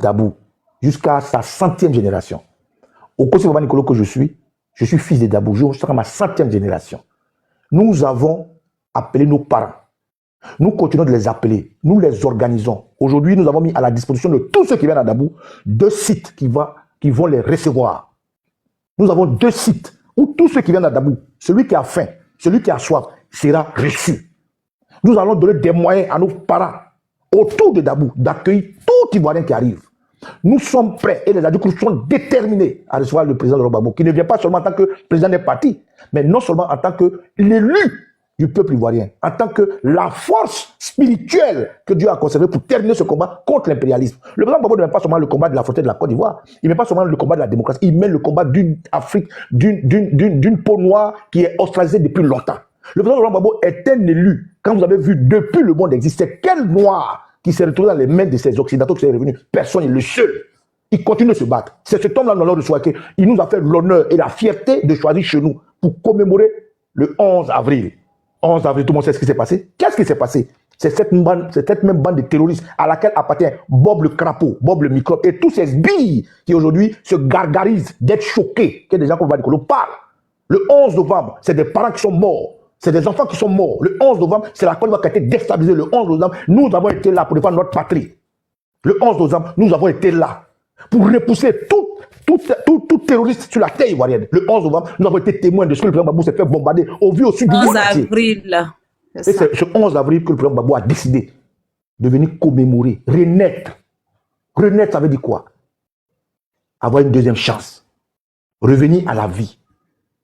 Dabou jusqu'à sa 100e génération. Au Kosi Baba Nicolo que je suis fils de Dabou, jusqu'à ma 100e génération. Nous avons appelé nos parents. Nous continuons de les appeler. Nous les organisons. Aujourd'hui, nous avons mis à la disposition de tous ceux qui viennent à Dabou 2 sites qui vont les recevoir. Nous avons 2 sites où tous ceux qui viennent à Dabou, celui qui a faim, celui qui a soif, sera reçu. Nous allons donner des moyens à nos parents autour de Dabou d'accueillir tout Ivoirien qui arrive. Nous sommes prêts et les adultes sont déterminés à recevoir le président Laurent Gbagbo, qui ne vient pas seulement en tant que président des partis, mais non seulement en tant que l'élu du peuple ivoirien, en tant que la force spirituelle que Dieu a conservée pour terminer ce combat contre l'impérialisme. Le président Gbagbo ne met pas seulement le combat de la frontière de la Côte d'Ivoire, il ne met pas seulement le combat de la démocratie, il met le combat d'une Afrique, d'une peau noire qui est australisée depuis longtemps. Le président Laurent Gbagbo est un élu. Quand vous avez vu depuis le monde exister, quel noir qui s'est retrouvé dans les mains de ces occidentaux qui sont revenus, personne n'est le seul. Il continue de se battre. C'est cet homme-là, l'honneur de Souaké. Il nous a fait l'honneur et la fierté de choisir chez nous pour commémorer le 11 avril. 11 avril, tout le monde sait ce qui s'est passé. Qu'est-ce qui s'est passé? C'est cette même bande de terroristes à laquelle appartient Bob le crapaud, Bob le microbe et tous ces billes qui aujourd'hui se gargarisent d'être choqués que des gens comme Badikolo parlent. Le 11 novembre, c'est des parents qui sont morts. C'est des enfants qui sont morts. Le 11 novembre, c'est la Côte d'Ivoire qui a été déstabilisée. Le 11 novembre, nous avons été là pour défendre notre patrie. Le 11 novembre, nous avons été là pour repousser tout terroriste sur la terre ivoirienne. Le 11 novembre, nous avons été témoins de ce que le président Gbagbo s'est fait bombarder au vu au sud du monde. 11 avril. Et c'est ce 11 avril que le président Gbagbo a décidé de venir commémorer, renaître. Renaître, ça veut dire quoi? Avoir une deuxième chance. Revenir à la vie.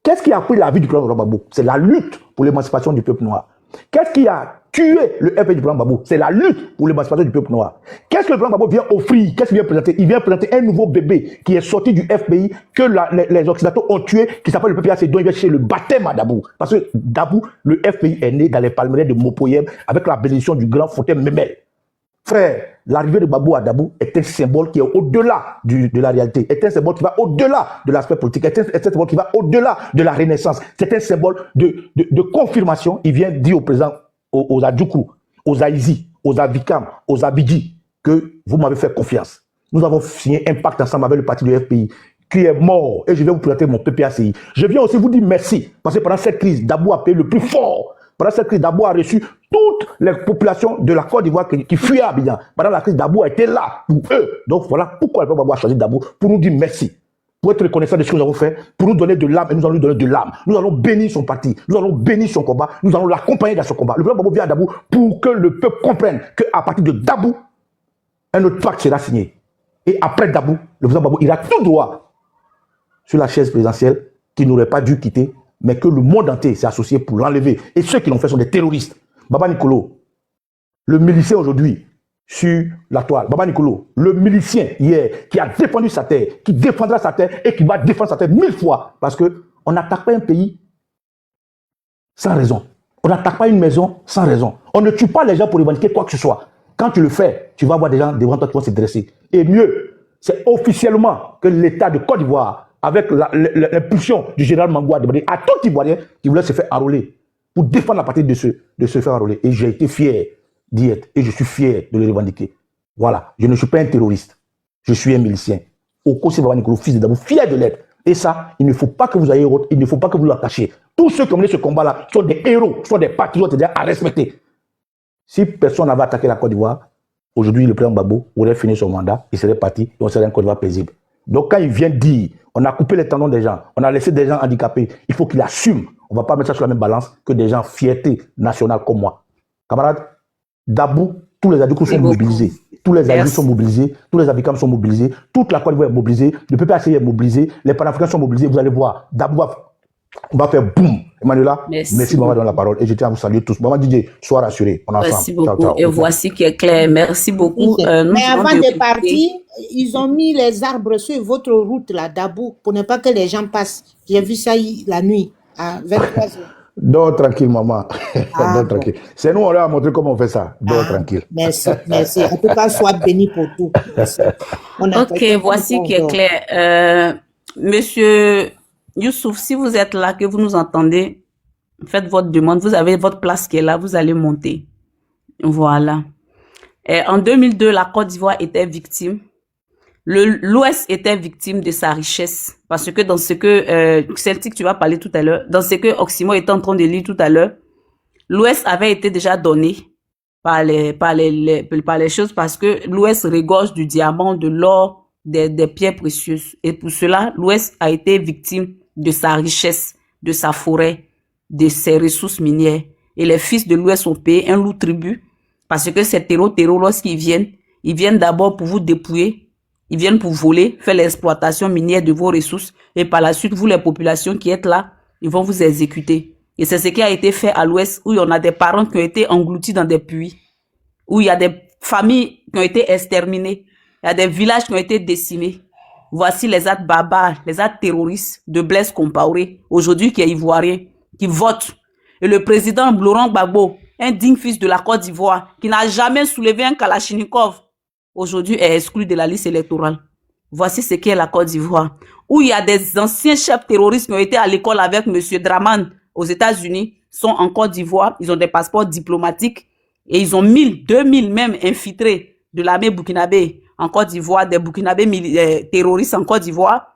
Qu'est-ce qui a pris la vie du président Gbagbo? C'est la lutte pour l'émancipation du peuple noir. Qu'est-ce qui a tué le FPI du président Gbagbo? C'est la lutte pour l'émancipation du peuple noir. Qu'est-ce que le président Gbagbo vient offrir? Qu'est-ce qu'il vient présenter? Il vient présenter un nouveau bébé qui est sorti du FPI que les Occidentaux ont tué, qui s'appelle le PPAC, dont il vient chercher le baptême à Dabou. Parce que Dabou, le FPI est né dans les palmeraies de Mopoyem avec la bénédiction du grand Fontaine Memel. Frère, l'arrivée de Gbagbo à Dabou est un symbole qui est au-delà de la réalité, est un symbole qui va au-delà de l'aspect politique, est un symbole qui va au-delà de la renaissance. C'est un symbole de confirmation. Il vient dire au président, aux Adjoukou, aux Aïzi, aux Avikam, aux Abidji, que vous m'avez fait confiance. Nous avons signé un pacte ensemble avec le parti du FPI qui est mort et je vais vous présenter mon PPACI. Je viens aussi vous dire merci parce que pendant cette crise, Dabou a payé le plus fort. Pendant cette crise, Dabou a reçu toutes les populations de la Côte d'Ivoire qui fuyaient à Abidjan. Pendant la crise, Dabou a été là pour eux. Donc voilà pourquoi le peuple Gbagbo a choisi Dabou, pour nous dire merci, pour être reconnaissant de ce que nous avons fait, pour nous donner de l'âme et nous allons lui donner de l'âme. Nous allons bénir son parti, nous allons bénir son combat, nous allons l'accompagner dans son combat. Le peuple Gbagbo vient à Dabou pour que le peuple comprenne qu'à partir de Dabou, un autre pacte sera signé. Et après Dabou, le président Gbagbo ira tout droit sur la chaise présidentielle qu'il n'aurait pas dû quitter, mais que le monde entier s'est associé pour l'enlever. Et ceux qui l'ont fait sont des terroristes. Baba Nicolo, le milicien aujourd'hui sur la toile. Baba Nicolo, le milicien hier qui a défendu sa terre, qui défendra sa terre et qui va défendre sa terre 1000 fois. Parce qu'on n'attaque pas un pays sans raison. On n'attaque pas une maison sans raison. On ne tue pas les gens pour revendiquer quoi que ce soit. Quand tu le fais, tu vas voir des gens devant toi qui vont se dresser. Et mieux, c'est officiellement que l'État de Côte d'Ivoire, avec l'impulsion du général Mangou, a demandé à tout Ivoirien qui voulait se faire enrôler pour défendre la patrie de se faire enrôler. Et j'ai été fier d'y être. Et je suis fier de le revendiquer. Voilà. Je ne suis pas un terroriste. Je suis un milicien. Okosi Baba Nicolo, fils de Dabou, fier de l'être. Et ça, il ne faut pas que vous ayez honte, il ne faut pas que vous le cachiez. Tous ceux qui ont mené ce combat-là sont des héros, sont des patriotes à respecter. Si personne n'avait attaqué la Côte d'Ivoire, aujourd'hui, le président Gbagbo aurait fini son mandat, il serait parti et on serait un Côte d'Ivoire paisible. Donc quand il vient dire, on a coupé les tendons des gens, on a laissé des gens handicapés, il faut qu'il assume. On ne va pas mettre ça sur la même balance que des gens fierté nationale comme moi. Camarades, Dabou, tous les adultes sont mobilisés. Tous les adultes sont mobilisés, tous les habitants sont mobilisés, toute la Côte d'Ivoire est mobilisée, le PPAC est mobilisé, les panafricains sont mobilisés, vous allez voir, Dabou va faire boum. Emmanuela, merci de m'avoir donné la parole et je tiens à vous saluer tous. Maman Didier, sois rassuré. On est ensemble. Merci beaucoup. Ciao, ciao. Et voici qui est clair. Merci beaucoup. Mais avant de partir, ils ont mis les arbres sur votre route, là, Dabou, pour ne pas que les gens passent. J'ai vu ça la nuit, à 23h. Dors tranquille, maman. Dors tranquille. C'est nous, on leur a montré comment on fait ça. Dors tranquille. Merci, merci. En tout cas, sois béni pour tout. Ok, voici qui est clair. Monsieur Youssouf, si vous êtes là, que vous nous entendez, faites votre demande. Vous avez votre place qui est là, vous allez monter. Voilà. En 2002, la Côte d'Ivoire était victime L'Ouest était victime de sa richesse. Parce que dans ce que Celtic, tu vas parler tout à l'heure, dans ce que Oximo était en train de lire tout à l'heure, l'Ouest avait été déjà donné par les choses parce que l'Ouest regorge du diamant, de l'or, des pierres précieuses. Et pour cela, l'Ouest a été victime de sa richesse, de sa forêt, de ses ressources minières. Et les fils de l'Ouest ont payé un lourd tribut parce que ces terreaux, lorsqu'ils viennent d'abord pour vous dépouiller. Ils viennent pour voler, faire l'exploitation minière de vos ressources et par la suite, vous, les populations qui êtes là, ils vont vous exécuter. Et c'est ce qui a été fait à l'Ouest où il y en a des parents qui ont été engloutis dans des puits, où il y a des familles qui ont été exterminées, il y a des villages qui ont été décimés. Voici les actes barbares, les actes terroristes de Blaise Compaoré, aujourd'hui qui est ivoirien, qui vote. Et le président Laurent Gbagbo, un digne fils de la Côte d'Ivoire, qui n'a jamais soulevé un Kalachnikov, aujourd'hui est exclu de la liste électorale. Voici ce qu'est la Côte d'Ivoire, où il y a des anciens chefs terroristes qui ont été à l'école avec M. Draman aux États-Unis, sont en Côte d'Ivoire, ils ont des passeports diplomatiques et ils ont 1000, 2000 même infiltrés de l'armée burkinabé en Côte d'Ivoire, des burkinabés terroristes en Côte d'Ivoire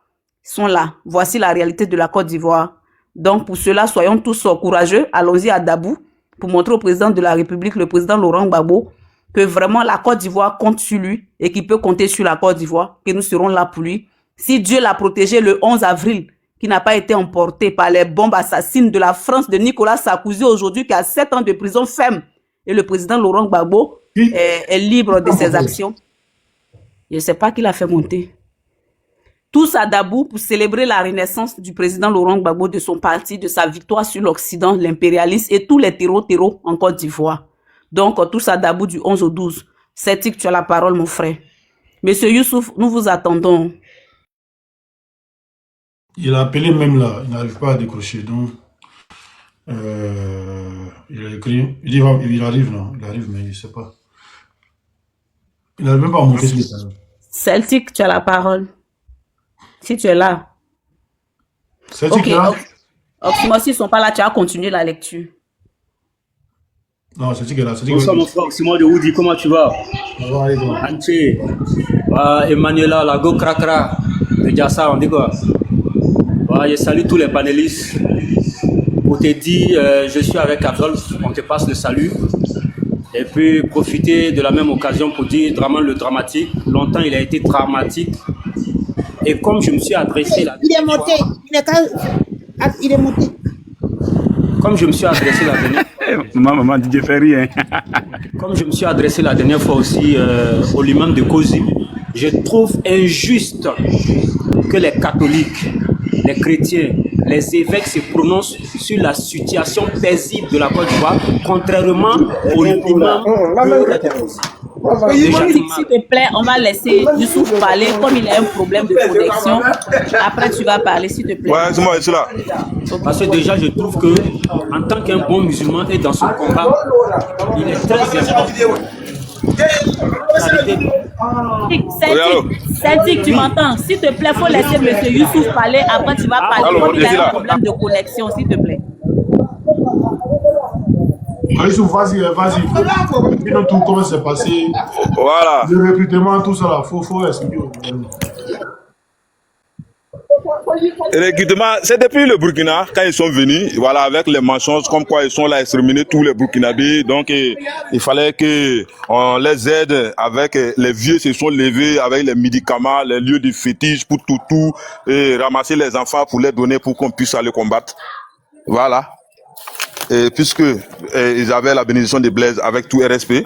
sont là. Voici la réalité de la Côte d'Ivoire. Donc pour cela, soyons tous courageux, allons-y à Dabou pour montrer au président de la République, le président Laurent Gbagbo, que vraiment la Côte d'Ivoire compte sur lui et qu'il peut compter sur la Côte d'Ivoire, que nous serons là pour lui. Si Dieu l'a protégé le 11 avril, qui n'a pas été emporté par les bombes assassines de la France de Nicolas Sarkozy aujourd'hui, qui a 7 ans de prison ferme, et le président Laurent Gbagbo est libre de ses actions. Je ne sais pas qui l'a fait monter. Tous à Dabou pour célébrer la renaissance du président Laurent Gbagbo, de son parti, de sa victoire sur l'Occident, l'impérialisme et tous les terreaux en Côte d'Ivoire. Donc, tous à Dabou du 11 au 12. Celtic, tu as la parole, mon frère. Monsieur Youssouf, nous vous attendons. Il a appelé même là, il n'arrive pas à décrocher. Donc, il a écrit, il arrive, non, il arrive, mais il ne sait pas. Il n'arrive même pas à monter ce message. Celtic, tu as la parole. Si tu es là. Celtic, là? Oximo, s'ils ne sont pas là, tu as continué la lecture. Non, Celtic est là. Bonsoir mon frère, Oximo de Woody, comment tu vas? Anché, Emmanuela, Lago Krakra, de Diassa, on dit quoi? Je salue tous les panélistes. Pour te dire, je suis avec Absol, on te passe le salut. Et puis profiter de la même occasion pour dire Draman le dramatique. Longtemps il a été dramatique. Et comme je me suis adressé la Il est monté. Il est monté. Comme je me suis adressé la dernière Maman Didier fait rien. Comme je me suis adressé la dernière fois aussi au l'imam de Kozi, je trouve injuste que les catholiques, les chrétiens, les évêques se prononcent sur la situation paisible de la Côte d'Ivoire, contrairement au l'imam de Kozi. S'il te plaît, on va laisser Youssouf parler comme il a un problème de connexion. Après, tu vas parler, s'il te plaît. Ouais, c'est moi, je suis là. Parce que déjà, je trouve que en tant qu'un bon musulman et dans son combat, il est très important. Celtic, tu m'entends? S'il te plaît, il faut laisser M. Youssouf parler. Après, tu vas parler comme il a un problème de connexion, s'il te plaît. Youssouf, vas-y. Dis nous tout comment c'est passé. Voilà. Le recrutement, tout ça là, faut expliquer. Le recrutement, c'est depuis le Burkina, quand ils sont venus, voilà, avec les mensonges comme quoi ils sont là à exterminer tous les Burkinabés. Donc, il fallait qu'on les aide avec les vieux se sont levés avec les médicaments, les lieux de fétiche pour tout, et ramasser les enfants pour les donner pour qu'on puisse aller combattre. Voilà. Et puisque ils avaient la bénédiction de Blaise avec tout RSP,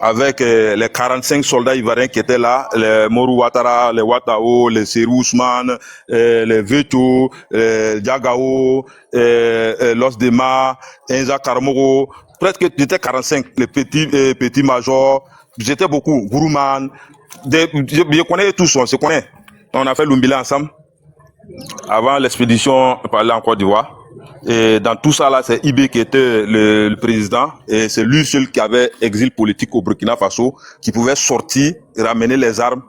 avec les 45 soldats ivoiriens qui étaient là, les Moru Ouattara, les Ouattao, les Serou Ousmane, les Veto, les Diagao, Los Dema, Enza Karmoro, presque j'étais 45, les petits majors, j'étais beaucoup, Gourouman, je connais tous, on se connaît. On a fait l'Umbila ensemble, avant l'expédition par là en Côte d'Ivoire. Et dans tout ça là, c'est Ibé qui était le président et c'est lui seul qui avait exil politique au Burkina Faso, qui pouvait sortir et ramener les armes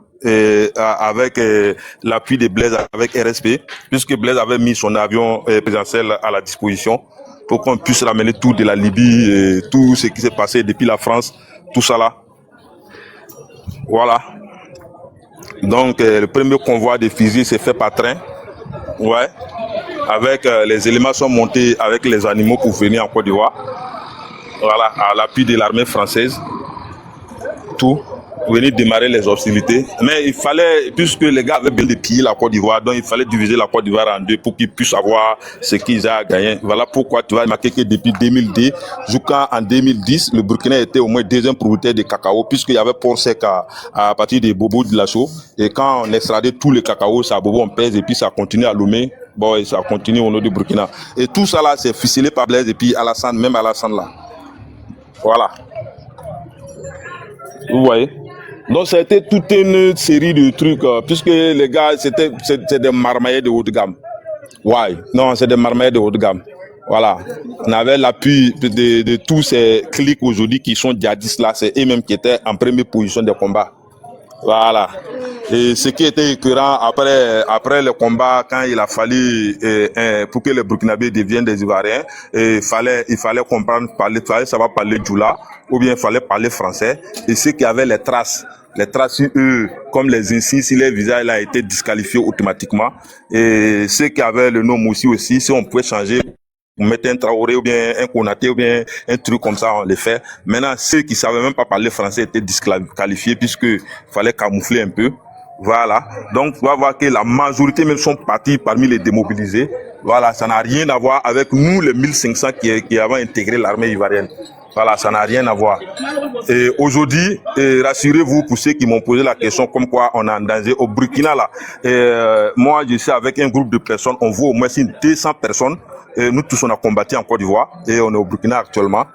avec l'appui de Blaise avec RSP, puisque Blaise avait mis son avion présidentiel à la disposition pour qu'on puisse ramener tout de la Libye et tout ce qui s'est passé depuis la France, tout ça là. Voilà. Donc, le premier convoi de fusils s'est fait par train. Ouais. Avec les éléments sont montés avec les animaux pour venir en Côte d'Ivoire. Voilà, à l'appui de l'armée française. Tout. Venir démarrer les hostilités. Mais il fallait, puisque les gars avaient bien pillé la Côte d'Ivoire, donc il fallait diviser la Côte d'Ivoire en deux pour qu'ils puissent avoir ce qu'ils ont gagné. Voilà pourquoi tu vas remarquer que depuis 2002 jusqu'en 2010, le Burkina était au moins deuxième producteur de cacao, puisqu'il y avait port sec à partir des Bobo de Lasso. Et quand on extradait tous les cacao, ça Bobo on pèse et puis ça continue à Lomé. Bon, et ça continue au nord du Burkina. Et tout ça là, c'est ficelé par Blaise et puis Alassane, même Alassane là. Voilà. Vous voyez? Donc, c'était toute une série de trucs, puisque les gars, c'est des marmaillers de haute gamme. Ouais, non, c'est des marmaillers de haute gamme. Voilà. On avait l'appui de tous ces clics aujourd'hui qui sont djihadistes là, c'est eux-mêmes qui étaient en première position des combats. Voilà. Et ce qui était écœurant après le combat, quand il a fallu pour que les Burkinabés deviennent des Ivoiriens, il fallait comprendre, savoir parler djoula, ou bien il fallait parler français. Et ceux qui avaient les traces sur eux, comme les insignes, si les visages là étaient disqualifiés automatiquement. Et ceux qui avaient le nom aussi, si on pouvait changer, on mettait un Traoré ou bien un Konaté ou bien un truc comme ça, on les fait. Maintenant, ceux qui savaient même pas parler français étaient disqualifiés puisque fallait camoufler un peu. Voilà. Donc, on va voir que la majorité même sont partis parmi les démobilisés. Voilà. Ça n'a rien à voir avec nous, les 1500 qui avons intégré l'armée ivoirienne. Voilà, ça n'a rien à voir. Et aujourd'hui, rassurez-vous pour ceux qui m'ont posé la question comme quoi on est en danger au Burkina là. Moi, je suis avec un groupe de personnes, on voit au moins 200 personnes. Et nous tous, on a combattu en Côte d'Ivoire et on est au Burkina actuellement.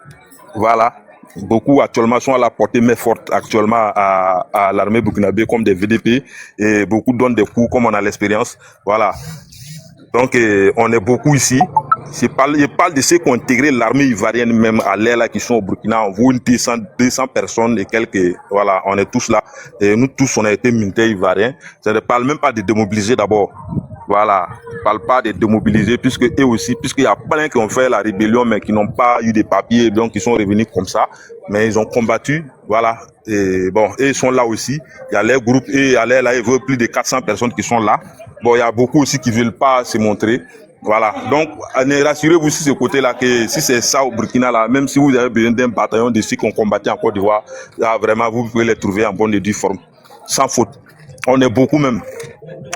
Voilà. Beaucoup actuellement sont à la portée main forte actuellement à l'armée burkinabé comme des VDP et beaucoup donnent des coups comme on a l'expérience. Voilà. Donc, on est beaucoup ici. Je parle de ceux qui ont intégré l'armée ivoirienne même à l'air là, qui sont au Burkina. On voit une 200 personnes et quelques, voilà, on est tous là. Et nous tous, on a été militaires ivoiriens. Ça ne parle même pas de démobiliser d'abord. Voilà. On ne parle pas de démobiliser puisque eux aussi, puisqu'il y a plein qui ont fait la rébellion mais qui n'ont pas eu de papiers, donc ils sont revenus comme ça. Mais ils ont combattu, voilà. Et bon, ils sont là aussi. Il y a les groupes, et à l'air là, il y a plus de 400 personnes qui sont là. Bon, il y a beaucoup aussi qui veulent pas se montrer. Voilà. Donc, rassurez-vous sur ce côté-là que si c'est ça au Burkina là, même si vous avez besoin d'un bataillon de ceux qui ont combattu en Côte d'Ivoire, là, vraiment, vous pouvez les trouver en bonne et due forme. Sans faute. On est beaucoup même.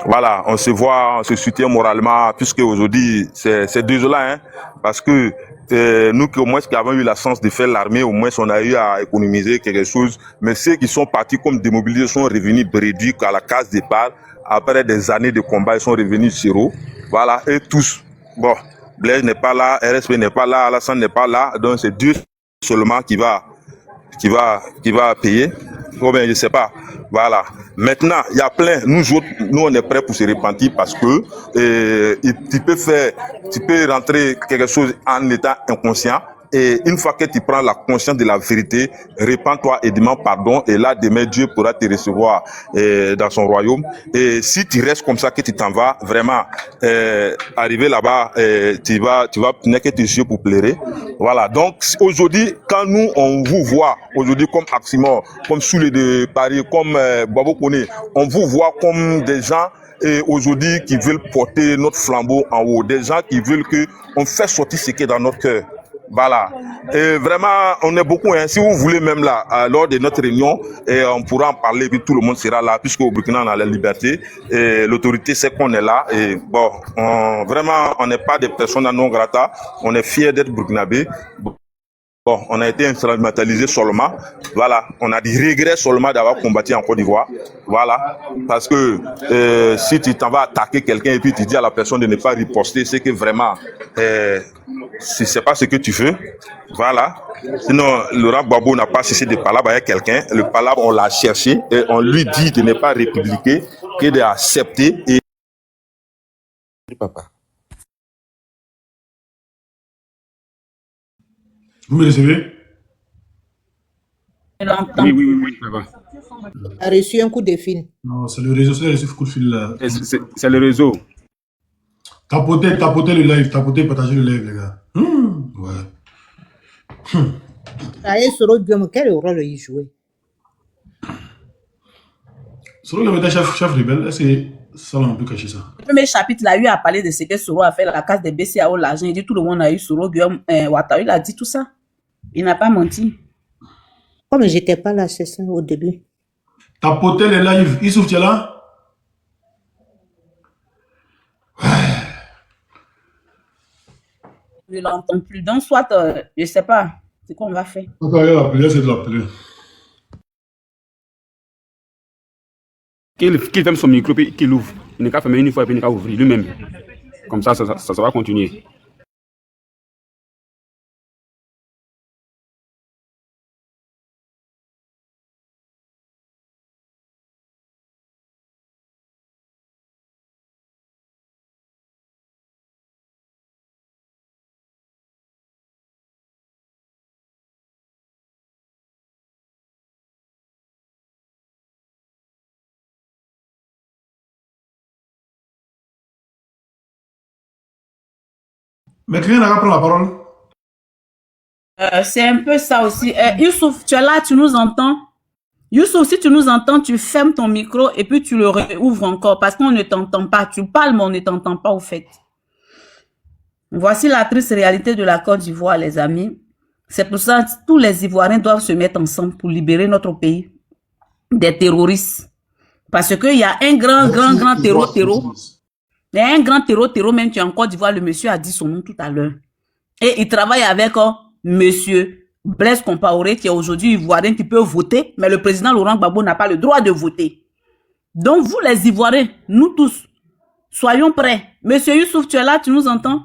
Voilà. On se voit, on se soutient moralement, puisque aujourd'hui, c'est désolant, hein. Parce que, nous qui au moins qui avons eu la chance de faire l'armée, au moins on a eu à économiser quelque chose. Mais ceux qui sont partis comme démobilisés sont revenus réduits à la case départ. Après des années de combat, ils sont revenus sur eux. Voilà, et tous. Bon, Blaise n'est pas là, RSP n'est pas là, Alassane n'est pas là. Donc c'est Dieu seulement qui va payer. Ou bien je sais pas. Voilà. Maintenant, il y a plein. Nous autres, nous on est prêts pour se repentir parce que tu peux rentrer quelque chose en état inconscient. Et une fois que tu prends la conscience de la vérité, répands-toi et demande pardon. Et là, demain, Dieu pourra te recevoir dans son royaume. Et si tu restes comme ça, que tu t'en vas, vraiment, arriver là-bas, tu vas tenir que tes yeux pour pleurer. Voilà. Donc, aujourd'hui, quand nous, on vous voit, aujourd'hui, comme Aximor, comme Soulé de Paris, comme Babo Kone, on vous voit comme des gens et aujourd'hui qui veulent porter notre flambeau en haut, des gens qui veulent que on fait sortir ce qui est dans notre cœur. Voilà. Et vraiment, on est beaucoup. Hein. Si vous voulez même là, lors de notre réunion, et on pourra en parler, puis tout le monde sera là, puisque au Burkina on a la liberté. Et l'autorité sait qu'on est là. Et bon, vraiment, on n'est pas des personnes à non grata. On est fiers d'être burkinabés. Bon, on a été instrumentalisé seulement. Voilà, on a des regrets seulement d'avoir combattu en Côte d'Ivoire. Voilà, parce que si tu t'en vas attaquer quelqu'un et puis tu dis à la personne de ne pas riposter, c'est que vraiment, c'est pas ce que tu veux. Voilà. Sinon, Laurent Gbagbo n'a pas cessé de parler avec quelqu'un. Le palabre, on l'a cherché et on lui dit de ne pas républiquer, que d'accepter et... Papa. Vous me recevez? Oui, ça va. A reçu un coup de fil. Non, c'est le réseau, c'est le coup de fil là. C'est le réseau. Tapotez le live, partagez le live, les gars. Ouais. Quel rôle il jouait? Soro qui avait été chef rebelle, est-ce que ça l'a un peu caché ça? Le premier chapitre, il a eu à parler de ce que Soro a fait, la case des BCAO, l'argent. Il dit tout le monde a eu Soro, Guillaume Ouattara, il a dit tout ça. Il n'a pas menti. Comme j'étais pas là, c'est ça, au début. Ta potel est là, Yves. Issouf, tu es là? Je ne l'entends plus. Donc, soit, je ne sais pas, c'est quoi on va faire. Quand il y a l'appeler, c'est de l'appeler. Qu'il ferme son micro et qu'il ouvre. Il n'est qu'à fermer une fois et puis il n'est qu'à ouvrir lui-même. Comme ça va continuer. Mais quelqu'un n'a qu'à prendre la parole. C'est un peu ça aussi. Youssouf, tu es là, tu nous entends? Youssouf, si tu nous entends, tu fermes ton micro et puis tu le réouvres encore parce qu'on ne t'entend pas. Tu parles, mais on ne t'entend pas au fait. Voici la triste réalité de la Côte d'Ivoire, les amis. C'est pour ça que tous les Ivoiriens doivent se mettre ensemble pour libérer notre pays des terroristes. Parce qu'il y a un grand terreau. Il y a un grand terreau même qui est en Côte d'Ivoire. Le monsieur a dit son nom tout à l'heure. Et il travaille avec monsieur Blaise Compaoré, qui est aujourd'hui Ivoirien, qui peut voter, mais le président Laurent Gbagbo n'a pas le droit de voter. Donc vous les Ivoiriens, nous tous, soyons prêts. Monsieur Youssouf, tu es là, tu nous entends?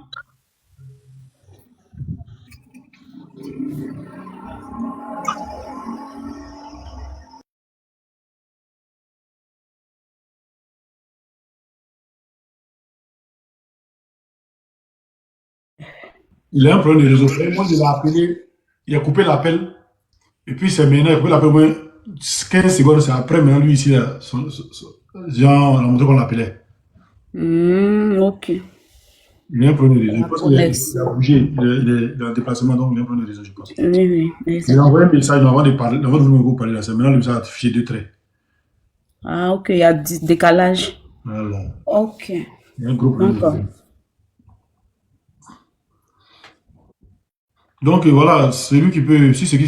Il a un problème de réseau. Moi, je l'ai appelé, il a coupé l'appel. Et puis, c'est maintenant, il a coupé l'appel, moins 15 secondes, c'est après, maintenant, lui, ici, là, Jean, on a montré qu'on l'appelait. Ok. Il a un problème de réseau. Je pense qu'il a bougé, il est en déplacement, donc il a un problème de réseau, je pense. Oui. Il a envoyé un message avant de parler, avant de vous parler là, c'est maintenant, le message a affiché 2 traits. Ah, ok, il y a décalage. Voilà. Ok. Il y a un gros problème. D'accord. Donc voilà, celui qui peut, si c'est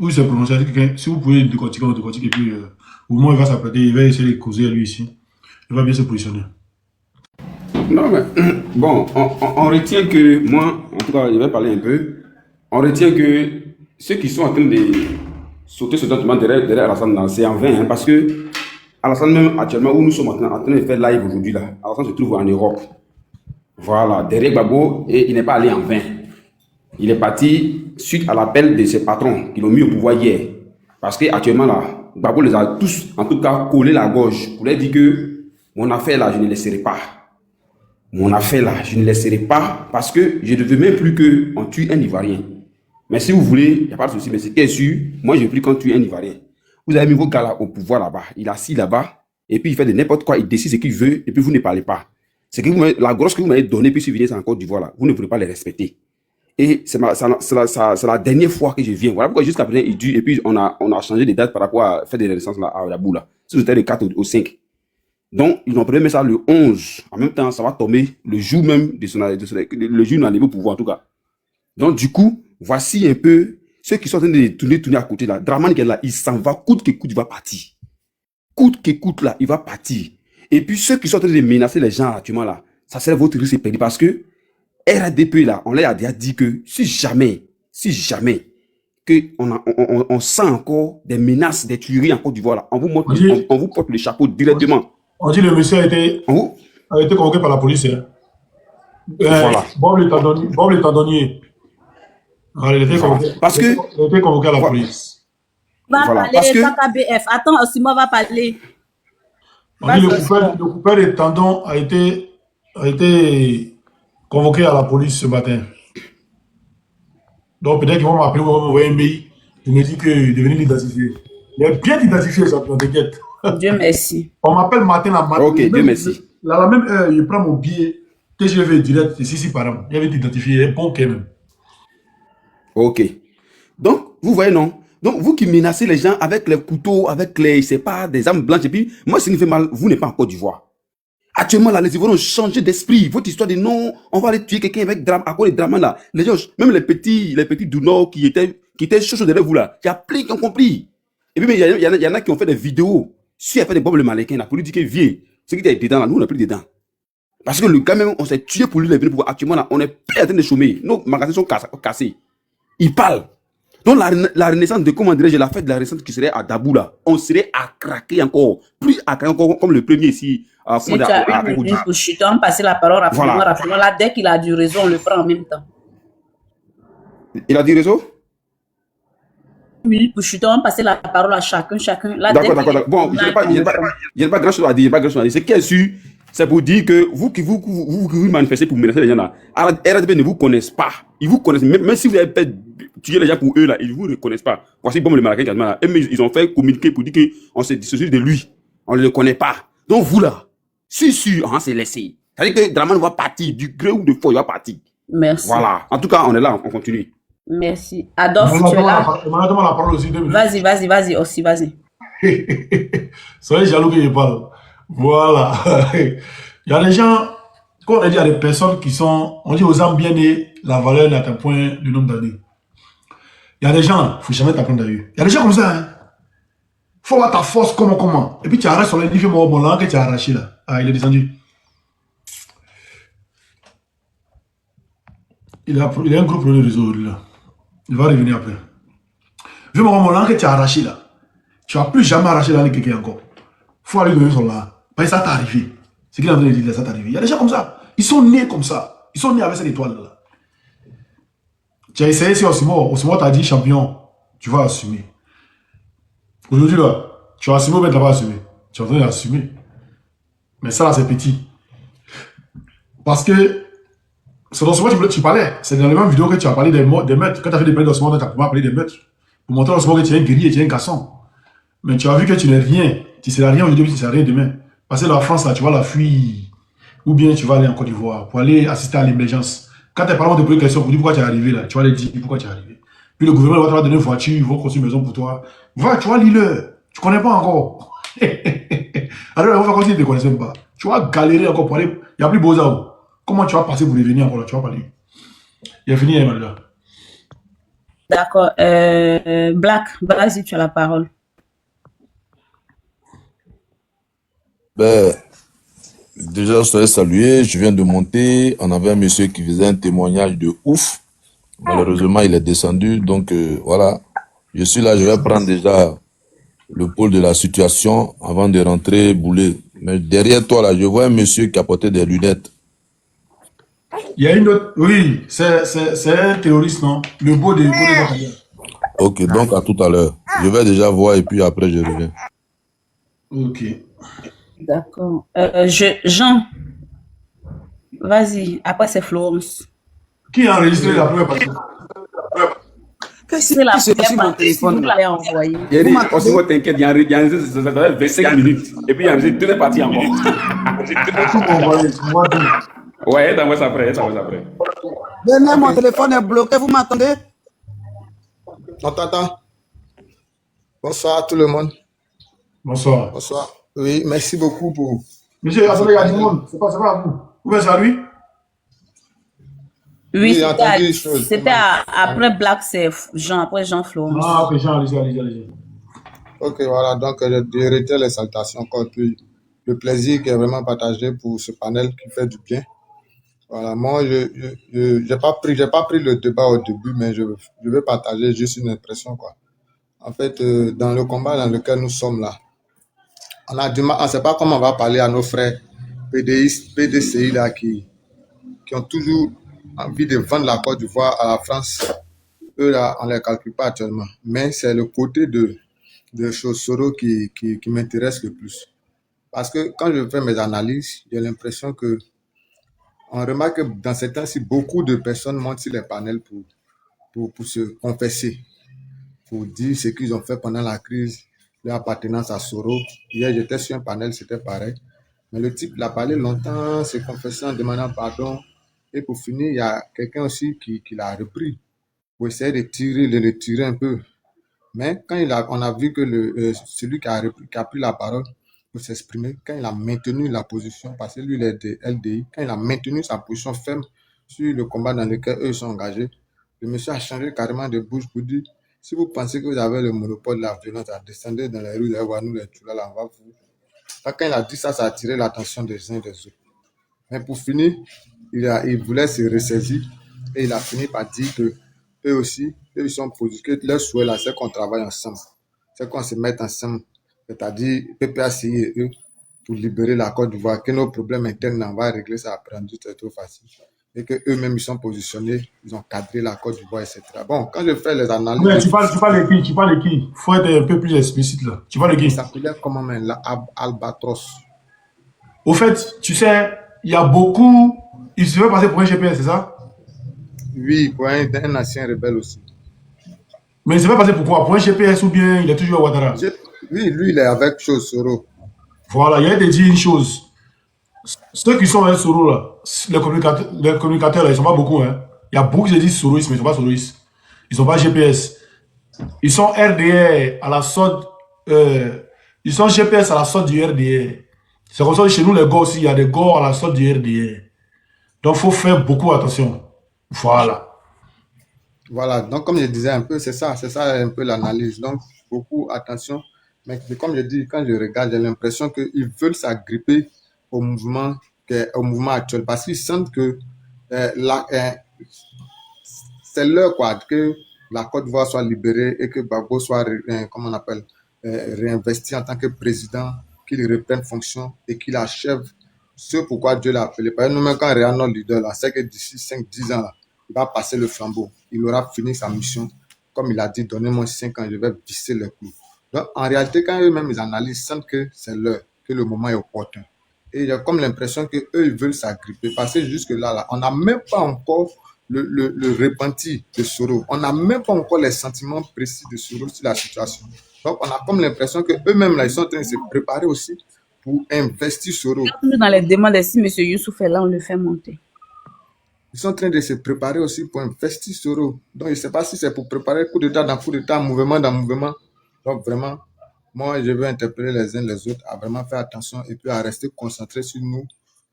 où il s'est prononcé, si vous pouvez décortiquer, et puis au moins il va s'apprêter, il va essayer de causer à lui ici. Il va bien se positionner. Non, mais bon, on retient que, moi, en tout cas, je vais parler un peu. On retient que ceux qui sont en train de sauter ce document derrière Alassane, c'est en vain, hein, parce que Alassane, même actuellement, où nous sommes en train de faire live aujourd'hui, là, Alassane se trouve en Europe. Voilà, derrière Gbagbo, et il n'est pas allé en vain. Il est parti suite à l'appel de ses patrons qui l'ont mis au pouvoir hier. Parce qu'actuellement, là, Gbagbo les a tous, en tout cas, collé la gorge pour leur dire que mon affaire là, je ne laisserai pas. Mon affaire là, je ne laisserai pas parce que je ne veux même plus qu'on tue un Ivoirien. Mais si vous voulez, il n'y a pas de souci, mais c'est qu'est sûr, moi je veux plus qu'on tue un Ivoirien. Vous avez mis vos gars là au pouvoir là-bas, il est assis là-bas, et puis il fait de n'importe quoi, il décide ce qu'il veut, et puis vous ne parlez pas. C'est que la grosse que vous m'avez donnée, puis si vous venez en Côte d'Ivoire là, vous ne voulez pas les respecter. Et c'est la dernière fois que je viens. Voilà pourquoi jusqu'à présent, il dure, et puis on a changé de date par rapport à faire des renaissances là, à la boule là. C'était le 4 au 5. Donc, ils ont prévu ça le 11. En même temps, ça va tomber le jour même le jour où on arrive au pouvoir, en tout cas. Donc, du coup, voici un peu ceux qui sont en train de tourner à côté là. Dramane qui est là, il s'en va, coûte que coûte, il va partir. Coûte que coûte là, il va partir. Et puis, ceux qui sont en train de menacer les gens actuellement là, ça serait votre risque perdu parce que RADP là, on leur a déjà dit que si jamais que on sent encore des menaces, des tueries en Côte d'Ivoire là, on vous porte le chapeau directement. On dit le monsieur a été convoqué par la police. Hein. Voilà. Bob le Tandonnier. Il était convoqué à la police. Va parler, KBF. Attends, Simon va parler. On dit le coupeur des tendons a été convoqué à la police ce matin. Donc peut-être qu'ils vont m'appeler ou m'envoyer un mail. Je me dis que je devais l'identifier. Il est bien identifié, ça, t'inquiète. Dieu merci. On m'appelle matin la matin. Ok, Dieu merci. À la même heure, je prends mon billet que je vais direct ici par exemple. Il avait identifié un bon quand même. Ok. Donc, vous voyez, non? Donc, Donc, vous qui menacez les gens avec les couteaux, avec les, je sais pas, des armes blanches, et puis, moi, ce qui me fait mal, vous n'êtes pas en Côte d'Ivoire. Actuellement, là, les Ivoiriens ont changé d'esprit. Votre histoire de non, on va aller tuer quelqu'un avec drame, à cause des drames, là. Les gens, même les petits du Nord qui étaient chauds derrière vous, là. Il y a plein qui ont compris. Et puis, mais il y en a qui ont fait des vidéos. Si elle fait des bombes le maléquin, là, pour lui dire qu'il vient. Ce qui était dedans, là, nous, on n'a plus dedans. Parce que le gars, même, on s'est tué pour lui, les venir pour actuellement, là, on est plus en train de chômer. Nos magasins sont cassés. Il parle. Donc, la renaissance de, comment dirais-je, la fête de la renaissance qui serait à Dabou, là, on serait à craquer encore. Plus à craquer encore, comme le premier ici. Si tu as une minute pour chuter, on passe la parole rapidement, rapidement. Là, dès qu'il a du réseau, on le prend en même temps. Il a du réseau? Oui, pour chuter, on passe la parole à chacun. D'accord. Bon, je n'ai pas grand chose à dire. Ce qui est sûr, c'est pour dire que vous qui vous manifestez pour menacer les gens là, RDP ne vous connaissent pas. Ils vous connaissent, même si vous avez fait tuer les gens pour eux là, ils ne vous reconnaissent pas. Voici bon le Marocain là. Ils ont fait communiquer pour dire qu'on se dissocie de lui. On ne le connaît pas. Donc vous là, c'est sûr, on s'est laissé. C'est-à-dire que Draman va partir, du gré ou de faux, il va partir. Merci. Voilà. En tout cas, on est là, on continue. Merci. Adolphe, tu es là? La parole aussi, 2 minutes. Vas-y, aussi, vas-y. Soyez jaloux que je parle. Voilà. Il y a des gens, quand on a dit, il y a des personnes qui sont, on dit aux âmes bien nées, la valeur n'atteint point du nombre d'années. Il y a des gens, il ne faut jamais t'apprendre à eux. Il y a des gens comme ça, hein. Il faut avoir ta force, comment. Et puis tu arrêtes sur les livres, mon langue que tu as arraché là. Ah, il est descendu. Il a un gros problème de réseau, là. Il va revenir après. Vu mon langue que tu as arraché là. Tu vas plus jamais arracher la langue de quelqu'un encore. Il faut aller donner son là. Parce que ça t'est arrivé. C'est qu'il a envie de dire, ça t'est arrivé. Il y a des gens comme ça. Ils sont nés comme ça. Ils sont nés avec cette étoile là. Tu as essayé, si Osimo t'a dit champion, tu vas assumer. Aujourd'hui là, tu vas assumer ou bien tu vas pas assumer. Tu es en train d'assumer. Mais ça là, c'est petit. Parce que c'est dans ce moment que tu parlais. C'est dans les mêmes vidéos que tu as parlé des meurtres. Quand tu as fait des plaies d'Osimo, tu as parlé des meurtres. Pour montrer à Osimo que tu es un guerrier, tu es un garçon. Mais tu as vu que tu n'es rien. Tu ne seras rien aujourd'hui, tu ne seras rien demain. Parce que la France, là, tu vas la fuir. Ou bien tu vas aller en Côte d'Ivoire pour aller assister à l'émergence. Quand tes parents te posent une question pour dire pourquoi tu es arrivé là, tu vas leur dire pourquoi tu es arrivé. Puis le gouvernement va te donner une voiture, ils vont construire une maison pour toi. Va, tu vas lire. Tu ne connais pas encore. Alors, on va continuer, tu ne connais même pas. Tu vas galérer encore pour aller. Il n'y a plus beau ça. Comment tu vas passer pour revenir encore là? Tu vas pas lire. Il a fini, Emmanuel. D'accord. Black, vas-y, tu as la parole. Ben, déjà, je serais salué. Je viens de monter. On avait un monsieur qui faisait un témoignage de ouf. Malheureusement, il est descendu. Donc, voilà. Je suis là. Je vais prendre déjà le pôle de la situation avant de rentrer bouler. Mais derrière toi, là, je vois un monsieur qui a porté des lunettes. Il y a une autre. Oui, c'est un terroriste, non? Le beau de Bataillon. Ok, donc à tout à l'heure. Je vais déjà voir et puis après, je reviens. Ok. D'accord. Jean, vas-y. Après, c'est Florence. Qui a enregistré la première partie? C'est la première partie. Vous l'avez envoyée. Il y a dit, Osimo, t'inquiète, il y a enregistré, ça fait 25 minutes. Et puis il y a enregistré toutes les parties encore. Ouais, t'envoies ça après, Donnez, mon téléphone est bloqué, vous m'entendez? On t'entend. Bonsoir à tout le monde. Bonsoir. Bonsoir. Oui, merci beaucoup pour... Monsieur, attendez, il y a du monde. C'est pas à vous. Où est-ce à lui? Oui, j'ai entendu des choses. c'était après Black, c'est Jean, après Jean Florence. Ah, ok, Jean, allez-y. Ok, voilà, donc je retire les salutations encore, puis le plaisir qui est vraiment partagé pour ce panel qui fait du bien. Voilà, moi, je n'ai pas pris le débat au début, mais je vais partager juste une impression, quoi. En fait, dans le combat dans lequel nous sommes là, on a du mal, on ne sait pas comment on va parler à nos frères PDI, PDCI là, qui ont toujours envie de vendre la Côte d'Ivoire à la France. Eux là, on ne les calcule pas actuellement. Mais c'est le côté de Soro qui m'intéresse le plus. Parce que quand je fais mes analyses, j'ai l'impression que on remarque que dans ces temps-ci, beaucoup de personnes montent sur les panels pour se confesser, pour dire ce qu'ils ont fait pendant la crise, leur appartenance à Soro. Hier, j'étais sur un panel, c'était pareil. Mais le type, il a parlé longtemps, se confessant, demandant pardon. Et pour finir, il y a quelqu'un aussi qui l'a repris pour essayer de le tirer un peu. Mais quand on a vu que celui qui a pris la parole pour s'exprimer, quand il a maintenu la position, parce que lui, il est de LDI, quand il a maintenu sa position ferme sur le combat dans lequel eux sont engagés, le monsieur a changé carrément de bouche pour dire, si vous pensez que vous avez le monopole de la violence, à descendre dans les rues, vous allez voir, nous, les Tchoula, là, on va vous... Quand il a dit ça, ça a attiré l'attention des uns et des autres. Mais pour finir, il voulait se ressaisir et il a fini par dire que eux aussi, eux sont positifs, que leur souhait là, c'est qu'on travaille ensemble, c'est qu'on se mette ensemble, c'est-à-dire PPACI et eux, pour libérer la Côte d'Ivoire, que nos problèmes internes, on va régler ça après, c'est trop facile. Et qu'eux-mêmes, ils sont positionnés, ils ont cadré la Côte d'Ivoire, etc. Bon, quand je fais les analyses... Mais tu parles de qui? Il faut être un peu plus explicite là. Tu parles de qui? Ça s'appelait comment même, la Albatros. Au fait, tu sais, il y a beaucoup... Il se fait passer pour un GPS, c'est ça? Oui, pour un ancien rebelle aussi. Mais il se fait passer pour quoi? Pour un GPS ou bien il est toujours à Ouattara? Oui, lui, il est avec Soro. Voilà, il a été dit une chose. Ceux qui sont avec Soro, là, les communicateurs, là, ils ne sont pas beaucoup. Hein. Il y a beaucoup qui se disent soroistes, mais ils ne sont pas soroistes. Ils ne sont pas GPS. Ils sont RDR à la sorte. Ils sont GPS à la sorte du RDR. C'est comme ça que chez nous, les gars aussi, il y a des gars à la sorte du RDR. Donc, il faut faire beaucoup attention. Voilà. Voilà, donc comme je disais un peu, c'est ça un peu l'analyse. Donc, beaucoup attention. Mais comme je dis, quand je regarde, j'ai l'impression qu'ils veulent s'agripper au mouvement actuel parce qu'ils sentent que c'est l'heure quoi, que la Côte d'Ivoire soit libérée et que Gbagbo soit, comment on appelle, réinvesti en tant que président, qu'il reprenne fonction et qu'il achève ce pourquoi Dieu l'a appelé. Parce que nous-mêmes, quand Réal, notre leader, là, c'est que d'ici 5-10 ans, là, il va passer le flambeau. Il aura fini sa mission. Comme il a dit, donnez-moi 5 ans, je vais visser les clous. Donc, en réalité, quand eux-mêmes ils analysent, ils sentent que c'est l'heure, que le moment est opportun. Et j'ai comme l'impression qu'eux, ils veulent s'agripper. Parce que jusque-là, là, on n'a même pas encore le repenti de Soro. On n'a même pas encore les sentiments précis de Soro sur la situation. Donc, on a comme l'impression qu'eux-mêmes, là, ils sont en train de se préparer aussi pour investir Soro. Dans les demandes, si M. Youssouf est là, on le fait monter. Ils sont en train de se préparer aussi pour investir Soro. Donc, je ne sais pas si c'est pour préparer coup d'État dans coup d'État, mouvement dans mouvement. Donc, vraiment, moi, je veux interpeller les uns les autres à vraiment faire attention et puis à rester concentrés sur nous,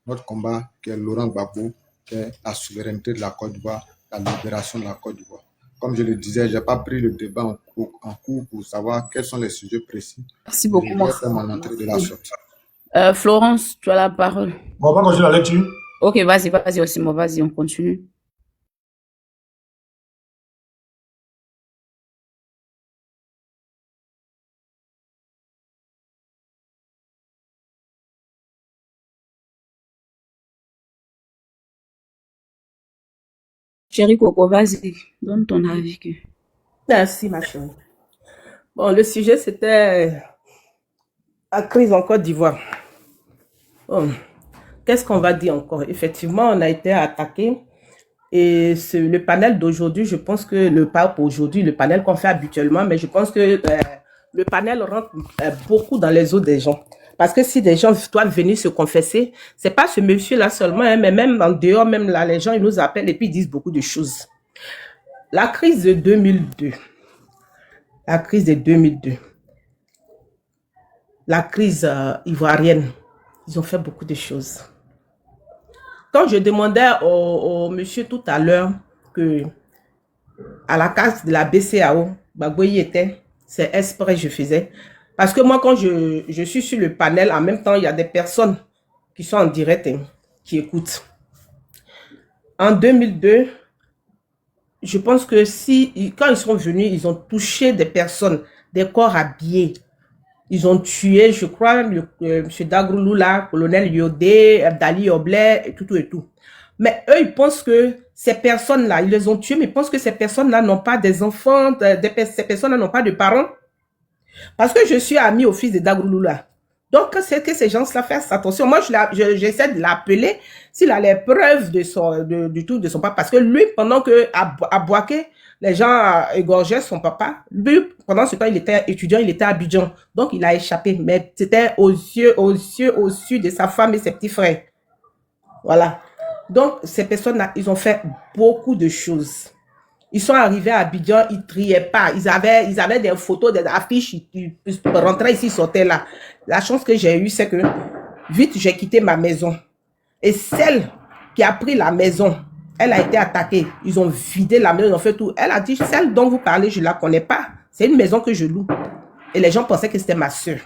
notre combat, qui est Laurent Gbagbo, qui est la souveraineté de la Côte d'Ivoire, la libération de la Côte d'Ivoire. Comme je le disais, je n'ai pas pris le débat en cours pour savoir quels sont les sujets précis. Merci beaucoup. Je vais faire mon entrée de la sortie. Florence, tu as la parole. On va pas continuer la lecture. Ok, vas-y, Osimo, vas-y, on continue. Chérie Coco, vas-y, donne ton avis. Merci, ma chérie. Bon, le sujet, c'était la crise en Côte d'Ivoire. Bon, qu'est-ce qu'on va dire encore? Effectivement, on a été attaqué. Et le panel d'aujourd'hui, je pense que le panel qu'on fait habituellement, mais je pense que le panel rentre beaucoup dans les eaux des gens. Parce que si des gens doivent venir se confesser, c'est pas ce monsieur-là seulement, hein, mais même en dehors, même là, les gens, ils nous appellent et puis ils disent beaucoup de choses. La crise de 2002. La crise de 2002. La crise ivoirienne. Ils ont fait beaucoup de choses. Quand je demandais au monsieur tout à l'heure que à la case de la BCAO, Gbagbo y était, c'est exprès je faisais. Parce que moi, quand je suis sur le panel, en même temps, il y a des personnes qui sont en direct et qui écoutent. En 2002, je pense que quand ils sont venus, ils ont touché des personnes, des corps habillés. Ils ont tué, je crois, M. Dagrouloula, colonel Yodé, Dali Oblé, et tout et tout. Mais eux, ils pensent que ces personnes-là, ils les ont tués, mais ils pensent que ces personnes-là n'ont pas des enfants, ces personnes-là n'ont pas de parents. Parce que je suis ami au fils de Dagrouloula. Donc, c'est que ces gens-là fassent attention. Moi, j'essaie de l'appeler s'il a les preuves de son papa. Parce que lui, pendant que à Boaké, les gens égorgeaient son papa. Lui, pendant ce temps, il était étudiant, il était à Abidjan. Donc, il a échappé. Mais c'était aux yeux de sa femme et ses petits frères. Voilà. Donc, ces personnes-là, ils ont fait beaucoup de choses. Ils sont arrivés à Abidjan, ils triaient pas. Ils avaient des photos, des affiches, ils rentraient ici, ils sortaient là. La chance que j'ai eue, c'est que vite, j'ai quitté ma maison. Et celle qui a pris la maison, elle a été attaquée. Ils ont vidé la maison, ils ont fait tout. Elle a dit, celle dont vous parlez, je ne la connais pas. C'est une maison que je loue. Et les gens pensaient que c'était ma soeur.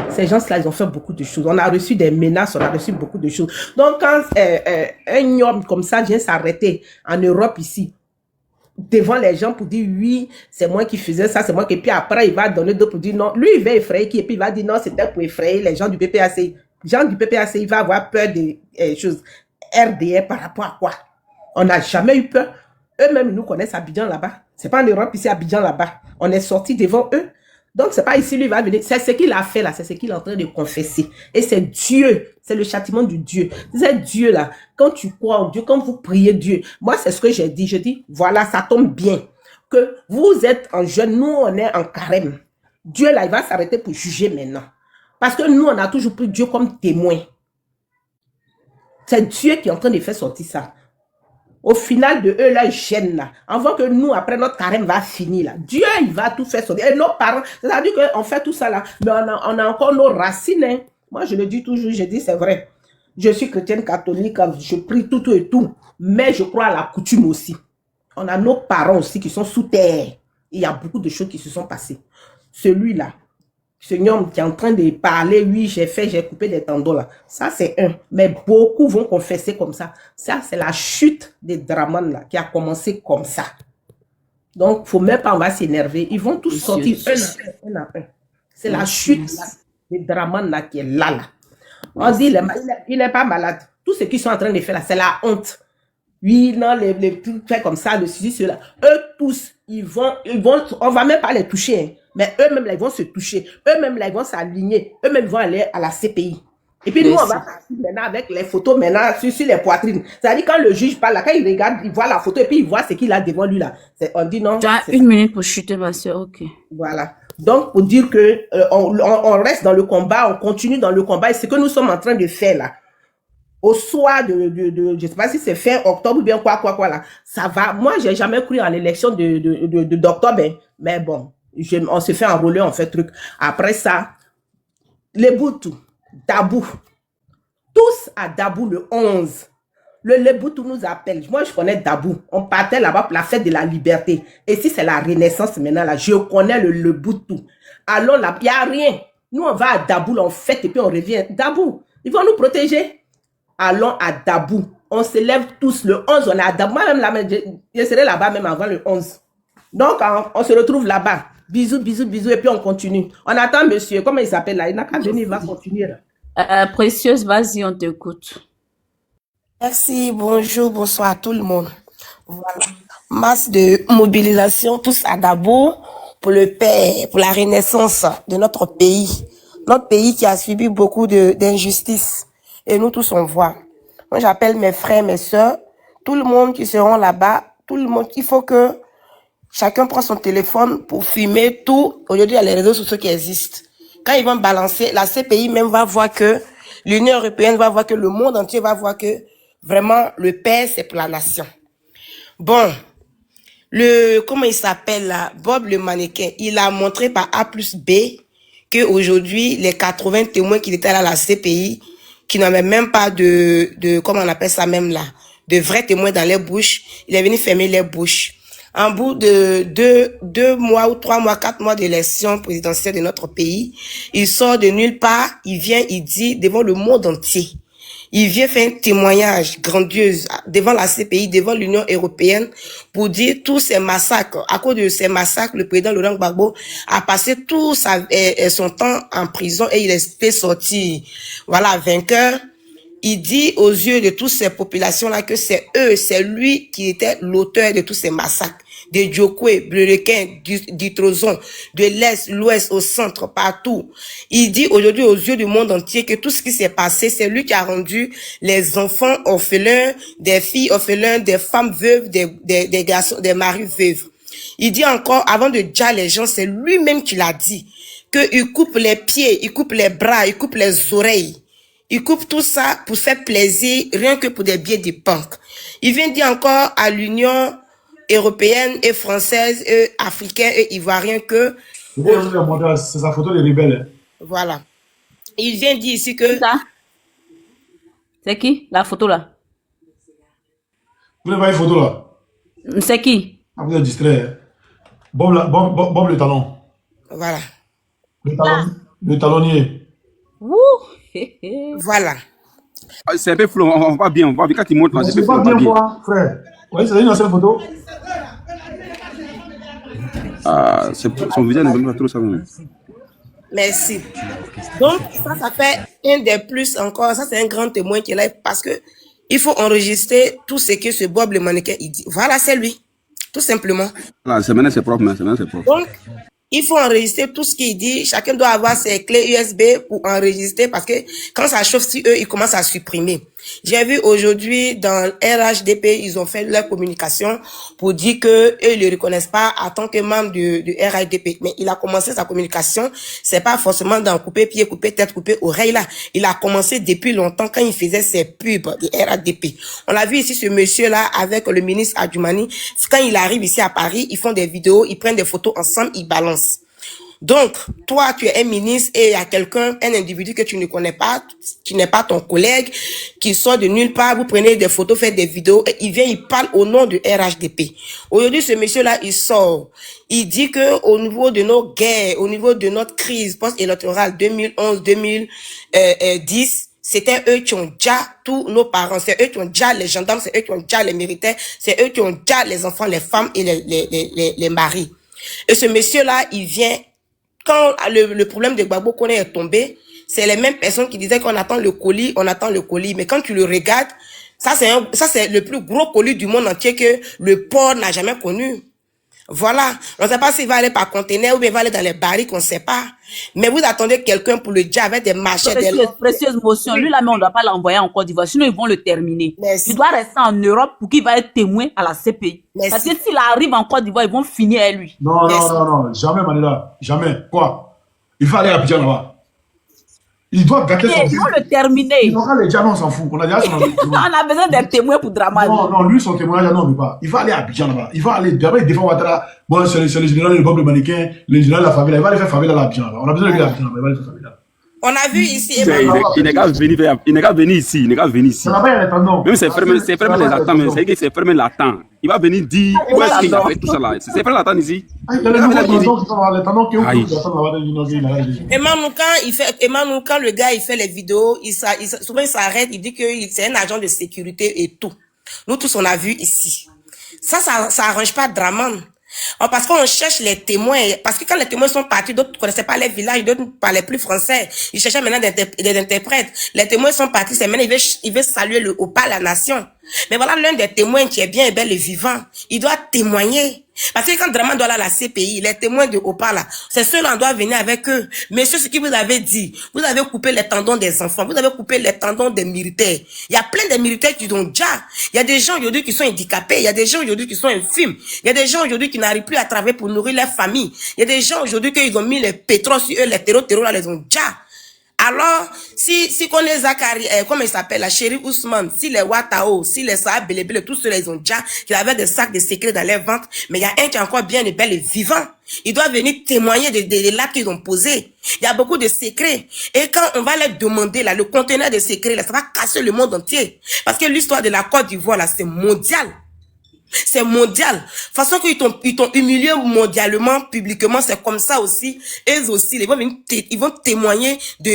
Ces gens-là, ils ont fait beaucoup de choses. On a reçu des menaces, on a reçu beaucoup de choses. Donc, quand un homme comme ça vient s'arrêter en Europe ici, devant les gens pour dire oui, c'est moi qui faisais ça, c'est moi qui... Et puis après, il va donner d'autres pour dire non. Lui, il va effrayer qui? Et puis il va dire non, c'était pour effrayer les gens du PPAC. Les gens du PPAC, il va avoir peur des choses. RDR par rapport à quoi? On n'a jamais eu peur. Eux-mêmes, ils nous connaissent à Abidjan là-bas. C'est pas en Europe ici, à Abidjan là-bas. On est sortis devant eux. Donc, c'est pas ici, lui, il va venir. C'est ce qu'il a fait là, c'est ce qu'il est en train de confesser. Et c'est Dieu, c'est le châtiment du Dieu. C'est Dieu là, quand tu crois en Dieu, quand vous priez Dieu, moi, c'est ce que j'ai dit. Je dis, voilà, ça tombe bien. Que vous êtes en jeûne, nous, on est en carême. Dieu là, il va s'arrêter pour juger maintenant. Parce que nous, on a toujours pris Dieu comme témoin. C'est Dieu qui est en train de faire sortir ça. Au final de eux, là, gêne là. Avant que nous, après notre carême va finir là. Dieu, il va tout faire sortir. Et nos parents, c'est-à-dire qu'on fait tout ça là. Mais on a encore nos racines. Hein. Moi, je le dis toujours, je dis, c'est vrai. Je suis chrétienne catholique, je prie tout et tout. Mais je crois à la coutume aussi. On a nos parents aussi qui sont sous terre. Il y a beaucoup de choses qui se sont passées. Celui-là, ce homme qui est en train de parler, oui, j'ai coupé des tendons là. Ça, c'est un. Mais beaucoup vont confesser comme ça. Ça, c'est la chute des Draman là, qui a commencé comme ça. Donc, faut même pas, on va s'énerver. Ils vont tous sortir un à un. C'est la chute là, des Draman là qui est là. On dit, il n'est pas malade. Tout ce qu'ils sont en train de faire là, c'est la honte. Oui, non, les trucs faits comme ça, le ceci, cela. Eux tous, ils vont, on va même pas les toucher, hein. Mais eux-mêmes, là, ils vont se toucher. Eux-mêmes, là, ils vont s'aligner. Eux-mêmes, ils vont aller à la CPI. Et puis, nous, on va partir maintenant avec les photos maintenant sur les poitrines. C'est-à-dire, quand le juge parle, là, quand il regarde, il voit la photo et puis il voit ce qu'il a devant lui, là. On dit non. Tu as une minute pour chuter, ma soeur, ok. Voilà. Donc, pour dire que on reste dans le combat, on continue dans le combat. Et ce que nous sommes en train de faire, là, au soir je sais pas si c'est fin octobre ou bien quoi, là. Ça va. Moi, j'ai jamais cru en l'élection d'octobre, hein. Mais bon. On se fait enrôler, on fait truc. Après ça, les Boutou, Dabou, tous à Dabou le 11. Le Leboutou nous appelle. Moi, je connais Dabou. On partait là-bas pour la fête de la liberté. Et si c'est la renaissance maintenant, là, je connais le Leboutou. Allons là, il n'y a rien. Nous, on va à Dabou, là, on fête et puis on revient. Dabou, ils vont nous protéger. Allons à Dabou. On se lève tous le 11, on est à Dabou. Moi-même, je serai là-bas même avant le 11. Donc, on se retrouve là-bas. Bisous, bisous, bisous, et puis on continue. On attend monsieur, comment il s'appelle là? Il n'a qu'à venir, il va continuer là. Précieuse, vas-y, on t'écoute. Merci, bonjour, bonsoir à tout le monde. Voilà. Masse de mobilisation, tous à Dabo, pour le paix, pour la renaissance de notre pays. Notre pays qui a subi beaucoup d'injustices. Et nous tous, on voit. Moi, j'appelle mes frères, mes soeurs, tout le monde qui seront là-bas, tout le monde, il faut que chacun prend son téléphone pour filmer tout. Aujourd'hui, il y a les réseaux sociaux qui existent. Quand ils vont balancer, la CPI même va voir que l'Union européenne va voir que le monde entier va voir que vraiment le paix, c'est pour la nation. Bon, comment il s'appelle là, Bob le mannequin, il a montré par A plus B que aujourd'hui les 80 témoins qui étaient là à la CPI, qui n'avaient même pas comment on appelle ça même là, de vrais témoins dans les bouches, il est venu fermer les bouches. En bout de 2 mois ou 3 mois, 4 mois d'élection présidentielle de notre pays, il sort de nulle part, il vient, il dit devant le monde entier. Il vient faire un témoignage grandiose devant la CPI, devant l'Union européenne, pour dire tous ces massacres. À cause de ces massacres, le président Laurent Gbagbo a passé tout son temps en prison et il est sorti, voilà, vainqueur. Il dit aux yeux de toutes ces populations-là que c'est lui qui était l'auteur de tous ces massacres. De Djokwe, Bleurequin, d'Itrozon, de l'Est, l'Ouest, au centre, partout. Il dit aujourd'hui aux yeux du monde entier que tout ce qui s'est passé, c'est lui qui a rendu les enfants orphelins, des filles orphelins, des femmes veuves, des garçons, des maris veuves. Il dit encore, avant de dire les gens, c'est lui-même qui l'a dit, qu'il coupe les pieds, il coupe les bras, il coupe les oreilles. Il coupe tout ça pour faire plaisir, rien que pour des billets de banque. Il vient dire encore à l'Union européennes et françaises, et africains et ivoiriens que... C'est sa photo de rebelle. Voilà. Il vient dire ici que... C'est qui, la photo là? Vous n'avez pas une photo là? C'est qui? Ah, vous êtes distrait. Bob le talon. Voilà. Le talonnier. Voilà. C'est un peu flou, on va bien, quand il monte là, c'est pas bien moi, frère. Oui, c'est une ancienne photo. Ah, son visage ne veut pas trop ça. Merci. Donc, ça fait un des plus encore. Ça, c'est un grand témoin qui est là parce que il faut enregistrer tout ce que ce Bob le mannequin il dit. Voilà, c'est lui. Tout simplement. Voilà, c'est maintenant c'est propre, Donc, il faut enregistrer tout ce qu'il dit. Chacun doit avoir ses clés USB pour enregistrer parce que quand ça chauffe sur eux, ils commencent à supprimer. J'ai vu aujourd'hui dans RHDP, ils ont fait leur communication pour dire que eux ils le reconnaissent pas en tant que membre de RHDP. Mais il a commencé sa communication, c'est pas forcément dans couper pied, couper tête, couper oreille là. Il a commencé depuis longtemps quand il faisait ses pubs de RHDP. On l'a vu ici ce monsieur là avec le ministre Adjoumani. Quand il arrive ici à Paris, ils font des vidéos, ils prennent des photos ensemble, ils balancent. Donc, toi, tu es un ministre et il y a quelqu'un, un individu que tu ne connais pas, qui n'est pas ton collègue, qui sort de nulle part, vous prenez des photos, faites des vidéos, et il vient, il parle au nom de RHDP. Aujourd'hui, ce monsieur-là, il sort. Il dit que au niveau de nos guerres, au niveau de notre crise post-électorale 2011-2010, c'était eux qui ont déjà tous nos parents, c'est eux qui ont déjà les gendarmes, c'est eux qui ont déjà les militaires, c'est eux qui ont déjà les enfants, les femmes et les maris. Et ce monsieur-là, il vient, quand le problème de Gbagbo Koné est tombé, c'est les mêmes personnes qui disaient qu'on attend le colis, mais quand tu le regardes, ça c'est le plus gros colis du monde entier que le port n'a jamais connu. Voilà. On ne sait pas s'il va aller par conteneur ou bien il va aller dans les barriques, on ne sait pas. Mais vous attendez quelqu'un pour le dire avec des machettes. Précieuse motion. Lui, là, mais on ne doit pas l'envoyer en Côte d'Ivoire. Sinon, ils vont le terminer. Merci. Il doit rester en Europe pour qu'il va être témoin à la CPI. Merci. Parce que s'il arrive en Côte d'Ivoire, ils vont finir avec lui. Non. Jamais, Manila. Jamais. Quoi? Il va aller à Abidjan là-bas. Il doit gâter son... Ils vont le terminer. Les gens, on s'en fout. On a déjà on a besoin d'un témoin pour Dramane. Non, lui, son témoignage, non, mais pas. Il va aller à Abidjan là-bas. Il va aller, d'abord, il défend Ouattara. Bon, c'est le général, le Bob le mannequin, le général de la favela. Il va aller faire favela à Abidjan là-bas. On a besoin de lui à Abidjan là-bas. Il va aller faire favela. On a vu ici. Il n'est qu'à venir ici. Même c'est fermé les attentes, mais c'est que c'est fermé l'attente. Il va venir dire où est-ce qu'il a fait tout ça là. C'est fermé l'attente ici. Emmanuel, quand le gars il fait les vidéos, souvent il s'arrête, il dit que c'est un agent de sécurité et tout. Nous tous on a vu ici. Ça arrange pas Dramane. Parce qu'on cherche les témoins. Parce que quand les témoins sont partis, d'autres ne connaissaient pas les villages, d'autres ne parlaient plus français. Ils cherchaient maintenant des interprètes. Les témoins sont partis, c'est maintenant il veut saluer le haut pas la nation. Mais voilà l'un des témoins qui est bien et bel et vivant. Il doit témoigner. Parce que quand Dramane doit aller à la CPI, les témoins de Opa là, c'est ceux-là on doit venir avec eux. Messieurs, ce que vous avez dit, vous avez coupé les tendons des enfants, vous avez coupé les tendons des militaires. Il y a plein de militaires qui ont déjà. Il y a des gens aujourd'hui qui sont handicapés, il y a des gens aujourd'hui qui sont infimes, il y a des gens aujourd'hui qui n'arrivent plus à travailler pour nourrir leur famille. Il y a des gens aujourd'hui qui ont mis les pétroles sur eux, les terreaux là, les ont déjà. Alors, si qu'on les Zakari, comment il s'appelle, la chérie Ousmane, si les Watao, si les Saab Belebele, tous ceux-là, ils ont déjà, ils avaient des sacs de secrets dans leur ventre, mais il y a un qui est encore bien et bel et vivant. Il doit venir témoigner des l'actes qu'ils ont posés. Il y a beaucoup de secrets. Et quand on va leur demander, là, le conteneur de secrets, là, ça va casser le monde entier. Parce que l'histoire de la Côte d'Ivoire, là, c'est mondial. C'est mondial. De toute façon qu'ils t'ont humilié mondialement, publiquement, c'est comme ça aussi. Eux aussi, ils vont témoigner de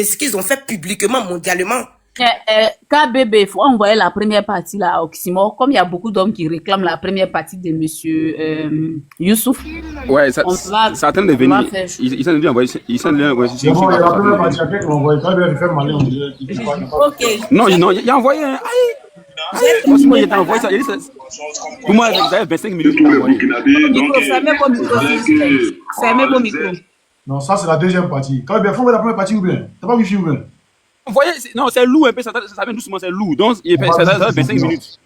ce qu'ils ont fait publiquement, mondialement. KBB, il faut envoyer la première partie là à Oxymore. Comme il y a beaucoup d'hommes qui réclament la première partie de monsieur Youssouf. Ouais, ça attend de venir. Ils sont venus envoyer. Ils sont venus envoyer. C'est bon, la première partie, après, on envoie. KBB fait mal, on dirait. Ok. Non, il a envoyé un. Moi, il a envoyé ça. Pour moi, vous avez 25 minutes pour envoyer. Fermez vos micros. Non, ça, c'est la deuxième partie. KBB, il faut envoyer la première partie ou bien? T'as pas wifi ou bien? Voyez, non, c'est lourd un peu, ça vient doucement, c'est lourd. Donc, ça 25 minutes.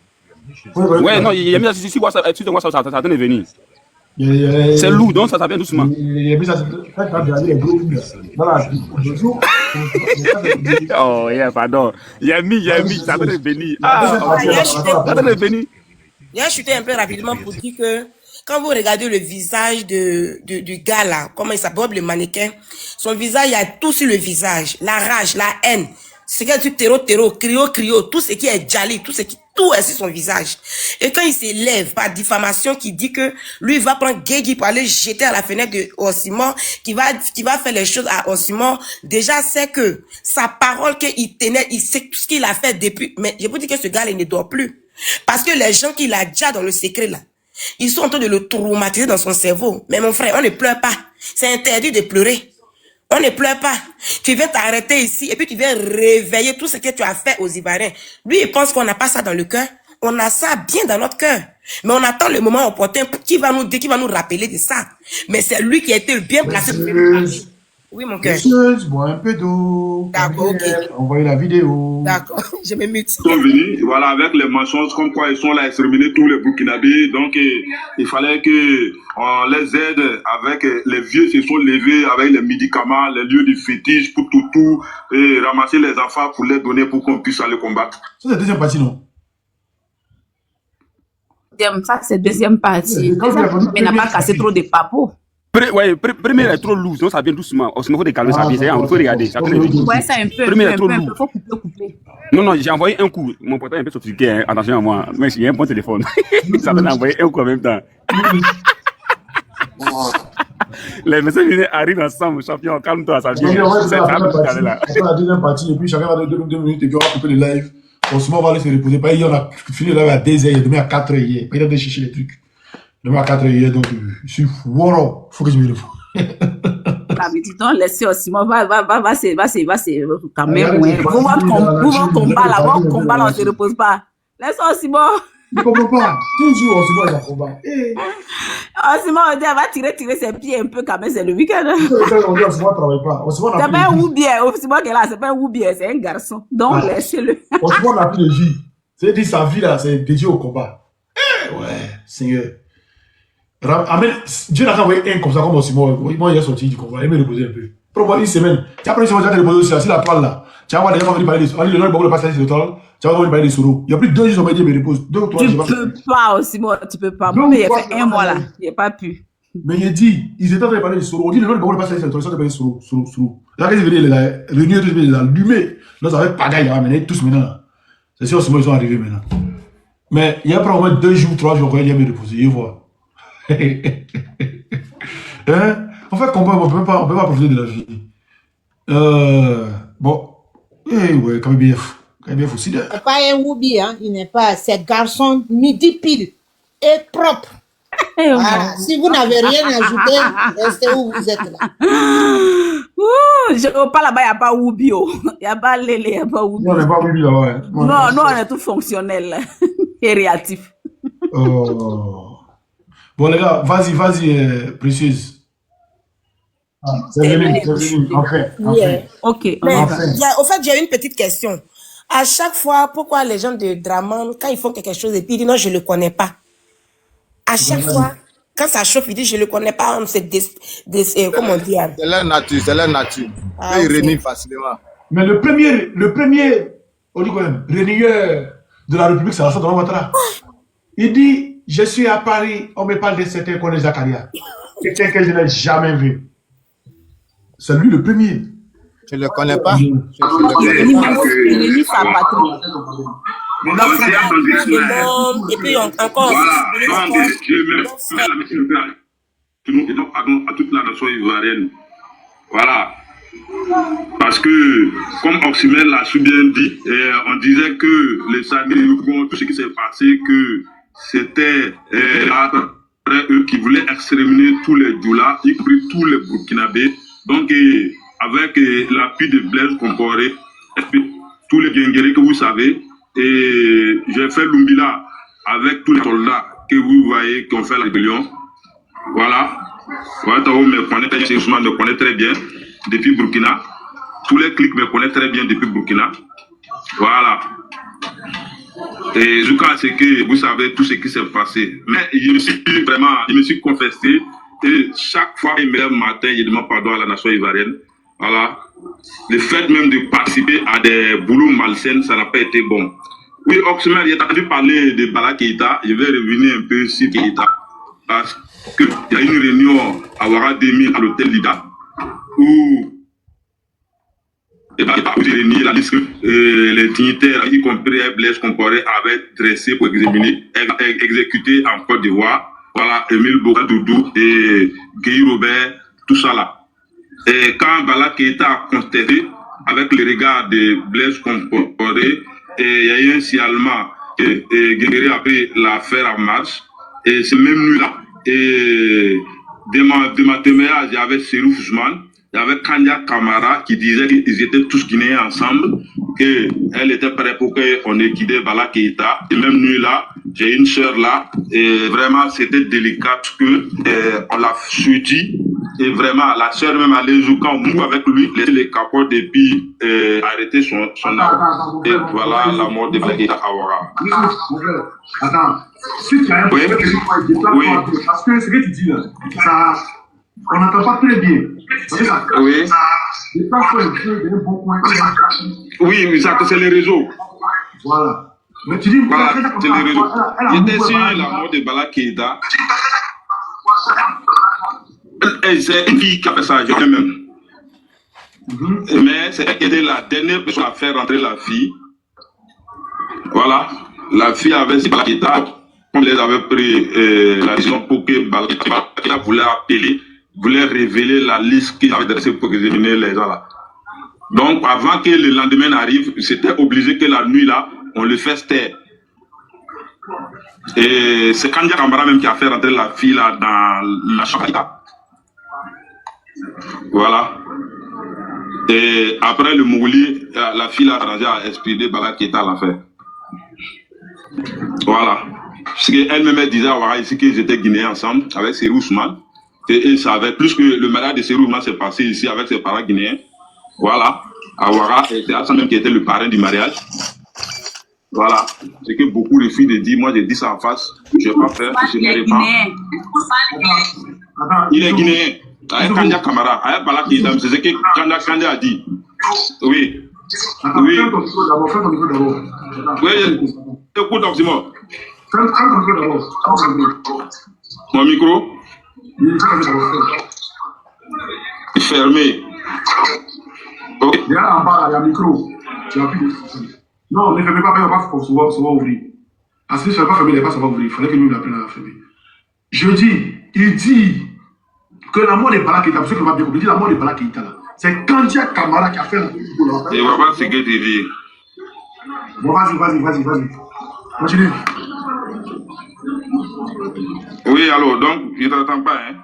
Ouais, non, il y a mis ça sur WhatsApp, ça attend de venir. C'est lourd, donc ça vient doucement. Il y a mis ça oh, yeah, pardon. Il y a mis, ça attend de venir. Ah, ça attend de venir. J'ai chuté un peu rapidement pour dire que quand vous regardez le visage du gars là, comment il s'appelle, le mannequin, son visage, il y a tout sur le visage. La rage, la haine, ce qui est du terreau, crio, tout ce qui est jali, tout est sur son visage. Et quand il s'élève par diffamation qui dit que lui va prendre Guégui pour aller jeter à la fenêtre de Osimhen, qui va faire les choses à Osimhen, déjà c'est que sa parole qu'il tenait, il sait tout ce qu'il a fait depuis. Mais je vous dis que ce gars-là, il ne dort plus. Parce que les gens qu'il a déjà dans le secret là, ils sont en train de le traumatiser dans son cerveau. Mais mon frère, on ne pleure pas. C'est interdit de pleurer. On ne pleure pas. Tu viens t'arrêter ici et puis tu viens réveiller tout ce que tu as fait aux Ivoiriens. Lui, il pense qu'on n'a pas ça dans le cœur. On a ça bien dans notre cœur. Mais on attend le moment opportun qui va nous dire, qui va nous rappeler de ça. Mais c'est lui qui a été bien placé pour nous parler. Oui, mon cœur. Bois un peu d'eau. D'accord, ok. Envoyez la vidéo. D'accord, je me mute. Ils sont venus, voilà, avec les mensonges comme quoi ils sont là à exterminer tous les Burkinabés. Donc, il fallait qu'on les aide avec les vieux se sont levés avec les médicaments, les lieux de fétiche pour tout, et ramasser les enfants pour les donner pour qu'on puisse aller combattre. Ça, c'est la deuxième partie, non? Ça, c'est deuxième partie. Mais n'a pas cassé trop de papos. Premier est trop lourd, donc ça vient doucement. On se met de calmer, ça vient. Il faut regarder. Ça ouais, ça un peu. Premier est trop lourd. Il faut couper. Non, j'ai envoyé un coup. Mon portable est un peu sophistiqué. Hein. Attention à moi. Mais j'ai un bon téléphone. Ça m'a envoyé un coup en même temps. Les messages arrivent ensemble, champion. Calme-toi, ça vient. C'est la deuxième partie, et puis chacun va donner 2 minutes, et puis on va couper le live. Osman va aller se reposer. Pas hier, on a fini le live à 2h, il est demain à 4h hier. Il a de chercher les trucs. Demain à 4h hier, donc je suis wow, faut que je me repose. Ah, mais dis donc, laissez Osman, va quand même, ouais. Vous combat là, on se repose pas. Laisse Osman. Je ne comprends pas. Toujours Osman est en combat. Osman, on dit, elle va tirer ses pieds un peu quand même, c'est le week-end. On dit, Osman ne travaille pas. C'est pas un Woubier, Osman qui est là, c'est pas un Woubier, c'est un garçon. Donc, laissez-le. Osman n'a plus de vie. C'est-à-dire, sa vie là, c'est dédié au combat. Ouais, Seigneur. Amen. Dieu n'a pas envoyé un comme ça, comme Osman. Moi, il est sorti du combat. Il m'a reposé un peu. Pour moi, une semaine. Tu as pris une semaine, tu as reposé aussi, assis la toile là. Tu vas voir les gens venir parler de Soro. Le nom de passer sur le toile. Tu vas venir parler de Soro. Il y a plus de 2 jours, je me repose. 2 ou 3 jours. Tu peux pas, Osman, tu peux pas. Moi, il y a fait 1 mois là. Il n'a pas pu. Mais il dit, ils étaient en train de parler de Soro. On dit le nom de passer sur le toile. Ils sont en train de parler de Soro. Là, quand ils venaient, les réunions, ils les allumer. Là, ça va être pagaille, ils vont amener tous maintenant. C'est sûr, Osman, ils sont arrivés maintenant. Mais il y a probablement 2 jours, 3 jours, il y a me reposer. Il voit. Hein? En fait, on peut pas profiter de la vie. Bon. Ouais, quand même bien fou. Il n'est pas un Woubi, hein. Il n'est pas. C'est garçon midi pile et propre. Voilà. Si vous n'avez rien à ajouter, restez où vous êtes là. Je ne pas là-bas, il n'y a pas Woubi. Il n'y a pas Lélé, il n'y a pas Woubi. Non, on n'est pas Woubi là-bas. Non, on est tout fonctionnel et réactif. Bon, les gars, vas-y, Précieuse. C'est venu, enfin. Ok. Au fait, j'ai une petite question. À chaque fois, pourquoi les gens de Draman, quand ils font quelque chose et puis ils disent non, je ne le connais pas. À chaque fois, quand ça chauffe, ils disent je ne le connais pas. Comment dire? C'est leur nature, Ils renient facilement. Mais le premier, on dit quoi même, renieur de la République, c'est Alassane Ouattara. Il dit, je suis à Paris, on me parle de certains qu'on est Zakaria. Quelqu'un que je n'ai jamais vu. C'est lui le premier. Je ne le connais pas. Il lit sa patrie. Et puis encore. À toute la nation ivoirienne. Voilà. Parce que, comme Oxymel l'a si bien dit, on disait que les Sagués, tout ce qui s'est passé, que c'était après eux qui voulaient exterminer tous les Djoula, y compris tous les Burkinabés. Donc, avec l'appui de Blaise Compaoré, tous les Guinguérés que vous savez, et j'ai fait l'Umbila avec tous les soldats que vous voyez qui ont fait la rébellion. Voilà. Ouattara me connaît très bien depuis Burkina. Tous les clics me connaissent très bien depuis Burkina. Voilà. Et je crois que vous savez tout ce qui s'est passé. Mais je me suis confessé. Et chaque fois qu'il me lève le matin, je demande pardon à la nation ivoirienne. Voilà. Le fait même de participer à des boulots malsains, ça n'a pas été bon. Oui, Oxmer, j'ai entendu parler de Bala Keïta. Je vais revenir un peu sur Keïta. Parce qu'il y a une réunion à Ouaga 2000 à l'hôtel Lida où il a réuni la liste que les dignitaires, y compris Blaise Compaoré, avaient dressé pour exécuter en Côte d'Ivoire. Voilà, Émile Bogadoudou et Guy Robert, tout ça là. Et quand Bala Keïta a contesté avec le regard de Blaise Compaoré, il y a eu un signalement et Guéguéré a pris l'affaire en marche. Et c'est même nuit-là. Et de ma témoignage, il y avait Serou Ousmane, il y avait Kanya Kamara qui disait qu'ils étaient tous guinéens ensemble, qu'elle était prête pour qu'on ait quitté Bala Keïta. Et même nuit-là, j'ai une sœur là, et vraiment c'était délicat que on l'a suivi. Et vraiment, la sœur même allait jouer quand on avec lui, laisser les capotes et puis arrêter son âme. Et voilà la mort de Bala Keïta à Ouaga. Attends, si tu as un problème, oui. Parce que ce que tu dis là, ça, on n'entend pas très bien. Ça, oui. Oui, c'est les réseaux. Voilà. Mais tu dis, voilà, c'est les réseaux. J'étais sur la mort de Bala Keïta. C'est une fille qui a fait ça, je même. Mais c'est elle qui était la dernière personne à faire rentrer la fille. Voilà. La fille avait si Bala Keïta, on les avait pris la décision pour que Bala Keïta voulait appeler, voulait révéler la liste qu'ils avaient dressée pour examiner les gens là. Donc, avant que le lendemain arrive, c'était obligé que la nuit là, on le fasse taire. Et c'est Kanya Kamara même qui a fait rentrer la fille là dans la chambre. Voilà. Et après le Mouli, la fille a arrangé à expliquer Bala Keïta à l'affaire. Voilà. Parce qu'elle-même disait à Ouaga ici qu'ils étaient guinéens ensemble avec Serou Ousmane. Et ils savaient, plus que le mariage de Serou Ousmane s'est passé ici avec ses parents guinéens. Voilà. À Ouaga, c'est Hassan même qui était le parrain du mariage. Voilà. C'est que beaucoup refusent de dire. Moi, j'ai dit ça en face. Je n'ai pas fait. Je ne l'ai pas. Il est guinéen. Avec Kanya Kamara. Avec Bala Keïta. C'est ce que Kanya a dit. Oui. Attends, oui. Fais ton micro d'abord. Oui. Écoute, Oxymore. Fais ton micro d'abord. Mon micro? Fermé. Okay. Il y a en bas, il y a un micro. Tu as plus de... Non, ne fermez pas, il ne va pas souvent ouvrir. Parce que si tu ne vas pas fermer, il ne va pas savoir ouvrir. Il fallait que nous l'appelions à fermer. Je dis, il dit que la mort de Bala Keïta, parce que va bien compris, il dit la mort de Bala Keïta là. C'est Kandia Kamara qui a fait la vidéo. Et on va voir ce que tu dis. Bon, vas-y. Continue. Oui, alors, donc, je ne t'entends pas, hein.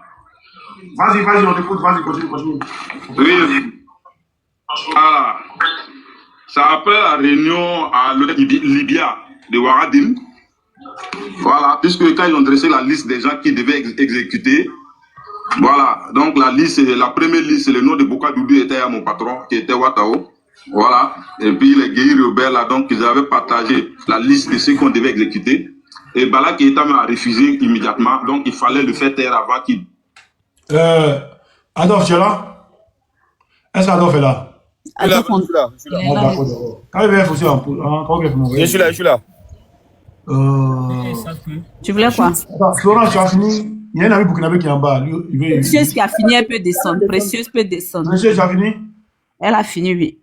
Vas-y, on t'écoute, vas-y, continue. Oui. Voilà. C'est après la réunion à l'hôtel Libya de Ouagadim. Voilà, puisque quand ils ont dressé la liste des gens qui devaient exécuter, voilà, donc la première liste, le nom de Bogadoudou était à mon patron, qui était Ouattao. Voilà, et puis les Guy Robert là, donc ils avaient partagé la liste de ceux qu'on devait exécuter. Et Bala Keïta a refusé immédiatement, donc il fallait le faire taire avant qu'il... Adolphe, tu es là? Est-ce qu'Adolphe est là? Adolphe, je suis là. Je suis là. Tu voulais quoi? Florent, tu as fini? Il y a un ami burkinabé qui est en bas. Précieuse qui a fini, elle peut descendre. Précieuse peut descendre. Précieuse, tu as fini? Elle a fini, oui.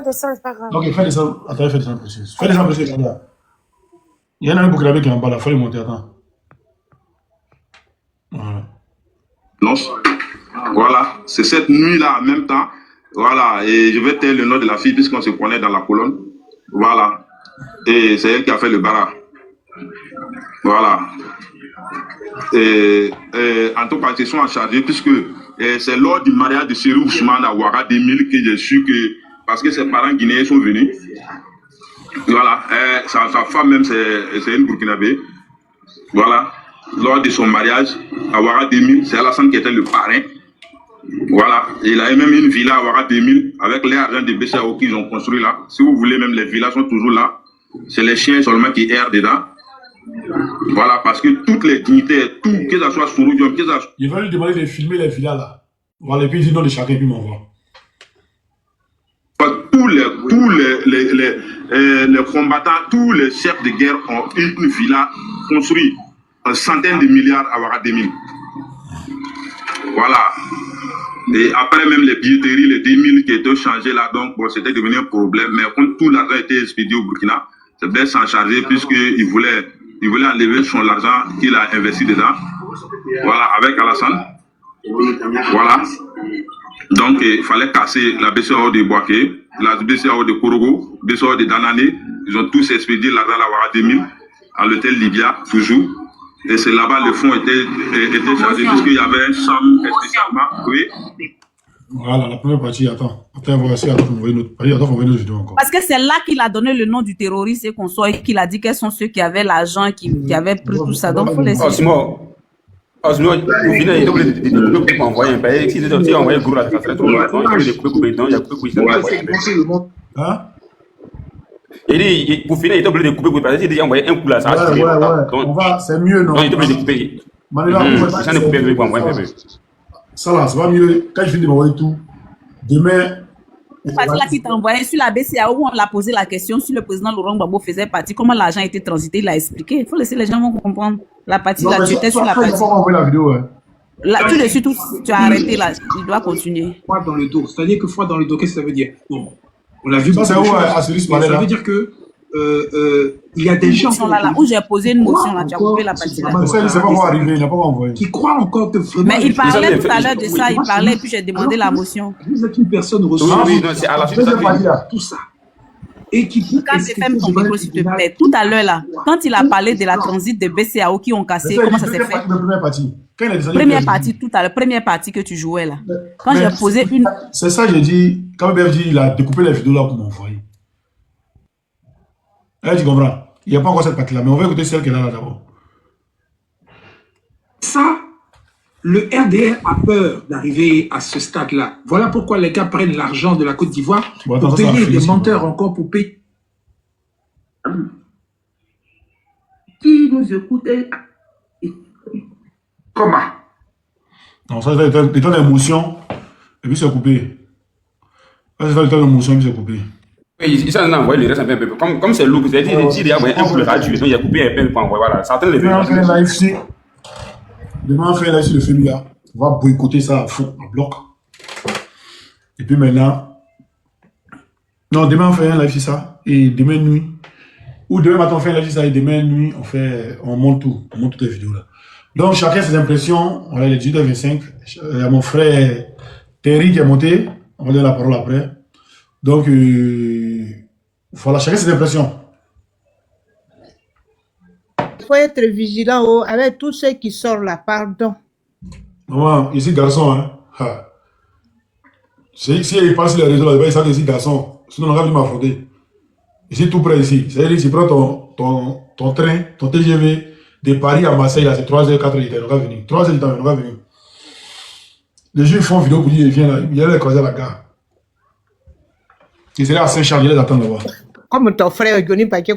Descendre, c'est pas grave. Ok, fais descendre. Attends, fais descendre, Précieuse. Fais descendre, Précieuse. Il y a un ami burkinabé qui est en bas là. Il faut les monter, attends. Voilà. Non. Voilà, c'est cette nuit-là en même temps. Voilà, et je vais taire le nom de la fille puisqu'on se connaît dans la colonne. Voilà. Et c'est elle qui a fait le bara. Voilà. Et en tout cas, ils sont en charge puisque c'est lors du mariage de Serou Ousmane à Ouaga 2000 que j'ai su que, parce que ses parents guinéens sont venus. Voilà, sa femme même, c'est une burkinabé. Voilà. Lors de son mariage à Ouaga 2000, c'est Alassane qui était le parrain. Voilà, il a même une villa à Ouaga 2000 avec les argent de BCAO qu'ils ont construit là. Si vous voulez, même les villas sont toujours là. C'est les chiens seulement qui errent dedans. Voilà, parce que toutes les dignités, tout, que ce soit Sourou Diom, que ce soit... Il va lui demander de filmer les villas là. Voilà, et puis il dit non de chacun, puis m'envoie. Tous les tous les combattants, tous les chefs de guerre ont une villa construite centaines de milliards à Ouagadougou. Voilà. Et après même les billetteries, les 10 000 qui étaient changés là, donc bon, c'était devenu un problème. Mais quand tout l'argent était expédié au Burkina, c'est bien s'en charger puisqu'il voulait enlever l'argent qu'il a investi dedans. Voilà, avec Alassane. Voilà. Donc il fallait casser la BCAO de Boaké, la BCAO de Korogo, BCAO de Danané. Ils ont tous expédié l'argent à Ouagadougou, à l'hôtel Libya, toujours. Et c'est là-bas le fonds était chargé puisqu'il y avait un champ spécialement. Oui. Voilà, la première partie, attends. Attends, voici, attends, on va voir une autre vidéo encore. Parce que c'est là qu'il a donné le nom du terroriste et qu'on soit, et qu'il a dit quels sont ceux qui avaient l'argent, qui avaient pris tout ça. Donc, il faut laisser. Simon, vous venez, il doit m'envoyer un papier. Si vous avez envoyé un gros, ça serait trop long. Il y a couper dedans, il y a couper. Hein? Il dit, pour finir, il est obligé de couper, parce qu'il a envoyé un coup là, ça va. On va, c'est mieux, non? Non, il est obligé de couper. J'en ai coupé pour envoyer un peu. Ça là, ça va mieux. Quand je finis de m'envoyer tout, demain. C'est parce là qu'il t'a envoyé sur la BCAO où on l'a posé la question si le président Laurent Gbagbo faisait partie, comment l'argent était transité, il a expliqué. Il faut laisser les gens comprendre. La partie là, tu étais sur la partie. Il faut envoyer la vidéo, hein. Là, tout de suite, tu as arrêté là, il doit continuer. Froid dans le dos, c'est-à-dire que froid dans le dos, qu'est-ce que ça veut dire? Bon, on l'a vu. Ça, c'est où, à Cerise Palais, là? Ça veut dire que il y a des gens là, où j'ai posé une motion là, tu as coupé la partie là. Ça, il ne sait pas quoi arriver, il n'a pas envoyé. Qui croient encore que vraiment. Mais il parlait tout à l'heure de ça, il parlait, puis j'ai demandé la motion. Vous êtes une personne reçue. Oui, non, c'est à la suite de tout ça. Et qui quand tu fermes ton micro, s'il te plaît. Tout à l'heure là, quand il a parlé de la transit de BCAO qui ont cassé, comment ça s'est fait? Première partie. Première partie, tout à l'heure, première partie que tu jouais là. Quand j'ai posé une. C'est ça, j'ai dit, quand BF dit, il a découpé les vidéos là pour m'envoyer. Là, tu comprends? Il n'y a pas encore cette partie là, mais on va écouter celle qu'elle a là d'abord. Ça, le RDR a peur d'arriver à ce stade-là. Voilà pourquoi les gars prennent l'argent de la Côte d'Ivoire pour payer des menteurs encore pour payer. Qui nous écoute? Comment? Non, ça c'est l'état d'émotion, et puis c'est coupé. Ça c'est l'état d'émotion, et puis c'est coupé. Oui, ça, on a envoyé le reste un peu. Comme c'est lourd, c'est-à-dire qu'il y a un coup de radio, donc il a coupé un peu pour envoyer. Voilà, ça les demain, on fait un live ici. Demain, on fait un live sur le FEMIA. On va boycotter ça à fond, en bloc. Et puis maintenant. Non, demain, on fait un live sur ça. Et demain nuit. Ou demain matin, on fait un live sur ça. Et demain nuit, on monte tout. On monte toutes les vidéos là. Donc, chacun ses impressions. Voilà, il est 18h25. Il y a mon frère Terry qui est monté. On va donner la parole après. Donc, voilà, chacun ses impressions. Il faut être vigilant avec tous ceux qui sortent là, pardon. Maman, ici, garçon, hein. Si il passe les réseaux là-bas, il savent que ici, garçon. Sinon, on va venir m'affronter. Ici, tout près ici. C'est-à-dire, tu prends ton train, ton TGV de Paris à Marseille, là, c'est 3h, 4h, on va venir. 3h, on va venir. Les gens font vidéo pour dire, il vient là, il y a les croiser à la gare. Il serait à Saint-Charles, il les attend là-bas. Comme ton frère Johnny Paquet,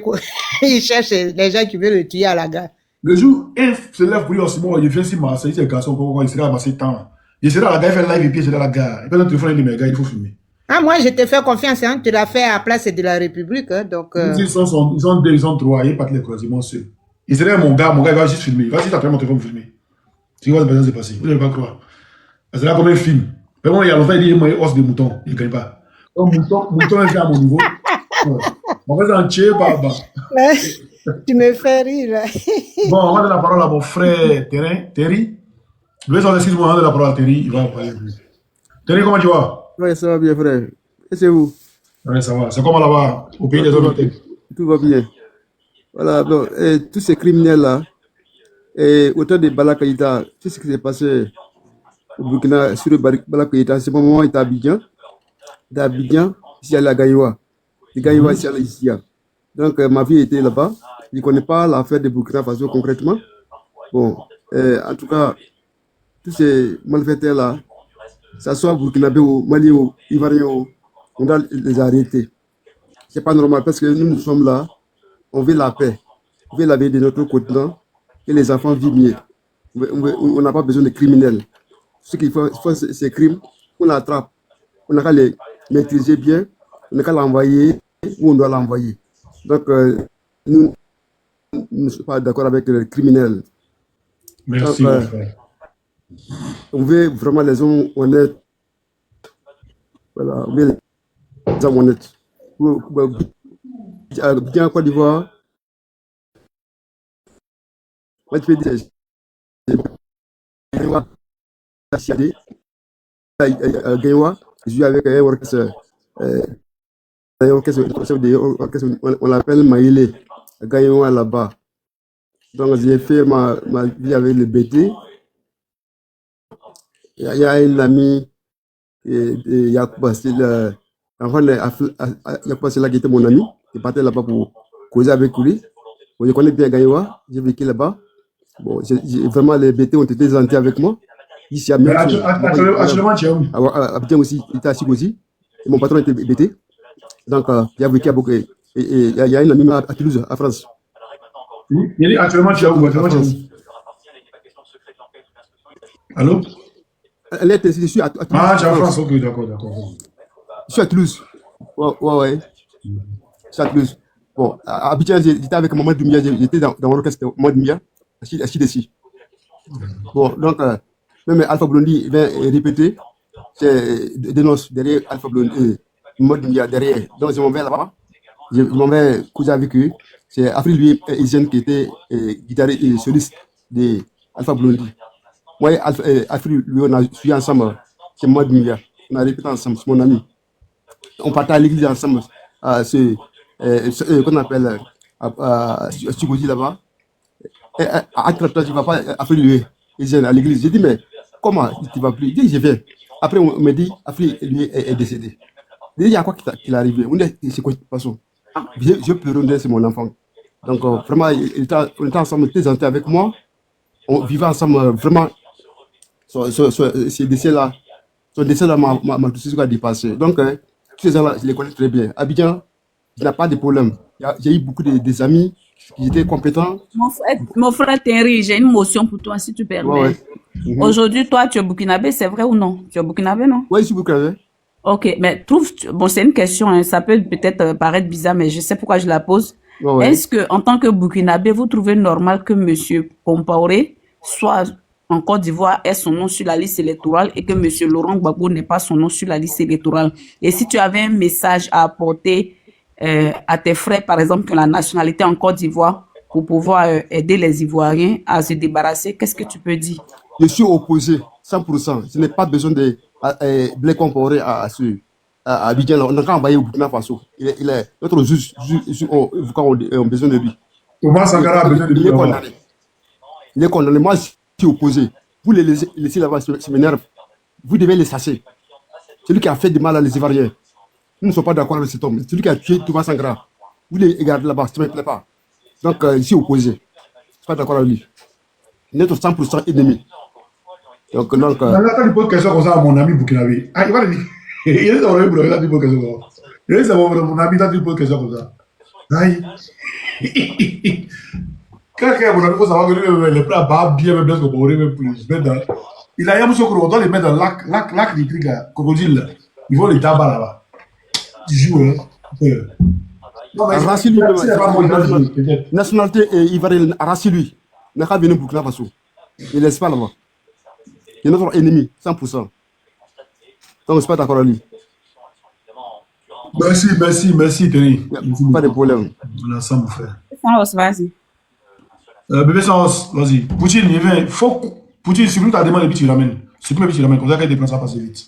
il cherche les gens qui veulent le tuer à la gare. Le jour, il se lève pour dire, Simon, il vient ici, Marseille, c'est le garçon, il serait à Marseille tant. Il serait à la gare, il fait live et puis il serait à la gare. Il peut le téléphone de mes gars, il faut filmer. Ah, moi, je te fais confiance, hein, tu l'as fait à la place de la République, hein, donc. Ils ont deux, ils ont trois, il n'y a pas de les croisements seuls. Il serait mon gars, il va juste filmer. Vas-y, après mon téléphone, filmer. Tu vois ce qui s'est passé. Vous n'allez pas croire. C'est là comme un film. Vraiment, il y a longtemps, il dit, moi, os de mouton. Il ne gagne pas. Donc, mouton est fait à mon niveau. On va entier, papa. Tu me fais rire. Là. Bon, on va donner la parole à mon frère Terry. Excuse-moi, on va donner la parole à Terry. Il va parler plus. Terry, comment tu vas? Oui, ça va bien, frère. Et c'est vous? Oui, ça va. C'est comment là-bas, au pays des hommes? Tout va bien. Voilà, donc, tous ces criminels-là, autant de Bala Keïta, tout ce qui s'est passé au Burkina sur le Bala Keïta, c'est moment où il était à Abidjan. D'Abidjan, ici à la Gaïwa. De Gaïwa, ici à la Isia. Donc, ma vie était là-bas. Je ne connais pas l'affaire de Burkina Faso concrètement. Bon, en tout cas, tous ces malfaiteurs-là, ça soit Burkinabé ou Mali ou Ivoirien, on doit les arrêter. Ce n'est pas normal parce que nous sommes là, on veut la paix, on veut la paix de notre continent et les enfants vivent mieux. On n'a pas besoin de criminels. Ceux qui font ces crimes, on l'attrape. On a qu'à les maîtriser bien On n'a qu'à l'envoyer où on doit l'envoyer. Donc, nous ne sommes pas d'accord avec les criminels. Merci, Donc, mon frère. on veut vraiment les hommes honnêtes. Voilà, on veut les hommes honnêtes. Bien en Côte d'Ivoire, moi, tu peux dire, Gaïwa, je suis avec un orchestre, on l'appelle Maïlé, Gaïwa là-bas. Donc, j'ai fait ma vie avec le BT. Il y a un ami, Yacouba, c'est là qui était mon ami, qui partait là-bas pour causer avec lui. Bon, je connais bien Gaïwa, j'ai vécu là-bas. Bon, vraiment, les BT ont été gentils avec moi. Ici, à Mais actuellement, tu es où? Abidjan aussi, il était assis aussi. Et mon patron était BT. Donc, il y a vécu à beaucoup. Et il y a une amie à Toulouse, à France. Il dit actuellement, tu es où? Actuellement, tu es où? Allô? Elle était, je suis à Toulouse. Ah, tu es en France, ok, d'accord. Je suis à Toulouse. Ouais. Je suis à Toulouse. Bon, à Abidjan, j'étais avec Maman Doumia, j'étais dans l'orchestre Maman Doumia, à Chidessi. Bon, donc, même Alpha Blondy vient répéter, c'est dénonce derrière Alpha Blondy, Maman Doumia derrière. Donc, je m'en vais là-bas, je m'en vais causer avec eux. C'est Afri, lui, Eugène, qui était guitariste et soliste de Alpha Blondy. Moi, Afri, lui, on a suivi ensemble, c'est Maman Doumia. On a répété ensemble, c'est mon ami. On partait à l'église ensemble, qu'on appelle Sugozi là-bas. Entre-temps, tu ne vas pas Afri, lui, Eugène, à l'église. J'ai dit, mais comment tu ne vas plus? Il dit, je viens. Après, on me dit, Afri, lui, est décédé. Il y a quoi qui est arrivé? C'est quoi cette façon? Je peux rendre, c'est mon enfant. Donc, vraiment, on était ensemble, très gentils avec moi. On vivait ensemble, vraiment. Ces décès-là, son décès-là m'a tout ce qui a dépassé. Donc, tous ces gens-là, je les connais très bien. Abidjan, il n'y a pas de problème. J'ai eu beaucoup des amis qui étaient compétents. Mon frère Thierry, j'ai une motion pour toi, si tu permets. Ouais. Aujourd'hui, toi, tu es burkinabé, c'est vrai ou non? Tu es burkinabé, non? Oui, je suis burkinabé. Ok, mais bon, c'est une question, hein, ça peut peut-être paraître bizarre, mais je sais pourquoi je la pose. Ouais. Est-ce que, en tant que burkinabé, vous trouvez normal que monsieur Compaoré soit en Côte d'Ivoire, ait son nom sur la liste électorale et que monsieur Laurent Gbagbo n'ait pas son nom sur la liste électorale? Et si tu avais un message à apporter à tes frères, par exemple, qui ont la nationalité en Côte d'Ivoire, pour pouvoir aider les Ivoiriens à se débarrasser, qu'est-ce que tu peux dire? Je suis opposé, 100%. Je n'ai pas besoin de Blaise Compaoré à Abidjan. On n'a qu'à envoyer au Burkina Faso. Il est notre juge quand on a besoin de lui. Thomas Sankara a besoin de lui. Il est condamné. Moi, je suis opposé. Vous les laissez là-bas, ça m'énerve. Vous devez les chasser. Celui qui a fait du mal à les Ivoiriens. Nous ne sommes pas d'accord avec cet homme. Celui qui a tué Thomas Sankara. Vous les gardez là-bas, ça ne me plaît pas. Donc, je suis opposé. Je ne suis pas d'accord avec lui. Il est notre 100% ennemi. Donc, quand tu poses question comme ça à mon ami burkinabé, il va le dire. Il est dans le bureau, il pose question comme ça. Il est dans mon ami, il pose question comme ça. Aïe. Quelqu'un, mon ami, il faut savoir que les plats bas bien, même Blaise Compaoré, même plus. Il a un monsieur qu'on doit les mettre dans lac des trucs, crocodile. Ils vont les tabac là-bas. Tu joues, hein. Arrache-lui, nationalité ivoirienne, arrache-lui. Il n'a qu'à venir au Burkina Faso. Il ne laisse pas là-bas. Il est notre ennemi, 100%. Donc, je ne suis pas d'accord avec lui. Merci, Thierry. Pas de problème. On a ça, mon frère. Vas-y. Bébé Sans, vas-y. Poutine, il vient. Poutine, supprime ta demande et puis tu ramènes. Supprime et puis tu ramènes. Comme ça, qu'elle déplace, ça passe vite.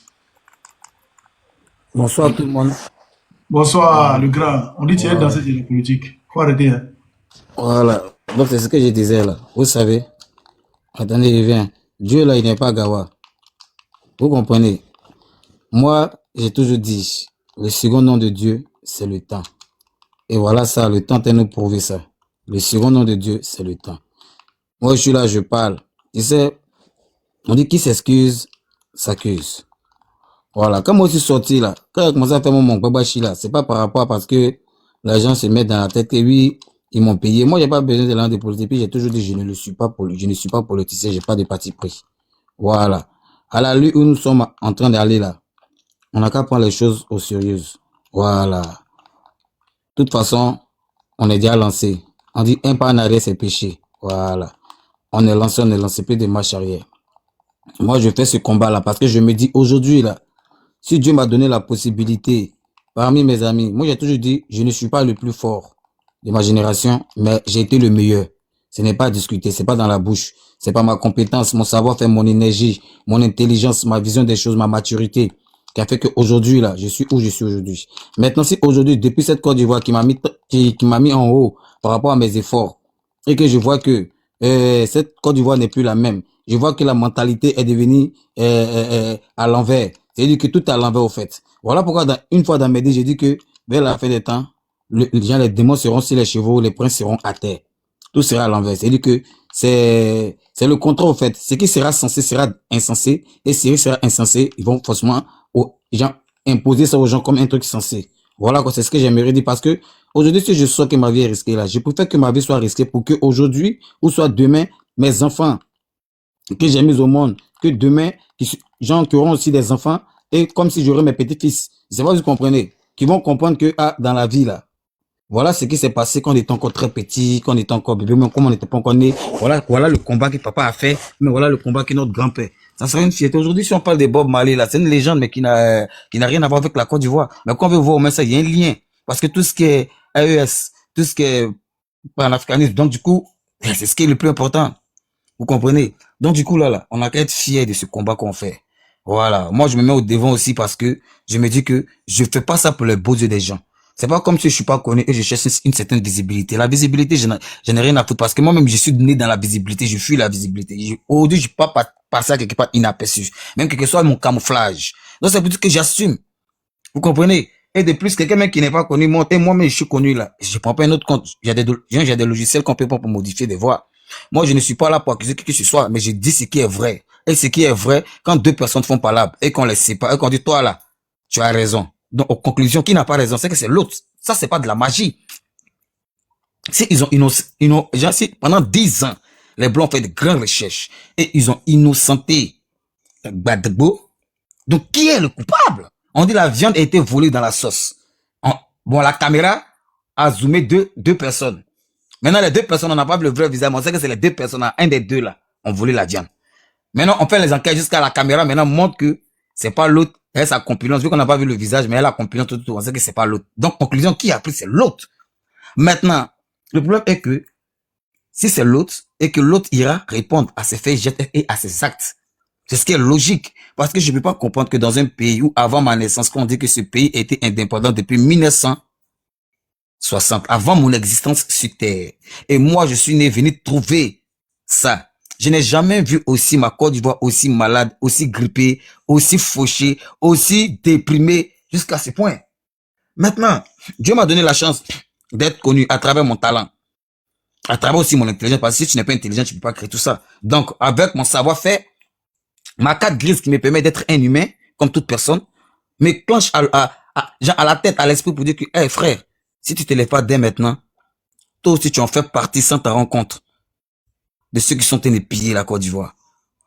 Bonsoir tout le monde. Bonsoir, le grand. On dit que tu es dans cette politique. Faut arrêter, hein. Voilà. Donc, c'est ce que je disais là. Vous savez. Attendez, il vient. Dieu là, il n'est pas Gawa. Vous comprenez? Moi, j'ai toujours dit, le second nom de Dieu, c'est le temps. Et voilà ça, le temps est nous prouver ça. Le second nom de Dieu, c'est le temps. Moi, je suis là, je parle. Tu sais, on dit qui s'excuse, s'accuse. Voilà, comme moi je suis sorti là, quand j'ai commencé à faire mon babachi là, c'est pas par rapport parce que les gens se mettent dans la tête que oui, ils m'ont payé. Moi, j'ai pas besoin de langue de politique. Puis j'ai toujours dit, je ne suis pas politicien, j'ai pas de parti pris. Voilà. À la lutte où nous sommes en train d'aller là, on n'a qu'à prendre les choses au sérieux. Voilà. De toute façon, on est déjà lancé. On dit un pas en arrière, c'est péché. Voilà. On est lancé, plus de marche arrière. Moi, je fais ce combat-là parce que je me dis aujourd'hui, là, si Dieu m'a donné la possibilité, parmi mes amis, moi, j'ai toujours dit, je ne suis pas le plus fort de ma génération, mais j'ai été le meilleur. Ce n'est pas à discuter, c'est pas dans la bouche. C'est pas ma compétence, mon savoir-faire, mon énergie, mon intelligence, ma vision des choses, ma maturité, qui a fait qu'aujourd'hui, là, je suis où je suis aujourd'hui. Maintenant, si aujourd'hui, depuis cette Côte d'Ivoire qui m'a mis en haut par rapport à mes efforts, et que je vois que cette Côte d'Ivoire n'est plus la même, je vois que la mentalité est devenue à l'envers. C'est-à-dire que tout est à l'envers au fait. Voilà pourquoi une fois dans mes dits, j'ai dit que vers la fin des temps, les démons seront sur les chevaux, les princes seront à terre. Tout sera à l'envers. C'est-à-dire que c'est le contraire au fait. Ce qui sera censé sera insensé, et ce qui sera insensé, ils vont forcément imposer ça aux gens comme un truc sensé. Voilà quoi, c'est ce que j'aimerais dire parce que aujourd'hui, si je sens que ma vie est risquée là, je préfère que ma vie soit risquée pour que aujourd'hui ou soit demain, mes enfants que j'ai mis au monde, que demain, gens qui auront aussi des enfants, et comme si j'aurais mes petits-fils. C'est pas, vous comprenez, qui vont comprendre que dans la vie là, voilà ce qui s'est passé quand on était encore très petit, quand on était encore bébé, même comme on n'était pas encore né. Voilà le combat que papa a fait, mais voilà le combat que notre grand-père. Ça serait une fierté. Aujourd'hui, si on parle de Bob Marley, là, c'est une légende, mais qui n'a rien à voir avec la Côte d'Ivoire. Mais quand on veut voir au moins ça, il y a un lien. Parce que tout ce qui est AES, tout ce qui est panafricanisme, donc du coup, c'est ce qui est le plus important. Vous comprenez? Donc du coup, là, on a qu'à être fier de ce combat qu'on fait. Voilà. Moi, je me mets au devant aussi parce que je me dis que je fais pas ça pour les beaux yeux des gens. C'est pas comme si je suis pas connu et je cherche une certaine visibilité. La visibilité, je n'ai rien à foutre parce que moi-même, je suis né dans la visibilité. Je fuis la visibilité. Aujourd'hui, je peux pas passer à quelque part inaperçu. Même quel que soit mon camouflage. Donc, c'est pour dire que j'assume. Vous comprenez? Et de plus, quelqu'un même qui n'est pas connu, moi-même, je suis connu là. Je prends pas un autre compte. J'ai des logiciels qu'on peut pas pour modifier des voix. Moi, je ne suis pas là pour accuser qui que ce soit, mais je dis ce qui est vrai. Et ce qui est vrai, quand deux personnes font palabre et qu'on les sépare et qu'on dit, toi là, tu as raison. Donc, en conclusion, qui n'a pas raison, c'est que c'est l'autre. Ça, c'est pas de la magie. Si si pendant 10 ans, les Blancs ont fait de grandes recherches et ils ont innocenté Gbadebo, donc qui est le coupable? On dit la viande a été volée dans la sauce. Bon, la caméra a zoomé deux personnes. Maintenant, les deux personnes, on n'a pas vu le vrai visage, mais on sait que c'est les deux personnes, un des deux là, ont volé la viande. Maintenant, on fait les enquêtes jusqu'à la caméra, maintenant, montre que c'est pas l'autre. Elle a sa compilance, vu qu'on n'a pas vu le visage, mais elle a compilance tout, on sait que c'est pas l'autre. Donc, conclusion, qui a pris, c'est l'autre. Maintenant, le problème est que, si c'est l'autre, et que l'autre ira répondre à ses faits et à ses actes. C'est ce qui est logique. Parce que je ne peux pas comprendre que dans un pays où, avant ma naissance, qu'on dit que ce pays était indépendant depuis 1960, avant mon existence sur Terre. Et moi, je suis né, venu trouver ça. Je n'ai jamais vu aussi ma Côte d'Ivoire aussi malade, aussi grippée, aussi fauchée, aussi déprimée, jusqu'à ce point. Maintenant, Dieu m'a donné la chance d'être connu à travers mon talent, à travers aussi mon intelligence, parce que si tu n'es pas intelligent, tu ne peux pas créer tout ça. Donc, avec mon savoir-faire, ma carte grise qui me permet d'être un humain, comme toute personne, me clenche à la tête, à l'esprit pour dire que, hey, frère, si tu te lèves pas dès maintenant, toi aussi tu en fais partie sans ta rencontre de ceux qui sont en train de piller la Côte d'Ivoire.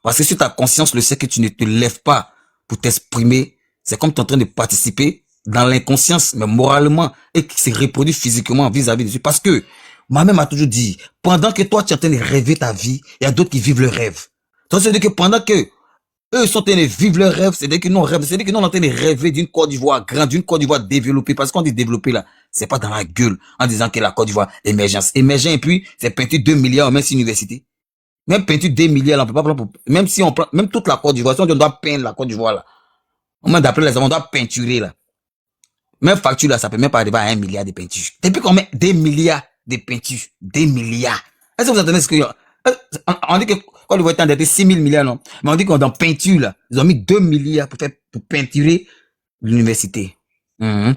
Parce que si ta conscience le sait que tu ne te lèves pas pour t'exprimer, c'est comme tu es en train de participer dans l'inconscience, mais moralement, et qui se reproduit physiquement vis-à-vis de Dieu. Parce que, ma mère m'a toujours dit, pendant que toi tu es en train de rêver ta vie, il y a d'autres qui vivent le rêve. Donc c'est-à-dire que pendant que eux sont en train de vivre leur rêve, c'est-à-dire que nous on rêve, c'est-à-dire que nous on est en train de rêver d'une Côte d'Ivoire grande, d'une Côte d'Ivoire développée. Parce qu'on dit développer là, c'est pas dans la gueule, en disant que la Côte d'Ivoire émergence. Émergent et puis, c'est peinture 2 milliards, même si université. Même peinture 2 milliards, là, on peut pas prendre, même si on prend, même toute la Côte d'Ivoire, si on doit peindre la Côte d'Ivoire là, au moins d'après les hommes, on doit peinturer là. Même facture là, ça peut même pas arriver à 1 milliard de peintures. Depuis qu'on met 2 milliards de peintures, 2 milliards. Est-ce que vous entendez ce que, on dit que, quand le voisin était 6 000 milliards, non? Mais on dit qu'on dans peinture là, ils ont mis 2 milliards pour peinturer l'université.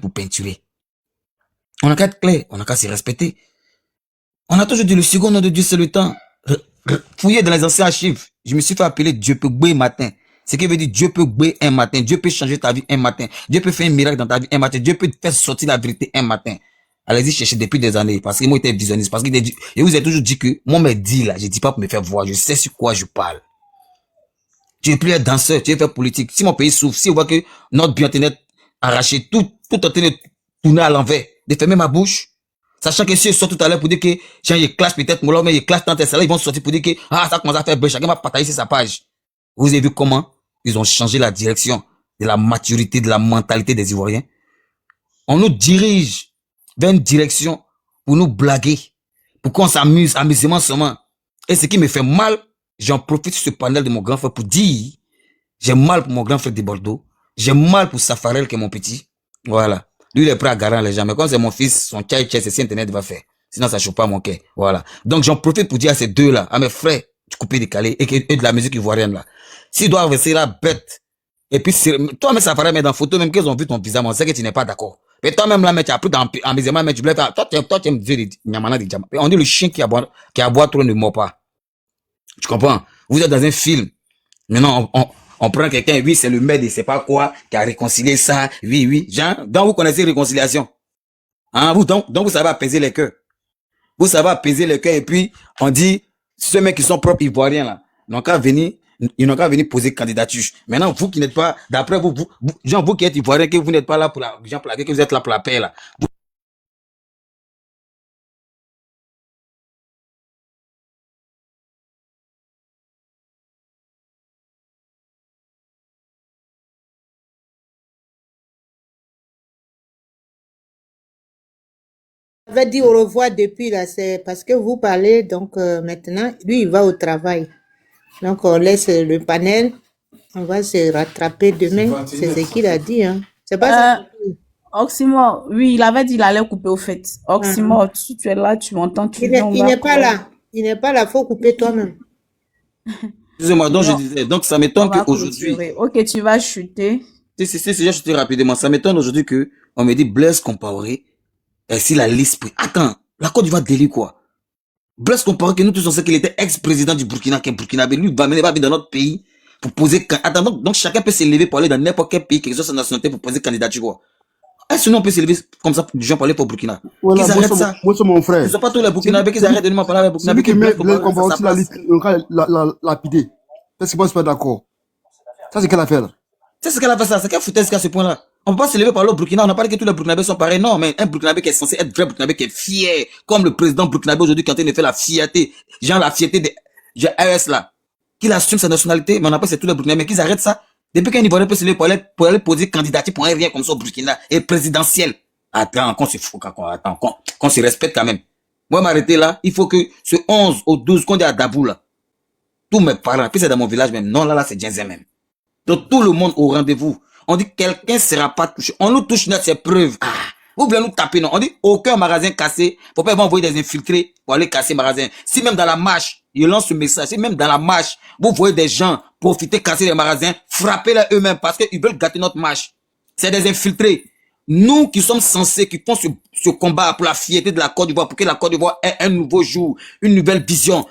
Pour peinturer. On a qu'à être clair, on a qu'à se respecter. On a toujours dit le second nom de Dieu, c'est le temps. Fouiller dans les anciens archives. Je me suis fait appeler Dieu peut gbé matin. Ce qui veut dire Dieu peut gbé un matin. Dieu peut changer ta vie un matin. Dieu peut faire un miracle dans ta vie un matin. Dieu peut te faire sortir la vérité un matin. Allez-y chercher depuis des années. Parce que moi, j'étais visionniste. Parce que je vous ai toujours dit que, moi, me dit là, je dis pas pour me faire voir. Je sais sur quoi je parle. Tu es plus danseur, tu es faire politique. Si mon pays souffre, si on voit que notre bien-être arraché, tout en train de tourner à l'envers, de fermer ma bouche. Sachant que si je sors tout à l'heure pour dire que j'ai clash peut-être, mais il clash dans tes salles, ils vont sortir pour dire que ça commence à faire bref, chacun va partager sur sa page. Vous avez vu comment ils ont changé la direction de la maturité, de la mentalité des Ivoiriens. On nous dirige vers une direction pour nous blaguer, pour qu'on s'amuse, amusement seulement. Et ce qui me fait mal, j'en profite sur ce panel de mon grand frère pour dire, j'ai mal pour mon grand frère de Bordeaux, j'ai mal pour Safarel qui est mon petit. Voilà. Lui, il est prêt à garer les gens. Mais comme c'est mon fils, son tchai, c'est si Internet va faire. Sinon, ça ne choque pas mon cœur. Voilà. Donc, j'en profite pour dire à ces deux-là, à mes frères, du coupé décalé, et de la musique ivoirienne, là. S'ils doivent rester là, bête. Et puis, toi, mais ça paraît, mais dans la photo, même qu'ils ont vu ton visage, on sait que tu n'es pas d'accord. Mais toi-même, là, mais tu as pris dans amusement, mais tu voulais faire, toi, tu aimes dire, Nyamana des diamants. On dit le chien qui aboie trop ne mord pas. Tu comprends? Vous êtes dans un film. Maintenant, on prend quelqu'un, oui, c'est le maître de c'est pas quoi, qui a réconcilié ça, oui. Genre, donc vous connaissez réconciliation. Hein, donc vous savez apaiser les cœurs. Vous savez apaiser les cœurs et puis, on dit, ceux mecs qui sont propres ivoiriens, là, ils n'ont qu'à venir poser candidature. Maintenant, vous qui n'êtes pas, d'après vous qui êtes ivoiriens, que vous n'êtes pas là pour la, genre, que vous êtes là pour la paix, là. J'avais dit au revoir depuis là, c'est parce que vous parlez, donc maintenant, lui, il va au travail. Donc, on laisse le panel, on va se rattraper demain. C'est ce qu'il a dit, hein. C'est pas ça. Oxymore, oui, il avait dit qu'il allait couper au fait. Oxymore, si tu es là, tu m'entends, tu viens, Il n'est pas là. Il n'est pas là, faut couper toi-même. Excusez-moi, donc je disais, donc ça m'étonne qu'aujourd'hui. Ok, tu vas chuter. Si, j'ai chuté rapidement. Ça m'étonne aujourd'hui que on me dit Blaise Compaoré. Et si la liste pris. Attends, la Côte d'Ivoire délit quoi? Blaise Compaoré, que nous tous on sait qu'il était ex-président du Burkina, qui est burkinabé. Lui, va venir dans notre pays pour poser. Attends, donc chacun peut s'élever pour aller dans n'importe quel pays, quelle que soit sa nationalité, pour poser candidature quoi. Est-ce que nous on peut s'élever comme ça pour des gens parler pour Burkina? Voilà, qu'ils arrêtent ça. Moi, c'est mon frère. Ils sont pas tous les Burkinabés qu'ils arrêtent de nous parler avec Burkinabés. Celui qui met Blaise Compaoré sur la liste, on va la lapider. Parce que moi, je suis pas d'accord. Ça, c'est quelle affaire? C'est ce qu'elle a fait ça, c'est qu'elle foutait à ce point-là. On peut pas se lever par le Burkina, on n'a pas dit que tous les Burkinabés sont pareils, non, mais un Burkinabé qui est censé être vrai Burkinabé, qui est fier, comme le président Burkinabé aujourd'hui qui est en train de faire la fierté, genre la fierté des AES là, qu'il assume sa nationalité, mais on n'a pas c'est tous les Burkinabés, mais qu'ils arrêtent ça. Depuis qu'un Ivoirien peut se lever pour aller poser candidature pour un rien comme ça au Burkina, et présidentiel. Attends, qu'on se respecte quand même. Moi, m'arrêter là, il faut que ce 11 au 12 qu'on dit à Dabou là, tous mes parents, puis c'est dans mon village même, non, là, c'est Djenzé même. Donc tout le monde au rendez-vous. On dit quelqu'un ne sera pas touché. On nous touche notre ses preuves. Vous voulez nous taper, non? On dit aucun magasin cassé. Faut pas envoyer des infiltrés pour aller casser le magasin. Si même dans la marche, ils lancent ce message, si même dans la marche, vous voyez des gens profiter, casser les magasins, frappez-les eux-mêmes parce qu'ils veulent gâter notre marche. C'est des infiltrés. Nous qui sommes censés, qui font ce combat pour la fierté de la Côte d'Ivoire, pour que la Côte d'Ivoire ait un nouveau jour, une nouvelle vision.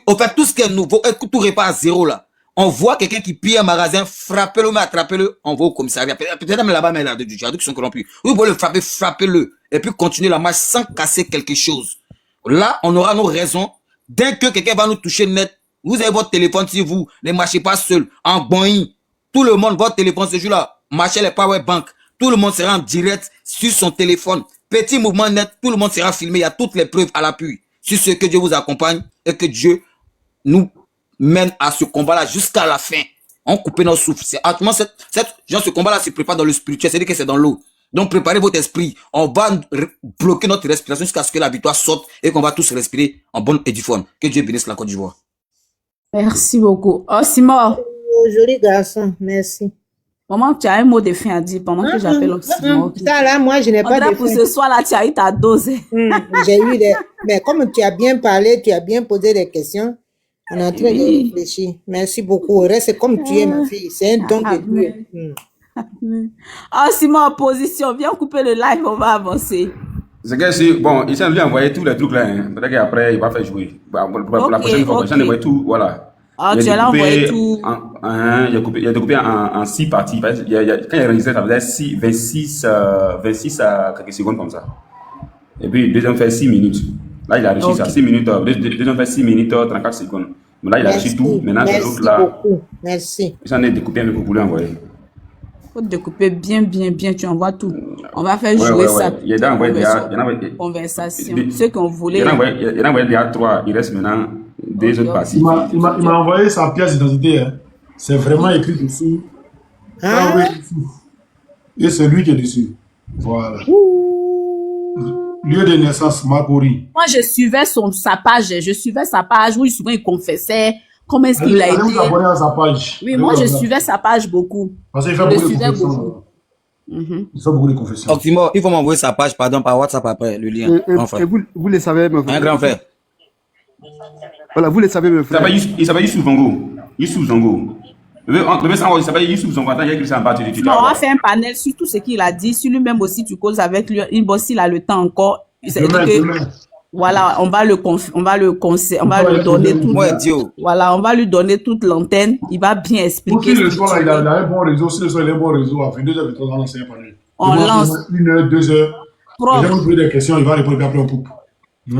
En fait, tout ce qui est nouveau, tout repart à zéro là. On voit quelqu'un qui pille un magasin, frappez-le, mais attrapez-le, on va au commissariat. Peut-être même là-bas, mais là, du jardin qui sont corrompus. Vous voulez le frapper, frappez-le. Et puis continuer la marche sans casser quelque chose. Là, on aura nos raisons. Dès que quelqu'un va nous toucher net, vous avez votre téléphone sur vous. Ne marchez pas seul. En boing. Tout le monde, votre téléphone ce jour-là. Marchez les power bank. Tout le monde sera en direct sur son téléphone. Petit mouvement net, tout le monde sera filmé. Il y a toutes les preuves à l'appui. Sur ce que Dieu vous accompagne et que Dieu nous mène à ce combat-là jusqu'à la fin. On coupe nos souffles. C'est actuellement ce combat-là se prépare dans le spirituel, c'est-à-dire que c'est dans l'eau. Donc préparez votre esprit. On va bloquer notre respiration jusqu'à ce que la victoire sorte et qu'on va tous respirer en bonne et due forme. Que Dieu bénisse la Côte d'Ivoire. Merci beaucoup. Oh, Simon. Joli garçon, merci. Maman, tu as un mot de fin à dire pendant que j'appelle Oxymore. Ça là, moi, je n'ai pas de fin. Pour ce soir là, tu as eu ta dose. J'ai eu des... Mais comme tu as bien parlé, tu as bien posé des questions, on est en train de réfléchir. Merci beaucoup. Reste comme tu es, ma fille. C'est un don de Dieu. Ah, Simon, en position. Viens couper le live, on va avancer. C'est que si, bon, il s'est envoyé tous les trucs là. Hein. Peut-être qu'après, il va faire jouer. Pour la prochaine fois, il envoyé tout. Voilà. Ah, tu as envoyé tout. Il a découpé en 6 parties. Quand il a réalisé, ça faisait 26 à quelques secondes comme ça. Et puis, deuxième fait 6 minutes. Là, il a réussi ça. 6 minutes. Deuxième fait 6 minutes, 34 secondes. Mais là, il a réussi tout. Maintenant, c'est l'autre là. Merci beaucoup. Merci. J'en ai découpé un peu pour vous l'envoyer. faut découper bien, bien, bien. Tu envoies tout. On va faire Ouais, jouer ouais, ça. ouais. Il y en a envoyé déjà. Conversation. Ceux qu'on Il voulait. y en a envoyé déjà 3. Il reste maintenant 2 autres parties. Il m'a envoyé sa pièce d'identité. Hein. C'est vraiment écrit dessus. Et c'est lui qui est dessus. Voilà. Lieu de naissance, Makori. Moi, je suivais sa page. Je suivais sa page où souvent il confessait. Comment est-ce qu'il a Allez été. vous abonner à sa page. Oui, moi, je suivais sa page beaucoup. Parce qu'il Je fait le beaucoup de suivais confessions. beaucoup. Il fait beaucoup de confessions. Oxymore, il faut m'envoyer sa page, pardon, par WhatsApp après, le lien. Grand frère. Et vous le savez, mon frère. Un grand frère. Voilà, vous le savez, mon frère. Il s'appelle Youssouf Zongo. Youssouf Zongo. Il s'appelle Youssouf Zongo. Attends, il y a écrit ça en bas. Non, on va faire un panel sur tout ce qu'il a dit. Sur lui-même aussi, tu causes avec lui. S'il a le temps encore. Demain. Voilà, on va le donner tout. Voilà, on va lui donner toute l'antenne. Il va bien expliquer. Si le soir, il a un bon réseau. Si le soir, il a un bon réseau, à 22h, on va lancer un panel. On lance. 1 heure, 2 heures. Propre. Les gens vont poser des questions, il va répondre après en coupe.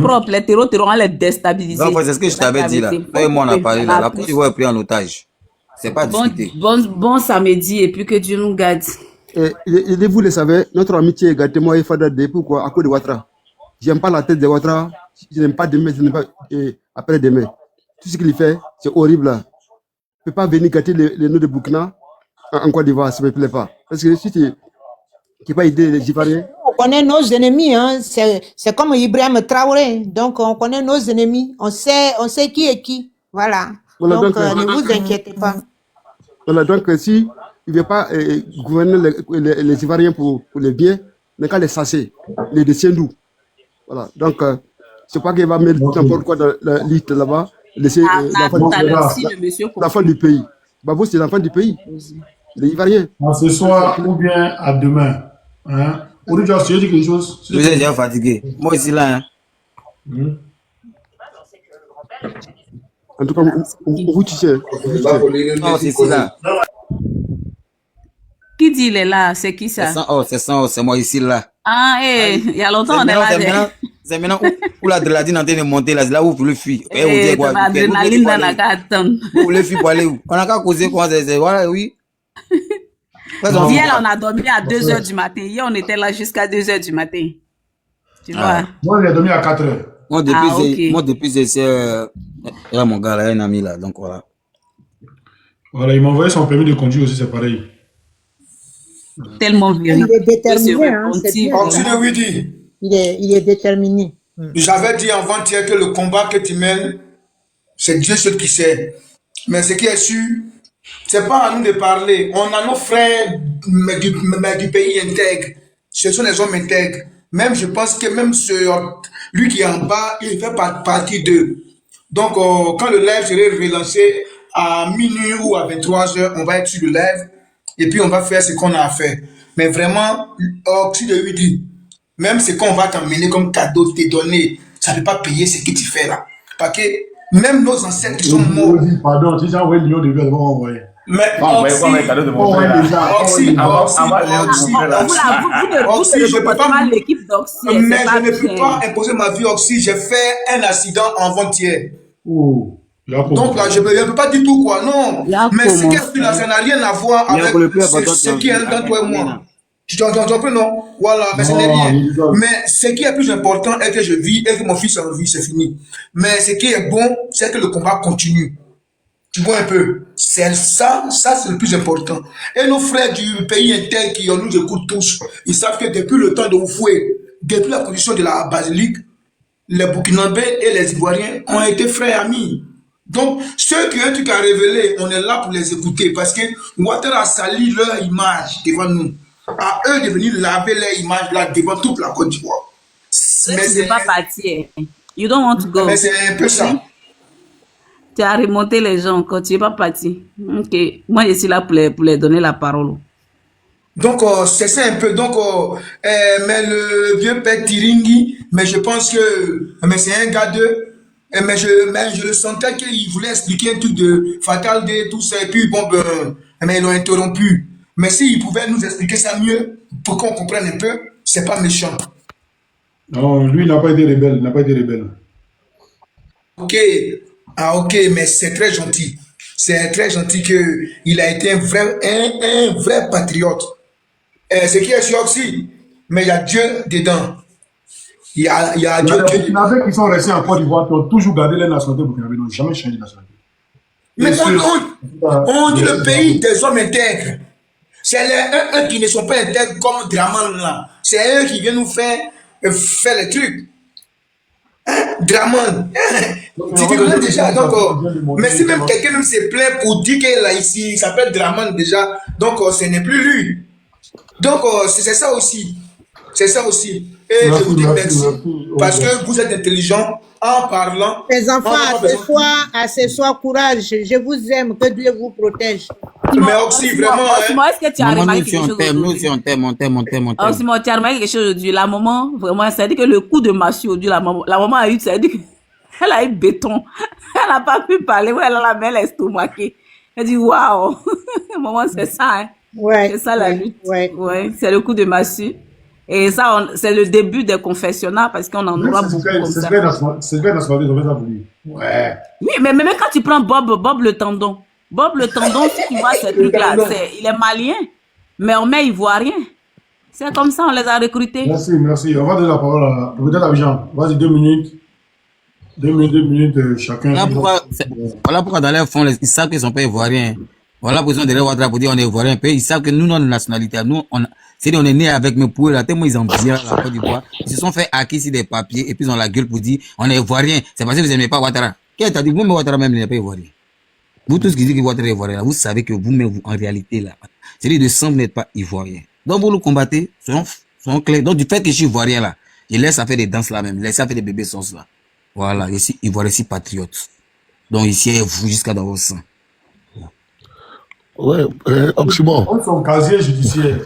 Propre, les terreaux, on va les déstabiliser. Non, c'est ce que je t'avais dit là. Toi et moi, on a parlé là. La Côte d'Ivoire est prise en otage. C'est pas discuté. Bon samedi et puis que Dieu nous garde. Et vous le savez, notre amitié est gâtée, moi et Fada de pourquoi à cause de Ouattara. J'aime pas la tête de Ouattara, je n'aime pas demain, je n'aime pas après-demain. Tout ce qu'il fait, c'est horrible là. Je ne peux pas venir gâter les noms de Burkina en Côte d'Ivoire, ça ne me plaît pas. Parce que si tu n'as pas aidé les Ivoiriens. On connaît nos ennemis, hein. C'est comme Ibrahim Traoré. Donc on connaît nos ennemis, on sait qui est qui. Voilà. Donc ne vous inquiétez pas. Voilà, donc si il ne veut pas gouverner les Ivoiriens pour les biens, il n'a qu'à les sasser, les descendants. Voilà, donc c'est pas qu'il va mettre n'importe quoi dans la liste là-bas, laisser l'enfant du pays. Babo, c'est l'enfant du pays, les Ivoiriens. Ce soir ou bien à demain. Hein? Aujourd'hui, tu as dit quelque chose? Je suis déjà fatigué. Moi ici là. Hein? En tout cas, vous tissez. Non, c'est ici là. Qui dit il est là? C'est qui ça? C'est moi ici là. Ah, il y a longtemps on est là. C'est maintenant où l'adrénaline est en train de monter là, c'est là où vous voulez fuir. L'adrénaline dans la gare. Vous voulez fuir pour aller où? On n'a qu'à causer quoi? Voilà, oui. Hier, on a dormi à 2h du matin. Hier, on était là jusqu'à 2h du matin. Tu vois? Moi, j'ai dormi à 4h. Moi, depuis, c'est mon gars là, un ami là, donc voilà. Voilà, il m'a envoyé son permis de conduire aussi, c'est pareil. Tellement viril. Il est déterminé, hein, c'est bien. Il est déterminé. J'avais dit avant-hier que le combat que tu mènes, c'est Dieu seul qui sait. Mais ce qui est sûr, c'est pas à nous de parler. On a nos frères mais du pays intègre. Ce sont les hommes intègres. Même, je pense que même lui qui est en bas, il fait partie d'eux. Donc, quand le live serait relancé à minuit ou à 23h, on va être sur le live et puis on va faire ce qu'on a à faire. Mais vraiment, Oxy de lui dit, même ce qu'on va t'emmener comme cadeau, te donner, ça ne peut pas payer ce que tu fais là. Parce que même nos ancêtres qui sont morts. Pardon, tu as envoyé le million de vues, on va envoyer. Mais Oxy, je ne peux pas l'équipe d'Oxy. Mais je ne peux pas imposer ma vie Oxy. J'ai fait un accident avant-hier. Donc là, je ne peux pas du tout quoi. Non. Mais ce qui ça n'a rien à voir avec ce qui est dans toi et moi. Tu comprends, non? Voilà, mais ce n'est rien. Mais ce qui est plus important est que je vis et que mon fils en vit, c'est fini. Mais ce qui est bon, c'est que le combat continue. Tu vois un peu, c'est ça c'est le plus important. Et nos frères du pays interne qui nous écoutent tous, ils savent que depuis le temps de Oufoué, depuis la condition de la basilique, les Burkinabés et les Ivoiriens ont été frères amis. Donc, ceux qui ont un truc à révéler, on est là pour les écouter parce que Ouattara a sali leur image devant nous. À eux de venir laver leur image là devant toute la Côte d'Ivoire. Mais c'est pas parti. You don't want to go. Mais c'est un peu ça. Tu as remonté les gens quand tu n'es pas parti. Ok. Moi, je suis là pour les donner la parole. Donc, c'est ça un peu. Donc, mais le vieux père Tiringi, mais je pense que c'est un gars d'eux. Mais je le sentais qu'il voulait expliquer un truc de Fatal Day, tout ça. Et puis, bon, mais ils l'ont interrompu. Mais s'il pouvait nous expliquer ça mieux, pour qu'on comprenne un peu, c'est pas méchant. Non, lui, il n'a pas été rebelle. Ok. Ah, ok, mais c'est très gentil. C'est très gentil qu'il a été un vrai patriote. Ce qui est sûr aussi, mais il y a Dieu dedans. Il y a Il y a Dieu des dedans. Burkinabés qui sont restés en Côte d'Ivoire, qui ont toujours gardé leur nationalité burkinabé, n'ont jamais changé de nationalité. Mais Et on dit le pays des hommes intègres. C'est eux qui ne sont pas intègres comme Draman là. C'est eux qui viennent nous faire les trucs. Draman. Tu dis déjà. Donc, mais si même quelqu'un même se plaint pour dire qu'il est là ici, il s'appelle Draman déjà. Donc, ce n'est plus lui. Donc, c'est ça aussi. C'est ça aussi. Et je vous dis merci. Parce que vous êtes intelligent en parlant. Les enfants, accessoires, courage. Je vous aime. Que Dieu vous protège. Mais aussi, vraiment. Est-ce que tu as remarqué quelque chose aujourd'hui? Nous aussi, on t'aime. Simon, tu as remarqué quelque chose aujourd'hui? La maman, vraiment, ça dit que le coup de massue aujourd'hui, la maman a eu, ça dit qu'elle a eu béton. Elle n'a pas pu parler. Ouais, elle a la main estomaquée. Elle dit, waouh. Maman, c'est ça, hein. Ouais. C'est ça la lutte. Ouais. C'est le coup de massue. Et ça, c'est le début des confessionnats parce qu'on en aura beaucoup comme ça. C'est vrai, nationalité, on va ça voulu. Ouais. Oui, mais même quand tu prends Bob le tendon, si tu vois ce truc-là, il est malien, mais on met ivoirien. C'est comme ça, on les a recrutés. Merci. On va donner la parole à peut-être Abidjan. Vas-y, 2 minutes. 2 minutes chacun. Voilà pourquoi dans leur fond, ils savent qu'ils ne sont pas ivoiriens. Voilà pourquoi derrière Ouattara pour dire on est ivoirien. Ils savent que nous, notre nationalité, nous, on est né avec mes poules là, tellement ils ont bien la Côte d'Ivoire. Ils se sont fait acquis sur des papiers et puis ils ont la gueule pour dire on est ivoirien. C'est parce que vous n'aimez pas Ouattara. Qui t'a dit, vous, mais Ouattara même n'est pas ivoirien. Vous tous qui dites que Ouattara est ivoirien, là, vous savez que vous-même, en réalité, là, c'est-à-dire de sang, vous n'êtes pas ivoirien. Donc vous le combattez, sont clairs. Donc du fait que je suis ivoirien là, je laisse à faire des danses là même, je laisse à faire des bébés sons là. Voilà, je suis ivoirien, je suis patriote. Donc ici, vous jusqu'à dans vos sang. Ouais, Oxymore. On son casier judiciaire.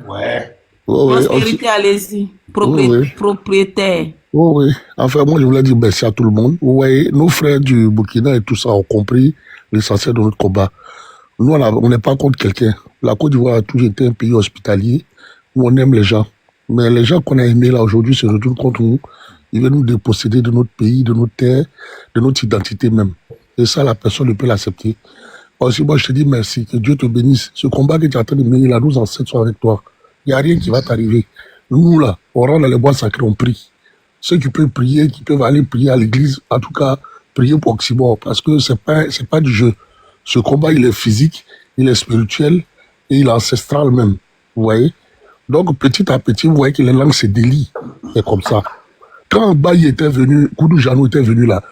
Ouais. Prospérité, allez-y. Propriétaire. Oui. Enfin, moi, je voulais dire merci à tout le monde. Vous voyez, nos frères du Burkina et tout ça ont compris l'essentiel de notre combat. Nous, on n'est pas contre quelqu'un. La Côte d'Ivoire a toujours été un pays hospitalier où on aime les gens. Mais les gens qu'on a aimés là aujourd'hui se retournent contre nous. Ils veulent nous déposséder de notre pays, de notre terre, de notre identité même. Et ça, la personne ne peut l'accepter. Aussi, moi, je te dis merci, que Dieu te bénisse. Ce combat que tu es en train de mener là, nos ancêtres sont avec toi. Il n'y a rien qui va t'arriver. Nous, là, on rentre dans les bois sacrés, on prie. Ceux qui peuvent prier, qui peuvent aller prier à l'église, en tout cas, prier pour Oxymore, parce que c'est pas du jeu. Ce combat, il est physique, il est spirituel, et il est ancestral même. Vous voyez? Donc, petit à petit, vous voyez que les langues se délient. C'est comme ça. Quand Baye était venu, Koudou Janou était venu là,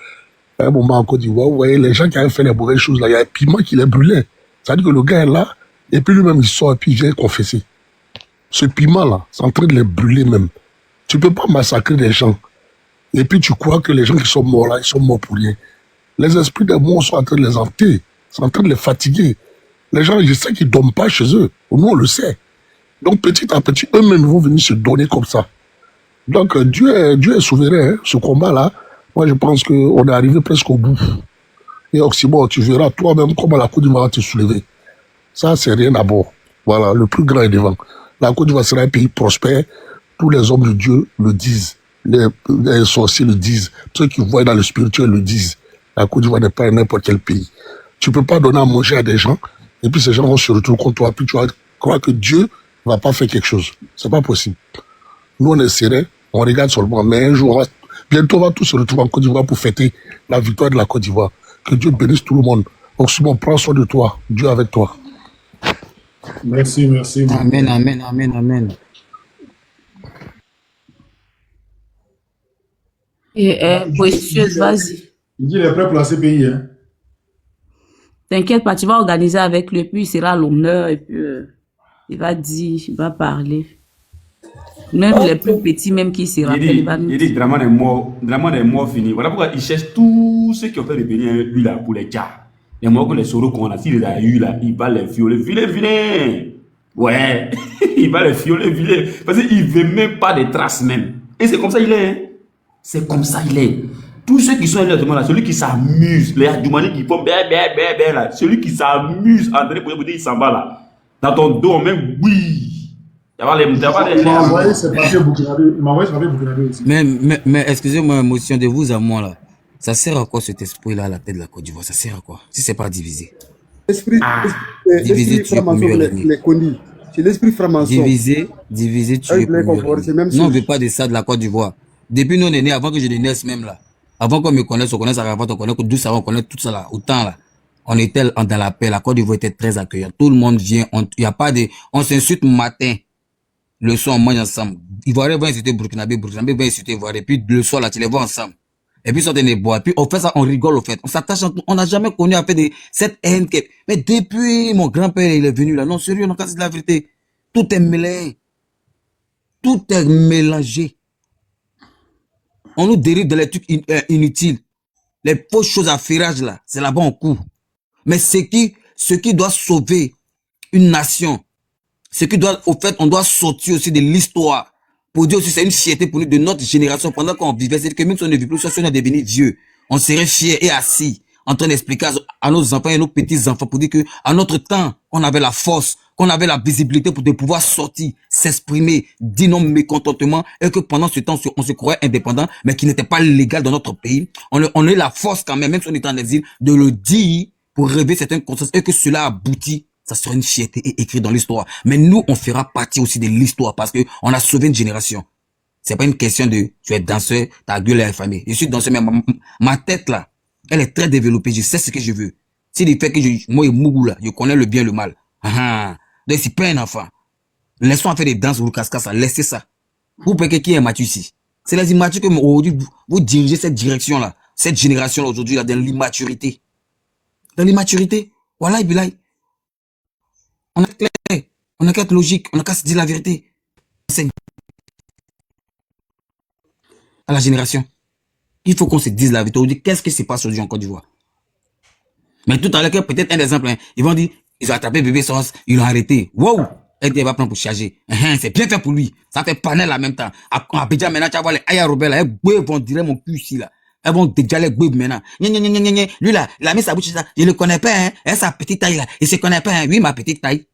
à un moment en Côte d'Ivoire, vous voyez, les gens qui avaient fait les mauvaises choses là, il y a un piment qui les brûlait. C'est-à-dire que le gars est là, et puis lui-même il sort, et puis il vient confesser. Ce piment là, c'est en train de les brûler même. Tu peux pas massacrer des gens. Et puis tu crois que les gens qui sont morts là, ils sont morts pour rien. Les esprits des morts sont en train de les hanter, sont en train de les fatiguer. Les gens, je sais qu'ils ne dorment pas chez eux. Nous, on le sait. Donc petit à petit, eux-mêmes vont venir se donner comme ça. Donc Dieu est souverain, hein. Ce combat-là, moi je pense qu'on est arrivé presque au bout. Et Oxymore, tu verras toi-même comment la Côte d'Ivoire va te soulever. Ça, c'est rien à bord. Voilà, le plus grand est devant. La Côte d'Ivoire sera un pays prospère. Tous les hommes de Dieu le disent. Les sorciers le disent. Ceux qui voient dans le spirituel le disent. La Côte d'Ivoire n'est pas n'importe quel pays. Tu peux pas donner à manger à des gens, et puis ces gens vont se retrouver contre toi, puis tu vas croire que Dieu va pas faire quelque chose. C'est pas possible. Nous, on est sereins, on regarde seulement, mais un jour, bientôt, on va tous se retrouver en Côte d'Ivoire pour fêter la victoire de la Côte d'Ivoire. Que Dieu bénisse tout le monde. Oxymore, prends soin de toi. Dieu avec toi. Merci. Amen. Et précieuse, vas-y. Il dit il est prêt pour la CPI. Hein. T'inquiète pas, tu vas organiser avec lui, puis il sera à l'honneur, et puis il va dire, il va parler. Même les plus petits, même qui se rappellent, il va nous Il dit Draman est mort fini. Voilà pourquoi il cherche tous ceux qui ont fait revenir lui là pour les gars. Les morts que les sauros qu'on a, s'il les a eu là, il va les violer. Vilain. Ouais, il va les violer, vilain. Parce qu'il ne veut même pas de traces même. Et c'est comme ça il est. Hein? C'est comme ça il est. Tous ceux qui sont là, celui qui s'amuse, les Adjoumani qui font bé là, celui qui s'amuse, André pour dire il s'en va là. Dans ton dos, même oui. Il m'a envoyé ce papier burkinabé aussi. Mais excusez-moi, émotion de vous à moi là. Ça sert à quoi cet esprit-là à la tête de la Côte d'Ivoire? Ça sert à quoi? Si c'est pas divisé. Diviser, tuer pour mieux régner. C'est l'esprit franc-maçon. Diviser, tuer pour mieux régner. Nous, on ne veut pas de ça de la Côte d'Ivoire. Depuis nous, on est nés, avant que je ne naisse même là. Avant qu'on me connaisse, on connaisse Arafat, on connaisse Douce, on connaît tout ça là. Autant là. On était dans la paix. La Côte d'Ivoire était très accueillante. Tout le monde vient. Il y a pas de, on s'insulte matin. Le soir, on mange ensemble. Ivoiriens vont insulter Burkinabé, Burkinabé vont insulter Ivoiriens. Puis le soir, là, tu les vois ensemble. Et puis, sortent des bois. Puis, on fait ça, on rigole, au fait. On s'attache, on n'a jamais connu à faire cette haine. Mais depuis mon grand-père, il est venu là. Non, sérieux, non, c'est la vérité. Tout est mêlé. Tout est mélangé. On nous dérive de les trucs inutiles. Les fausses choses à ferrage, là, c'est là-bas on court. Mais ce qui doit sauver une nation, ce qui doit, au fait, on doit sortir aussi de l'histoire. Pour dire aussi, c'est une fierté pour nous, de notre génération, pendant qu'on vivait. C'est-à-dire que même si on ne vit plus, si on est devenu vieux, on serait fiers et assis, en train d'expliquer à nos enfants et à nos petits-enfants, pour dire que, à notre temps, on avait la force, qu'on avait la visibilité pour de pouvoir sortir, s'exprimer, dire nos mécontentements, et que pendant ce temps, on se croyait indépendant, mais qui n'était pas légal dans notre pays. On a eu la force quand même si on était en exil, de le dire pour rêver certaines consciences, et que cela aboutit. Ça sera une fierté et écrit dans l'histoire. Mais nous, on fera partie aussi de l'histoire parce que on a sauvé une génération. C'est pas une question de tu es danseur, ta gueule est infamée. Je suis danseur, mais ma tête là, elle est très développée. Je sais ce que je veux. C'est le fait que moi et Mougou là, je connais le bien et le mal. Donc c'est pas un enfant. Laissons faire des danses ou cascas, laissez ça. Vous pouvez qui est immature ici. C'est les immatures que aujourd'hui vous dirigez cette direction là, cette génération là aujourd'hui là dans l'immaturité. Dans l'immaturité, voilà et bilaï. On a clair, on a qu'à être logique, on a qu'à se dire la vérité. À la génération. Il faut qu'on se dise la vérité. On dit qu'est-ce qui se passe aujourd'hui en Côte d'Ivoire. Mais tout à l'heure, peut-être un exemple, hein, ils vont dire, ils ont attrapé bébé Soros, ils l'ont arrêté. Wow! Elle va prendre pour charger. C'est bien fait pour lui. Ça fait panel en même temps. À Bédia maintenant, tu vas voir les Aya Robel, elles vont dire mon cul ici là. Elles vont déjà les bouilles maintenant. Lui là, il a mis sa bouche ça. Je le connais pas, hein. Elle sa petite taille là. Il se connaît pas, hein. Oui, ma petite taille.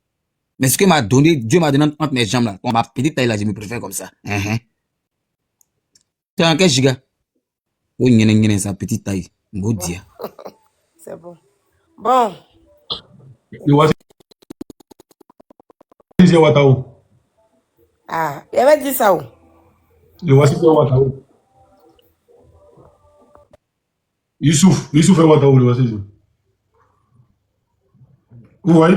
Mais ce que m'a donné, Dieu m'a donné entre mes jambes là. Bon, ma petite taille là, je me préfère comme ça. Tu as un quel giga? Oh, sa petite taille. Bon dia. C'est bon. Bon. Ah, il avait dit ça où? Le voici fait Ouattao. Youssouf fait Ouattao, le voici. Vous voyez?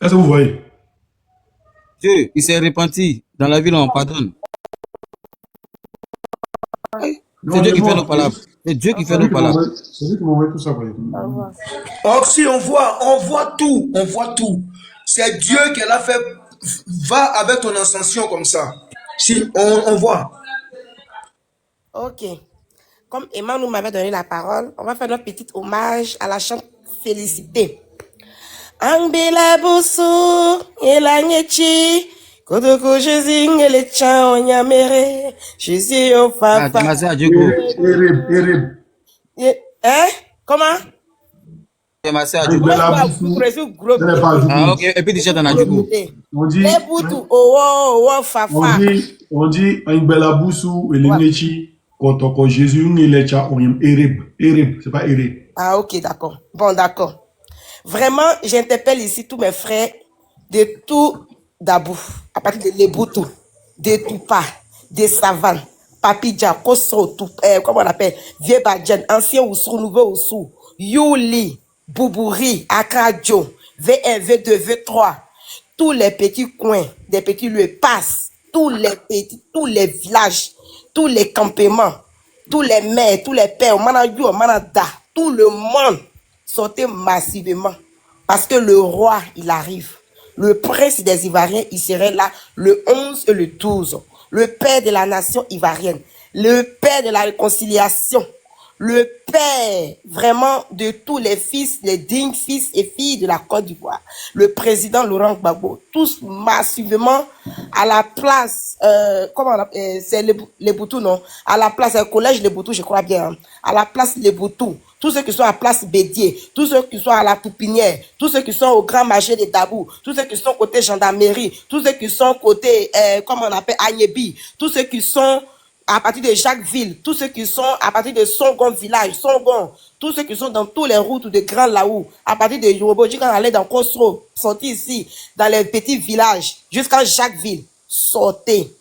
Est-ce que vous voyez? Dieu, il s'est repenti. Dans la ville, on pardonne. C'est Dieu qui fait nos palabres. C'est Dieu qui fait nos palabres. C'est lui qui m'envoie tout ça. Or, si on voit tout, on voit tout. C'est Dieu qui l'a fait. Va avec ton ascension comme ça. Si, on voit. Ok. Comme Emma nous m'avait donné la parole, on va faire notre petit hommage à la chante Félicité. Angbela Bosso, Elanyechi, Kodoko Jésus, le Tchan, Onyamere, Jésus, au Papa. Hein? Comment? Ah, ok. Et puis, tu dans Adjougo. On dit, on dit, Angbela Bosso, Elanyechi, Kodoko Jésus, le Tchan, Onyamere. Ereb, c'est pas Ereb. Ah, ok, d'accord. Bon, d'accord. Vraiment, j'interpelle ici tous mes frères de tout Dabou, à partir de Leboutou, de Toupa, de Savane, Papidja, Koso, comment on appelle, Vieux Badjan, Ancien Oussou, Nouveau Oussou, Youli, Boubouri, Akadjo, V1, V2, V3, tous les petits coins, des petits lieux passent, tous les villages, tous les campements, tous les mères, tous les pères, Manayou, Manada, tout le monde. Sortez massivement parce que le roi il arrive, le prince des Ivoiriens il serait là le 11 et le 12, le père de la nation ivoirienne, le père de la réconciliation, le père vraiment de tous les fils, les dignes fils et filles de la Côte d'Ivoire, le président Laurent Gbagbo, tous massivement à la place, comment on appelle, c'est les Boutous, non, à la place, collège les Boutous, je crois bien, hein, à la place les Boutous. Tous ceux qui sont à Place Bédier, tous ceux qui sont à la Poupinière, tous ceux qui sont au Grand Marché de Dabou, tous ceux qui sont côté gendarmerie, tous ceux qui sont côté, comment on appelle, Agnebi, tous ceux qui sont à partir de Jacquesville, tous ceux qui sont à partir de Songon village, Songon, tous ceux qui sont dans tous les routes de Grand Laou, à partir de Yoroboji, quand on allait dans Kosro, sortez ici, dans les petits villages, jusqu'à Jacquesville, sortez.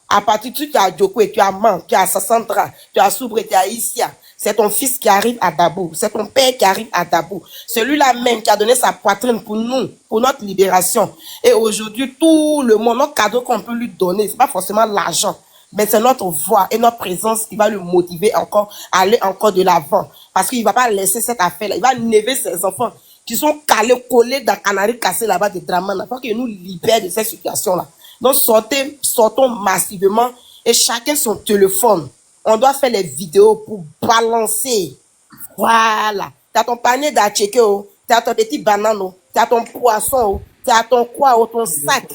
À partir de tu as Djokwe, tu as Man, tu as Sassandra, tu as Soubre, tu as Issia. C'est ton fils qui arrive à Dabou. C'est ton père qui arrive à Dabou. Celui-là même qui a donné sa poitrine pour nous, pour notre libération. Et aujourd'hui, tout le monde, notre cadeau qu'on peut lui donner, c'est pas forcément l'argent, mais c'est notre voix et notre présence qui va le motiver encore à aller encore de l'avant. Parce qu'il va pas laisser cette affaire-là. Il va lever ses enfants qui sont calés, collés dans Canary cassé là-bas de Draman. Pour qu'il nous libère de cette situation-là. Donc sortons massivement et chacun son téléphone. On doit faire les vidéos pour balancer. Voilà. Tu as ton panier d'acheke, tu as ton petit banane, tu as ton poisson, tu as ton quoi, ton sac.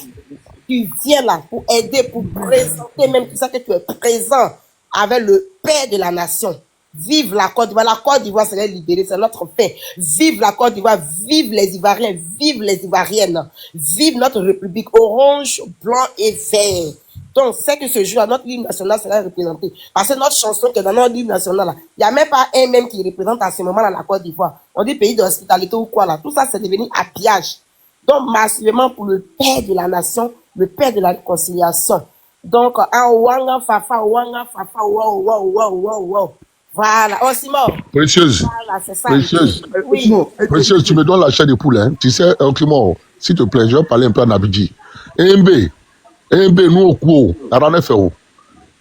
Tu viens là pour aider, pour présenter même tout ça que tu es présent avec le père de la nation. Vive la Côte d'Ivoire. La Côte d'Ivoire serait libérée, c'est notre fait. Vive la Côte d'Ivoire, vive les Ivoiriens, vive les Ivoiriennes. Vive notre République orange, blanc et vert. Donc, c'est que ce jour-là, notre hymne national sera représenté. Parce que notre chanson qui est dans notre hymne national, il n'y a même pas un même qui représente à ce moment-là la Côte d'Ivoire. On dit pays d'hospitalité ou quoi là. Tout ça, c'est devenu un pillage. Donc, massivement pour le père de la nation, le père de la réconciliation. Donc, un wanga fafa, wow, wow, wow, wow, wow. Voilà. Oh, Simon. Précieuse. Voilà, c'est ça. Précieuse. Oui. Précieuse, tu me donnes la chair de poule. Hein. Tu sais, Clément, s'il te plaît, je vais parler un peu en Abidji. EMB, nous au coup, à Ranefeo.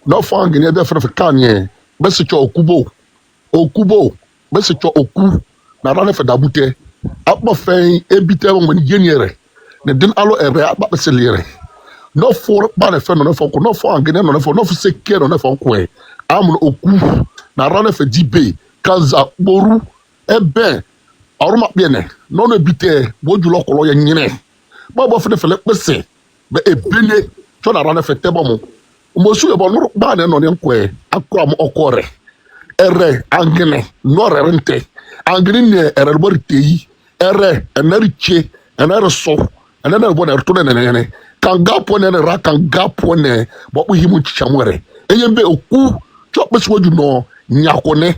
Nous faisons un guinéen de frère Kanye. Mais c'est au Kubo. Mais c'est au coup. Na Ranefeo d'Abouté. Après, fait un on me dit, ne donne alors un réa, pas se lire. Non, faut pas le faire, non, faut qu'on faut en guinéen, non, faut se care, non, faut quoi. Amour au coup. Na Ranefeo d'Ibé. Kaza, Boru, ben. Aruma bien, non, ne bité, Bojulo, Kolo, Yanine. Bon, fait le passé. Mais et béné, tu as rendu fait bon. Monsieur, bon, nous, bah, non, non, quoi, à quoi, mon corps. Erre, angene, non, rente. Angene, erre, bortei, erre, un héritier, un erso, un erre, bon, erre, tourne, nene. Kanga pone, ra, kanga pone, bon, oui, mon chamouere. Et yembe au cou, tu as besoin du nom, nyakone,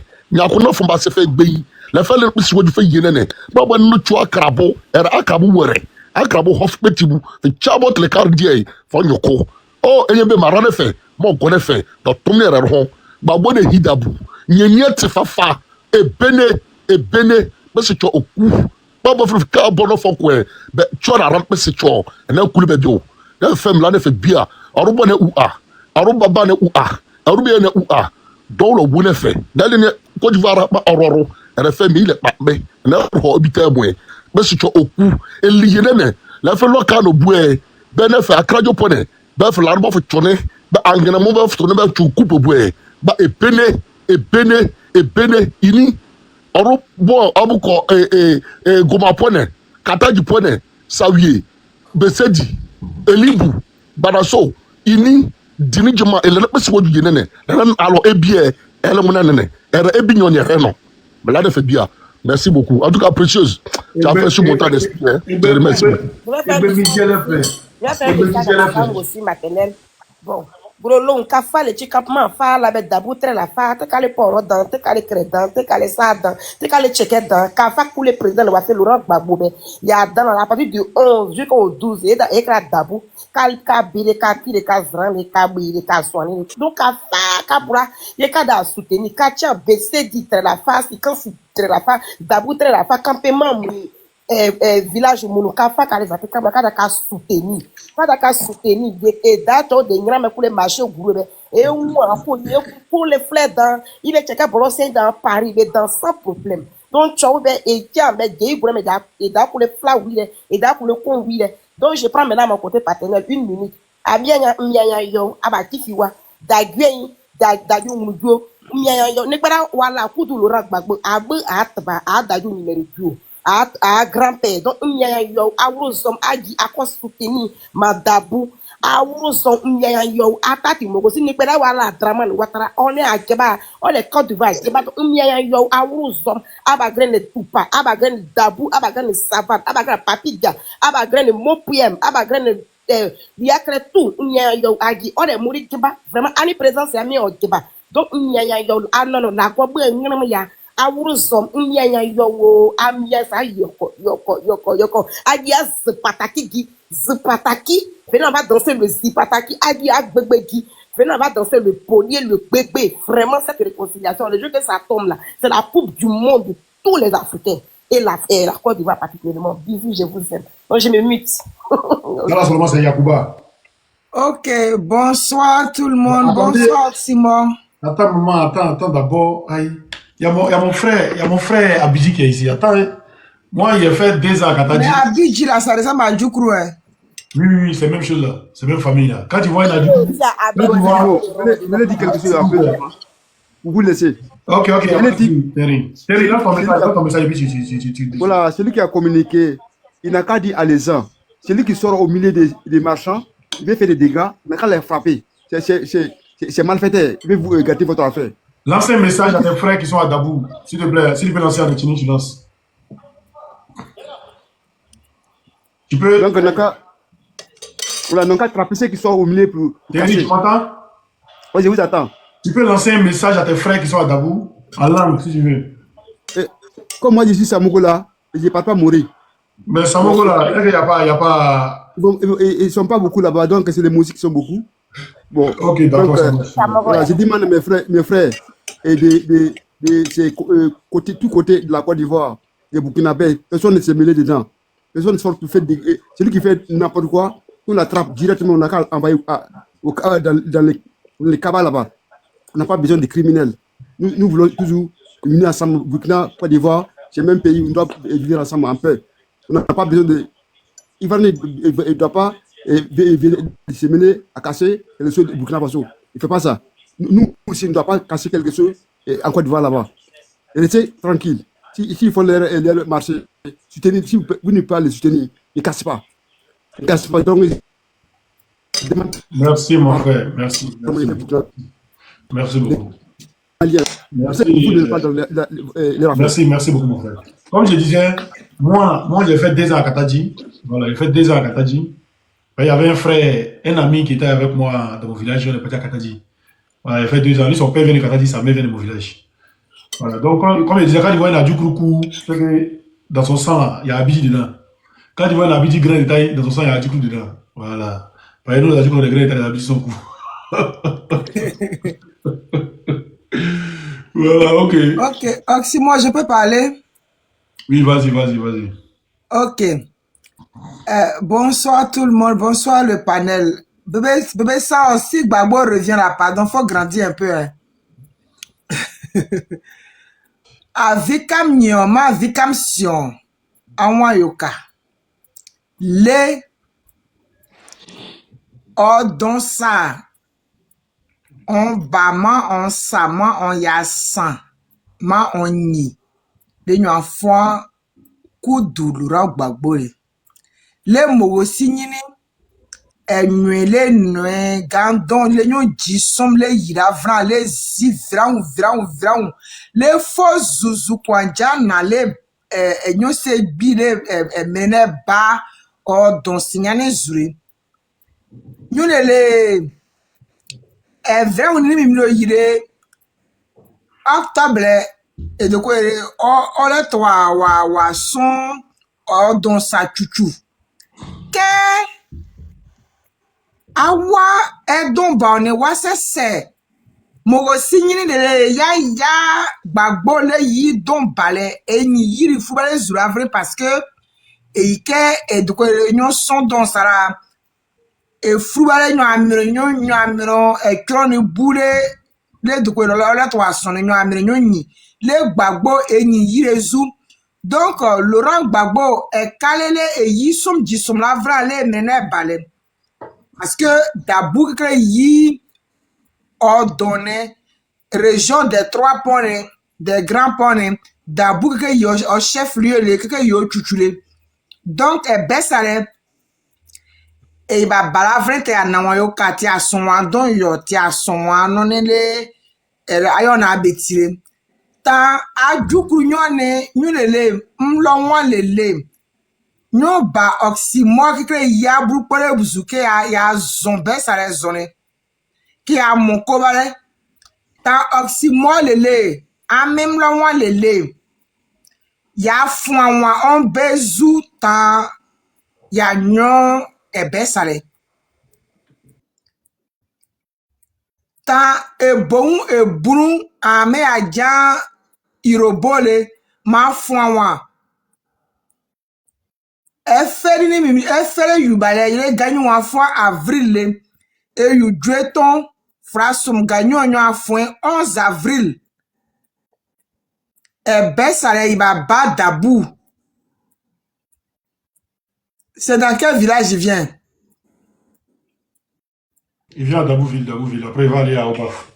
faut pas se faire béi. La felle, c'est what you fais, yéné. Bah, bon, nous, tu as crabo, erre, akabu, were. Akrabo hospitibu e chabot le cardier fon yoko o enyebe marane fe mo gone fe do tumne re ho ba bone hidabu nyenye te fafa e bene be se cho oku ba bo ka bono fon ko e be cho na ran be se cho na kulu be bio na fem la ne fe bia arubo ne ua aruba ba ne ua arubi ne ua do lo bu ne fe dale ne ko divara ba ororo re fe mi le pa be na ho obita mwe Monsieur Oku, et l'yéné, la fait le cas de boué, ben fait à cradio poney, ben fait l'arbre fait tourner, ben engagement va tourner, ben tu coupes boué, ben et béné, ini, oro bon, abuko, goma poney, kata du poney, sawiye, besedi, elibu, badaso, ini, dinijama, et le petit mot du yéné, alors bien, elle est mon année, elle est bien, non, mais là, elle fait bien. Merci beaucoup. En tout cas, précieuse, tu as fait sur mon temps d'esprit. Je te remercie. Je vais faire un message à la femme aussi maternelle. Bon, Brolon, Kafa, le chikapman, fa la bête d'abou, très la fa, te calé poro dans, te calé crédent, te calé ça dans, te calé checké dans, Kafa pour le président, le va faire Laurent Gbagbo, il y a dans la partie du 11 jusqu'au 12, il y a éclat d'abou, Kalkabi, Kapi, les Kazran, les Kabi, les Kazouani, donc Kafa, Kabura, il y a qu'à soutenir, Katia, baissé, dit très la face, quand c'est très la face, d'abou, très la face, campement, village Mouloukafa, Kalezate, Kabaka, ka soutenir. Kada ka soutenir et dato de ngrame pour les marchés au bourreau et pour les fleurs dans il est checké pour dans Paris mais dans sans problème donc tu vois et tiens mais des problèmes et da pour les fleurs oui et da pour le con oui donc je prends maintenant mon côté paternel 1 minute a bien yo abati fiwa da gwen da yo mudo yo ne para wala kudu Laurent Gbagbo abu atba ada yo numéro 2 à grand-père donc yo awuzom agi akos soutenir madabu awuzom yo atati mo si ni pera wala drama ni watara on est à Keba on est Côte d'Ivoire Keba yo awuzom abagrene tupa abagrene dabu abagrene savat abagrene papiga abagrene mopiem abagrene il y a que tout il y a yo agi on est mourir kiba vraiment ani présence ya mi o kiba donc il y a yo non na ko bu ngam ya awuru som il y a yo wo amia sa yoko agi zipataki venez on va danser le zipataki agi agbegbe venez on va danser le polier le bébé vraiment cette réconciliation le jour que ça tombe là c'est la coupe du monde de tous les Africains et la Côte d'Ivoire particulièrement. Bisous, je vous aime. Moi, je me mute. Là, seulement, c'est Yacouba. Ok, bonsoir tout le monde. Bonsoir, Simon. Attends, maman, attends, d'abord. Il y a mon frère Abidji qui est ici. Attends, moi, il a fait 2 ans à Katadji. Mais Abidji, là, ça ressemble à Djoukro, hein. Oui, c'est la même chose là. C'est la même famille là. Quand tu vois, il a dit. Venez dire quelque chose après. Vous vous laissez. Ok. Terry, là, ton message, tu. Voilà, celui qui a communiqué, il n'a qu'à dire à les gens. Celui qui sort au milieu des marchands, il va faire des dégâts, il n'a qu'à les frapper. C'est mal fait. Il va vous gâter votre affaire. Lance un message à tes frères qui sont à Dabou. S'il te plaît, s'il peut lancer à Netini, tu lances. Tu peux. Donc, on n'a qu'à attraper ceux qui sont au milieu pour. Terry, tu m'entends? Oui, je vous attends. Tu peux lancer un message à tes frères qui sont à Dabou, en langue, si tu veux. Comme moi, je suis Samogo là, je ne parle pas mourir. Mais Samogo là, il n'y a pas. Bon, ils ne sont pas beaucoup là-bas, donc c'est les musiques qui sont beaucoup. Bon, ok, d'accord. Voilà, je demande à mes frères, et tout côté de la Côte d'Ivoire, des Burkinabés, personne ne s'est mêlé dedans. Personne ne sort pour faire celui qui fait n'importe quoi, on l'attrape directement, on a qu'à envoyer dans les cabas là-bas. On n'a pas besoin de criminels. Nous voulons toujours unir ensemble, Burkina, Côte d'Ivoire, c'est le même pays où on doit vivre ensemble en paix. On n'a pas besoin de. Il ne doit pas se mêler à casser quelque chose de Burkina Faso. Il ne fait pas ça. Nous aussi, on ne doit pas casser quelque chose en Côte d'Ivoire là-bas. Restez tranquille. S'il faut les marcher, soutenir, si vous ne pouvez pas les soutenir, ne cassez pas. Ne cassez pas. Donc, merci, mon frère. Merci beaucoup. Merci beaucoup, mon frère. Comme je disais, moi j'ai fait 2 ans à Katadji. Voilà, j'ai fait 2 ans à Katadji. Il y avait un frère, un ami qui était avec moi dans mon village, on est parti à Katadji. Voilà, il a fait 2 ans. Lui, son père vient de Katadji, sa mère vient de mon village. Voilà, donc, comme je disais, quand il voit un Adjoukroukou, dans son sang, il y a Abidji dedans. Quand il voit un Abidji grain de taille, dans son sang, il y a Adjoukrou dedans. Voilà. Par exemple, les Adjoukrou de grain de taille, les Abidji sont cool. Voilà, ok. Ok, si moi je peux parler? Oui, vas-y. Ok. Bonsoir tout le monde, bonsoir le panel. Bébé, ça aussi, Gbagbo revient là, pardon, faut grandir un peu. Hein. Avikam nyoma, avikam sion, anwa yoka. Le, don sa, on bama, on sama, on yasan, ma on ni. De nyo afwa, koudoulura Gbagbo. Le mogo signini, le nwe gandon, le nyon jisom, le yiravran, le zivran, vran. Le fo zuzu kwanjana, le nyon se bi, le mene ba, o don signane zure. Nyon le vran ou nimi milo yire, octobre, et de quoi, o le toa wa son, o don sa chouchou. Ke awa edon ba one wa sese mogo signini de ya Gbagbo le yi don bale eni yiri fubale zura vrai parce que ke edoko nyon son don sara e fubale nyon amiro e kroni boule le doko le to ason nyon amiro nyon ni le Gbagbo eni yirezu. Donc, Laurent Gbagbo est calé et y som jisom la vrale mene bale. Parce que d'abou que y ordonné région des 3 points, des grands points, d'abou que y au chef lieu, que y au chuchule. Donc, besale, et ba balavre te anawayo kati a son don yo ti a son anonele, ayon abetire. Ta Adjoukru nyone nyulele mlonwa lele Nous, oxymore qui crée yabru pour les bouzuke, ya zombie, ça les zone. Qui a mon cobale. Ta oxymore lele. En même là, lele. Ya fouan on bezou ta. Ya nyon ebe sale. Ta e bon e brun ame a jan irobole ma fouan. Efere yubale yele ganyo a fouan avril e yu dweton frasum ganyo a fouan 11 avril. Ebe sale iba ba dabou. C'est dans quel village il vient? Il vient à Dabouville. Après, il va aller à Obaf.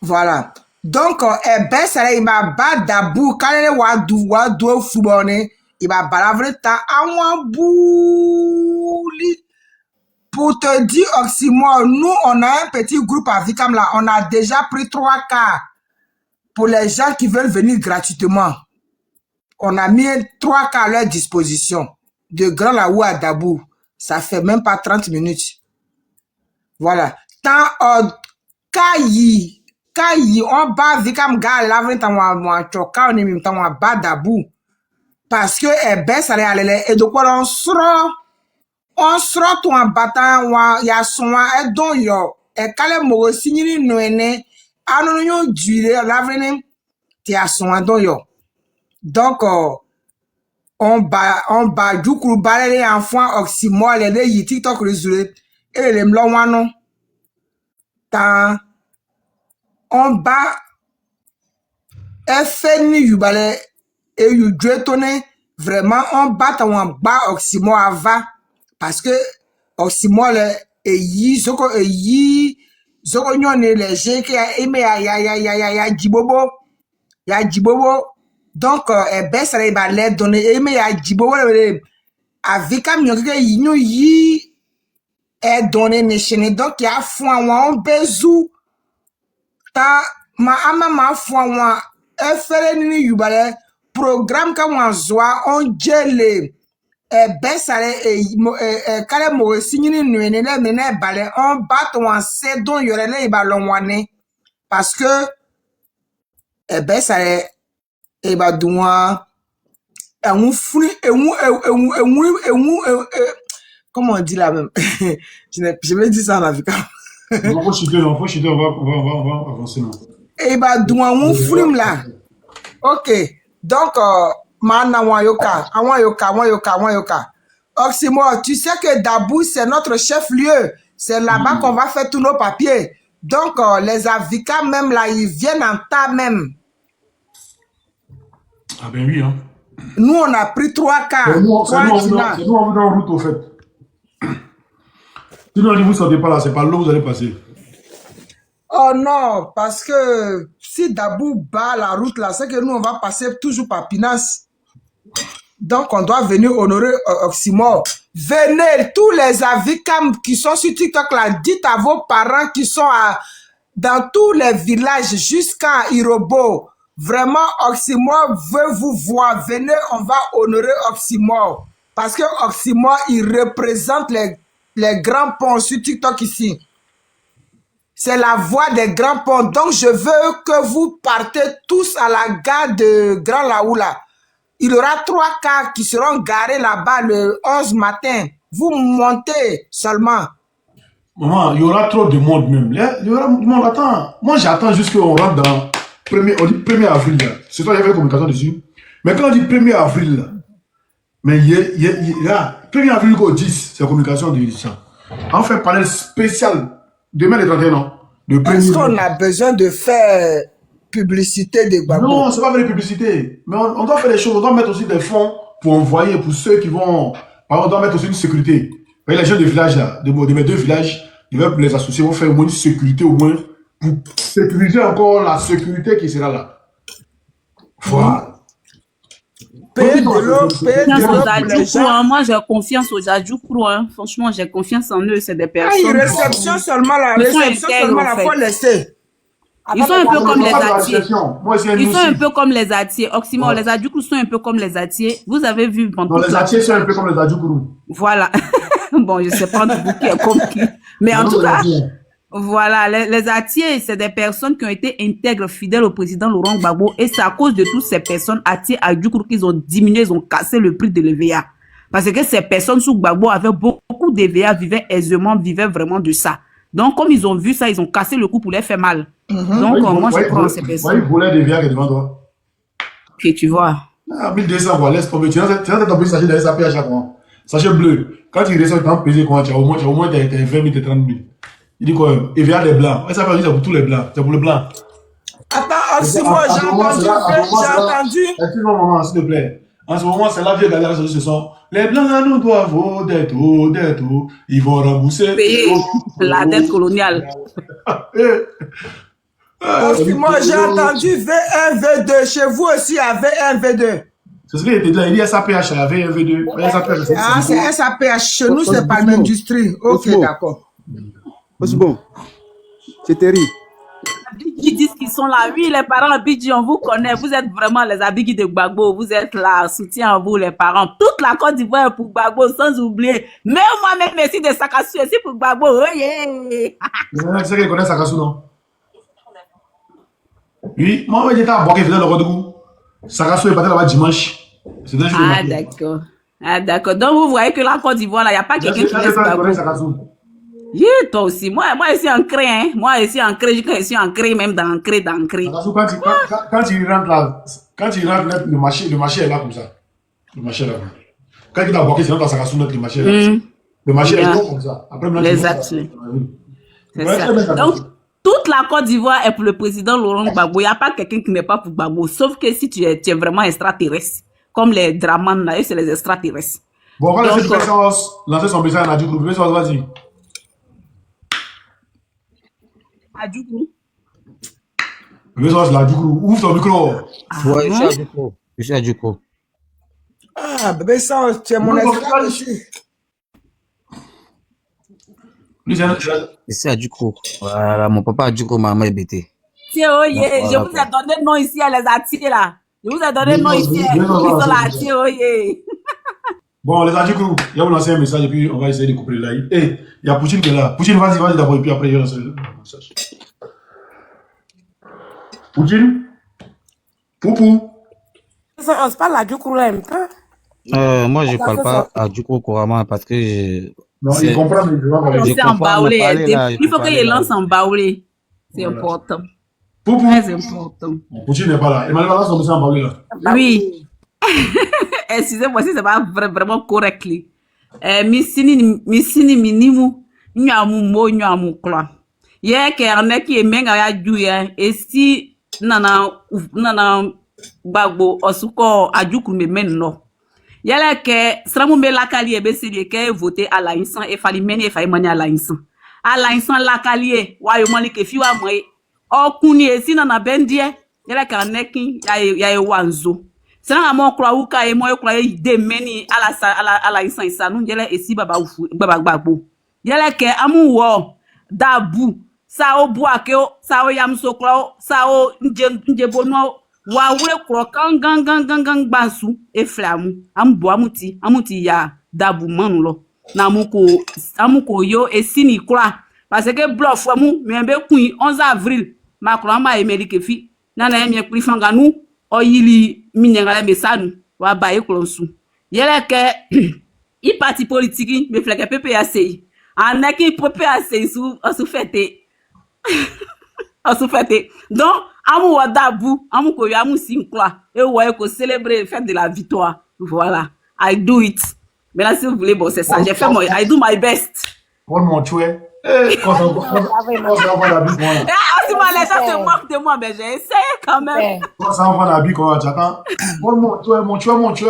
Voilà. Donc, ça il va battre Dabou. Quand il est wadou foubonné, il va balavrer ta bouli. Pour te dire, Oxymore, nous, on a un petit groupe à Vicam là. On a déjà pris 3 cas pour les gens qui veulent venir gratuitement. On a mis 3 cas à leur disposition. De Grand Laou à Dabou. Ça fait même pas 30 minutes. Voilà. Tant Kayi, on bat Vicam Gal, lavre tant moi choka, on est même tant moi bat Dabou. Parce que, ça allait, et donc, on sera ton battant, ya son, et donc, yo, et kale mo signini noene, anon yo duire, lavre, tia son, donc, yo. Donc, on bat du coup balé enfant Oxymore les yi TikTok résulé et les mlowano ta on bat FNI yu balé et yu dwetonné vraiment on bat on bat Oxymore ava parce que Oxymore et yi zoko nyone les gens qui a aimé ya jibobo. Donc, ça va les donner. Mais il y a Djibo, avec un million yi est donné nation. Donc, il y a un bezou. Ta ma fouan FRN yubale programme comme on zoa on gele. Ça kale mo signini nuene le mene balé on bat on sait don yorele i balon wane parce que ça et bah doua comment on dit là même je vais dire ça en africain On va chuter, on va avancer non. Et bah doua là ok donc mana wayoka. Oxymore, tu sais que Dabou c'est notre chef-lieu, c'est là-bas qu'on va faire tous nos papiers. Donc les avocats même là ils viennent en tas même. Ah ben oui, hein. Nous, on a pris 3 cas. C'est nous, on est en route, au fait. Si nous, vous ne sortez pas là, c'est pas là où vous allez passer. Oh non, parce que si Dabou bat la route là, c'est que nous, on va passer toujours par Pinas. Donc, on doit venir honorer Oxymore. Venez, tous les avicams qui sont sur TikTok là, dites à vos parents qui sont dans tous les villages jusqu'à Irobo. Vraiment, Oxymore veut vous voir. Venez, on va honorer Oxymore. Parce que Oxymore, il représente les grands ponts sur TikTok ici. C'est la voix des grands ponts. Donc, je veux que vous partez tous à la gare de Grand Laoula. Il y aura 3 cars qui seront garés là-bas le 11 matin. Vous montez seulement. Maman, il y aura trop de monde même. Il y aura du monde. Attends, moi j'attends juste qu'on rentre dans... on dit 1er avril, là. C'est toi qui avait la communication dessus. Mais quand on dit 1er avril, là, mais là, 1er avril au 10, c'est la communication de ça. On fait un panel spécial. Demain, les 31 ans. Est-ce qu'on a besoin de faire publicité de Gbagbo? Non, c'est pas faire de publicité. Mais on doit faire des choses. On doit mettre aussi des fonds pour envoyer, pour ceux qui vont... Par exemple, on doit mettre aussi une sécurité. Les gens des villages, là, de mes 2 villages, ils veulent les associer, vont faire au moins une sécurité, au moins, pour sécuriser encore la sécurité qui sera là. Voilà. Moi, j'ai confiance aux Adjoukrou. Hein. Franchement, j'ai confiance en eux. C'est des personnes. Réception seulement là. Réception seulement là. Faut laisser. Ils sont un peu comme les Atiers. Moi, c'est Ils sont un peu comme les Atiers. Oxymore, les Adjoukourou sont un peu comme les Atiers. Vous avez vu pendant Non, les Atiers sont un peu comme les Adjoukourou. Voilà. Bon, je sais pas entre vous qui est comme qui. Mais en tout cas, voilà, les Atiers, c'est des personnes qui ont été intègres, fidèles au président Laurent Gbagbo. Et c'est à cause de toutes ces personnes, Atiers, Adjoukourou, qu'ils ont diminué, ils ont cassé le prix de l'EVA. Parce que ces personnes sous Gbagbo avaient beaucoup d'EVA, vivaient aisément, vivaient vraiment de ça. Donc, comme ils ont vu ça, ils ont cassé le coup pour les faire mal. Donc, moi, je prends ces personnes. Ils volaient des biens devant toi. Ok, tu vois. Ah, 1200, voilà, laisse tomber. Tu as ton petit sachet de SAP à chaque mois. Sachet bleu. Quand tu descends, tu as pesé quoi? Tu as au moins 20 000 et 30 000. Il dit quoi? Il vient des blancs. SAP, c'est pour tous les blancs. C'est pour le blanc. Attends, Oxymore, j'ai entendu. Excuse-moi, maman, s'il te plaît. En ce moment, c'est la vieille galère, ce sont les blancs à nous doivent d'être, ils vont rembourser. Payer la dette coloniale. Moi, j'ai entendu V1, V2. Chez vous aussi, il y a V1, V2. C'est ce qu'il était là. Il y a SAPH, il y a V1, V2. Ah, c'est SAPH. Chez nous, c'est pas l'industrie. Ok, d'accord. C'est bon. C'est terrible. Abigui disent qu'ils sont là. Oui, les parents Abigui, on vous connaît. Vous êtes vraiment les Abigui de Gbagbo. Vous êtes là. Soutien à vous, les parents. Toute la Côte d'Ivoire est pour Gbagbo, sans oublier. Même moi-même, merci de Sakassou aussi pour Gbagbo. Oh, yeah. C'est qui connaît Sakassou, non? Oui, moi, j'étais à Boaké, je faisais le Rodou. Sakassou est parti là-bas dimanche. Ah, d'accord. Ah, d'accord. Donc, vous voyez que la Côte d'Ivoire, là, il n'y a pas quelqu'un qui laisse Gbagbo. Yeah, toi aussi. Moi, ici, ancré, hein. Moi, ici, ancré, je suis ancré, même d'ancré. Quand il rentre là, le marché est là comme ça. Le marché est là. Quand il est à Boaké, c'est là dans Sakassou, le marché est là. Le marché est là comme ça. Après, les actes. C'est ça. Donc, toute la Côte d'Ivoire est pour le président Laurent Gbagbo. Il n'y a pas quelqu'un qui n'est pas pour Gbagbo. Sauf que si tu es vraiment extraterrestre, comme les Draman, là, c'est les extraterrestres. Bon, on va laisser lancer son message à Adjoukourou. Vas-y. Adjoukourou. Ouvre ton micro. Ouais, je suis Adjoukourou. Ah, bébé, ça, tu es mon esclave ici. C'est Adjoukourou. Voilà, mon papa Adjoukourou m'a ébêté. Tiens, oh yeah, je vous ai donné le nom ici à les Atiers là. Je vous ai donné le nom ici. Ils sont là, tiens, oh yeah. Bon, les Adjoukourou, il y a vous lancer un message et puis on va essayer de couper le live. Eh, il y a Poutine qui est là. Poutine, vas-y d'abord et puis après, il y a le message. Poutine? Poupou? On se parle à Adjoukourou là un peu. Moi, je ne parle pas à Adjoukourou couramment parce que je... Non, il comprend, mais je vais c'est en baoulé. Il faut qu'il lance en baoulé. C'est important. Poupou? Très important. Poutine n'est pas là. Emmanuel va lancer en baoulé là. Oui. Excusez-moi si c'est pas vraiment correct. Misini minimu nyamu mo nyamu kla. Ye ke ane ki emenga ya ju ya esi nana Gbagbo osuko Adjoukourou me men no. Yala ke sramu me lakali ebe sili ke voter à l'instant e fali meni e fali mani à l'instant. À l'instant lakali wa yo mani ke fiwa mo okuni esi nana bendie yala ke ane ki ya wanzo. C'est un amour quoi et moi quoi des meni à la ça nous yele esi baba ufu baba Gbagbo yele ke amu wo dabu sa o boake sa o yam so kro sa o nje bono wa wure kro kan gang bansu e flamu am bo amuti ya dabu manu lo na amuko yo esi ni kra parce que bluff amu membe kun 11 avril macron ma emerike fi na emi plifanga nu oyili minyangala mesanu wa baye klonsu yele ke i parti politique me fleke PPAC anaki PPAC su fete asu fete donc amu wadabu amu ko ya amu sinkla e wo e ko célébrer fête de la victoire voilà I do it mais là si vous voulez bon c'est ça j'ai fait I do my best pour mon tuer quand on va la bise moi si moi les gens se moquent de moi mais j'ai essayé quand même quand ça va la bise quand j'attends pour mon tuer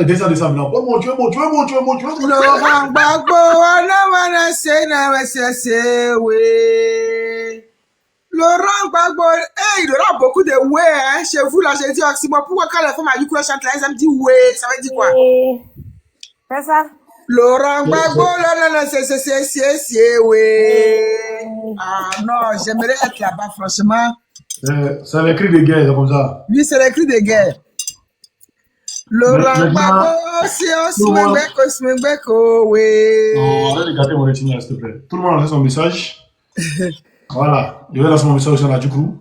déjà maintenant pour mon tuer Laurent Gbagbo wana se na wese we Laurent Gbagbo il aura beaucoup de ouais hein chez vous là j'ai dit Oxymore pourquoi quand les femmes Adjoukourou chantent là elles aiment dire ouais ça veut dire quoi C'est ça Laurent Gbagbo, non, c'est, oui. Ah non, j'aimerais être là-bas, franchement. C'est les cris de guerre, c'est comme ça. Oui, c'est les cris de guerre. Laurent Gbagbo, si on se oui. Non, arrête de gâter mon rétinier, s'il te plaît. Tout le monde a fait son message. Voilà. Je vais lancer mon message sur la Djukrou.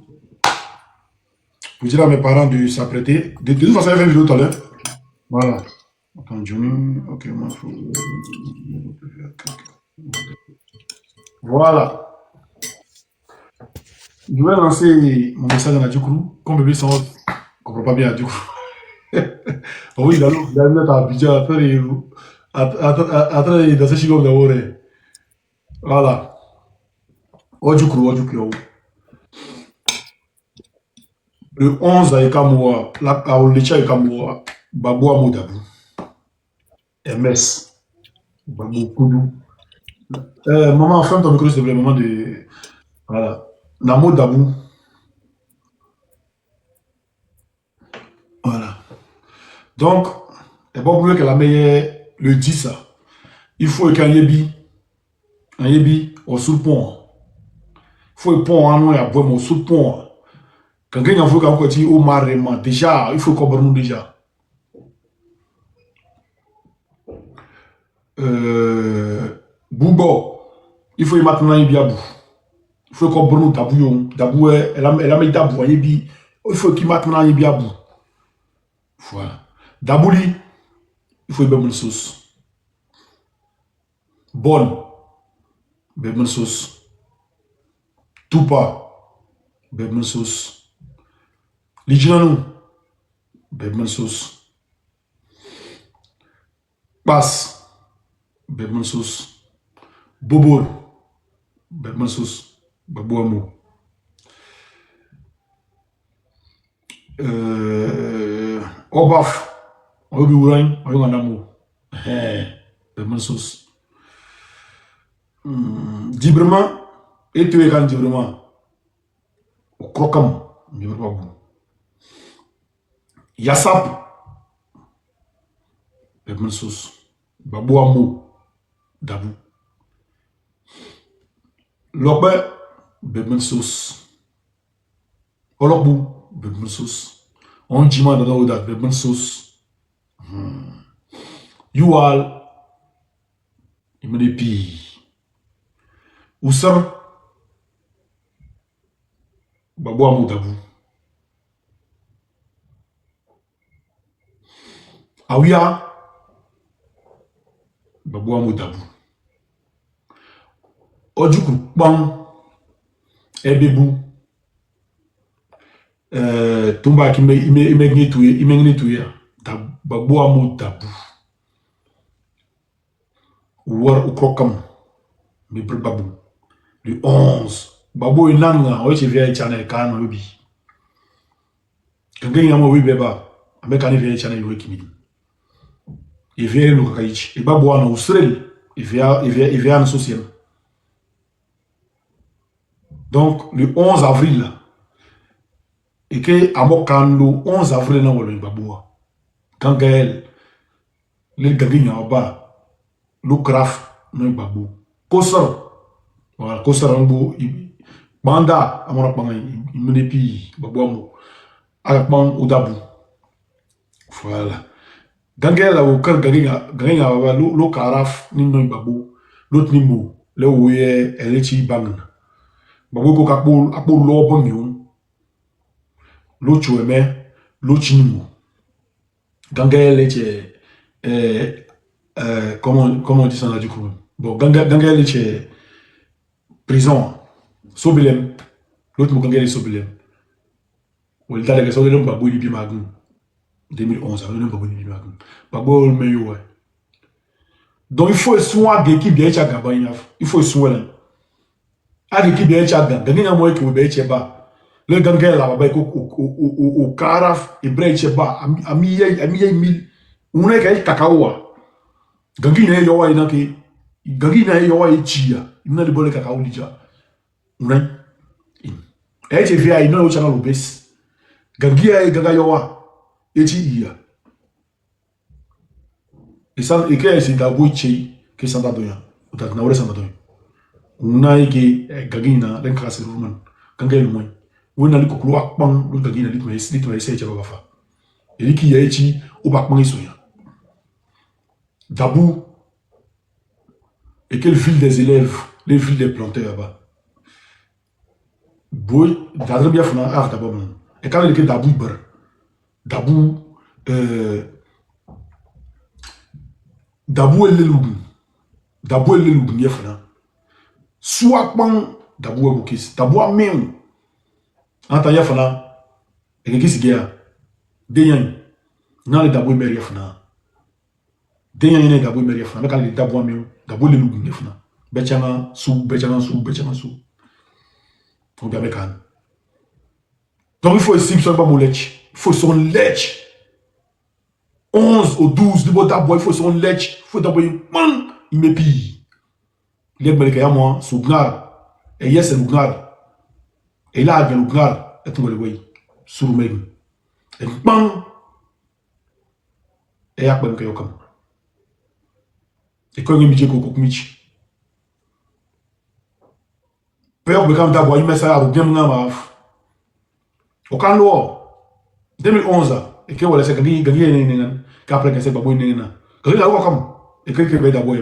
Pour dire à mes parents de s'apprêter. De toute façon, il y avait une vidéo tout à l'heure. Voilà. Attends, Johnny. Ok, moi, faut... Voilà. Je vais lancer mon message dans la Djukrou. Comme bébé sans... Je ne comprends pas bien la Djukrou. Oui, il a mis à Abidjan. Après, dans ce chico de voilà. Djukrou. Le 11 à Ekamoua, à Olecha Ekamoua, Babou Amodabou, MS, Babou Koudou. Maman, ferme ton micro, s'il te plaît, maman de. Voilà. Namo Dabou. Voilà. Donc, et bon, pour que la meilleure le dit ça, il faut qu'un yébi, au sous le pont. Il faut un pont en noir, au sous le pont. Quand quelqu'un veut qu'on continue au marrement, déjà, il faut qu'on nous déjà. Boubo, il faut maintenant y bien bout. Il faut qu'on nous dabou. Dabou, elle a mis dabou, il faut qu'il maintenant y bien bout. Voilà. Dabouli, il faut y bien une sauce. Bonne, bien une sauce. Toupa, bien une sauce. Lijinanou, bebman sauce. Bas, bebman sauce. Bobol, bebman sauce. Babouamou. Obaf, obi ourain, oyonganamou. Bebman sauce. Dibrement, et tu es quand dibrement. Au crocam, dibrement. Yassap, bebman sauce. Babouamou, dabou. Lopé, bebman sauce. Olokbou, bebman sauce. On jima dans l'audat, bebman sauce. Youal, il me dépi. Oussar, babouamou, dabou. Aouya, babouamou, dabou. Odjoukou, bang, ebebou. Tumba qui me babouamou, dabou. Ouar ou krokam, me babou. Le 11. Babou est nanga, ouais, tu viens channel kan lobby. Quand il y a un beba, avec un vieux channel qui il vient le caïch. Et babou en Australie, il vient en social. Donc, le 11 avril, et que à le 11 avril, non, le baboua. Quand Gaël, le gagin en bas, le craft, non, babou. Kossar, voilà, Kossar en beau, banda, à mon appareil, il me dépi, babouamou, à mon dabou. Voilà. Gangela au cœur gagin le caraf, ni non, babou, l'autre nimbo, le ouye, elle est bang. Babou ko kapol lo bon yon. Lo chueme, lo chinimo. Gangele comment on dit ça là du coup. Bon, gangele prison. Sobilem. L'autre mo gangele sobilem. Ou il t'a dit que sobilem babou li bi magou. 2011, sobilem babou li bi magou. Babou me yo ouais. Donc il faut soin de qui bien chaque gabanya. Il faut soin. Agi ki bien chagan, gagina moi qui be cheba. Le gangel la ba au karaf e bre cheba, amiye mil. Une ka kakao. Gangina yo wa ina ke gangina yo wa chia. Ina de bole kakao lija. Une. E che via ina o chana lobes. Gangia e gaga yo wa. E chi iya. Et ça, et que c'est d'abord ici que ça va donner. Ou t'as n'auré ça va donner. On a été gagina, l'encrasse roman. Quand elle est moins. On a le coco à pan, le gagina, l'itme, c'est Javafa. Et lui qui a été au Bakman Soya. Dabou, et quelle ville des élèves, les villes des planteurs là-bas. Boy, d'adresse bien fona art d'abord. Et quand il est Dabou bar, Dabou, Dabou et l'eloubi. Dabou et l'eloubi, bien fona. Soit pan, Dabou et Boukis. Dabou a même. Anta ya fona, et qui s'y guère. Deyan, non les Dabou et Mary fona. Deyan est Dabou et Mary fona. Mais quand les Dabou a même, Dabou et l'eloubi fona. Betchana sou. On bien mécan. Donc il faut essayer de faire mon lech. Il faut son lech. 11 ou 12 de bon d'abord, il faut son lech. Il faut d'abord, man, il me pille. Il est malgré moi, sous gnar. Et yes, c'est le gnar. Et là, il y a le gnar. Et tout le monde, sous le même. Et bang. Et il y a pas de comme. Et quand il y a un petit peu peur de quand d'abord, il met ça à bien maintenant. Au Canlo, 2011, et que voilà, c'est gagné, qu'après que c'est pas bon, quand il a comme, et que il d'abord.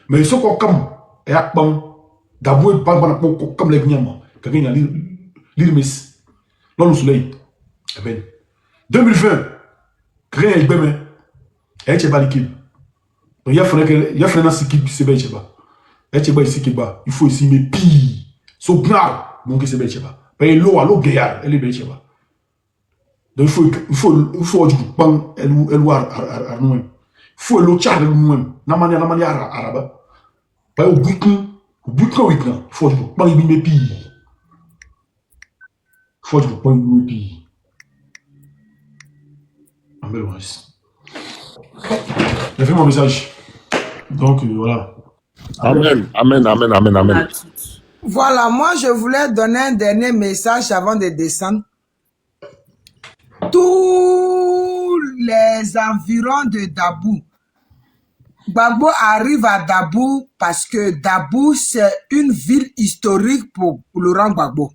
Mais ils sont comme, et à bon, d'abord, pas comme les gagnements, quand il a l'irmis, dans le soleil. 2020, quand il a eu bien, et il a l'équipe. Donc il y a fait un équipe, c'est bien, il faut ici, mais pire. So gnar, donc c'est bien cheba. Mais l'eau à l'eau gaillard, elle est bien cheba. Donc il faut du pan, elle à nous. Il faut l'eau char de nous-mêmes. Na manière arabe. Pas au bouton, il faut du pan il me pille. Il faut du pan il me pille. J'ai fait mon message. Donc voilà. Amen. Voilà, moi je voulais donner un dernier message avant de descendre. Tous les environs de Dabou. Gbagbo arrive à Dabou parce que Dabou c'est une ville historique pour Laurent Gbagbo.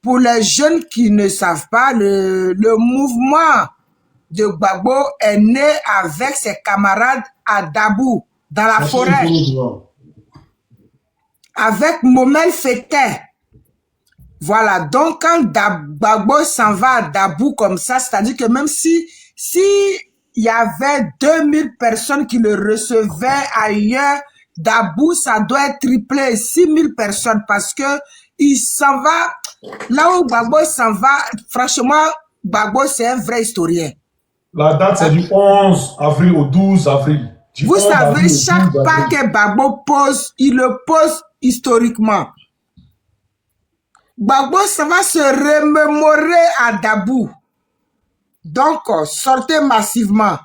Pour les jeunes qui ne savent pas, le mouvement de Gbagbo est né avec ses camarades à Dabou, dans la forêt. Avec Momel Fete. Voilà, donc quand Gbagbo s'en va à Dabou comme ça, c'est-à-dire que même si il y avait 2000 personnes qui le recevaient ailleurs, Dabou, ça doit être triplé, 6000 personnes, parce que il s'en va, là où Gbagbo s'en va, franchement, Gbagbo c'est un vrai historien. La date c'est du 11 avril au 12 avril. Vous savez, chaque pas que Gbagbo pose, il le pose historiquement. Gbagbo, ça va se remémorer à Dabou. Donc, sortez massivement.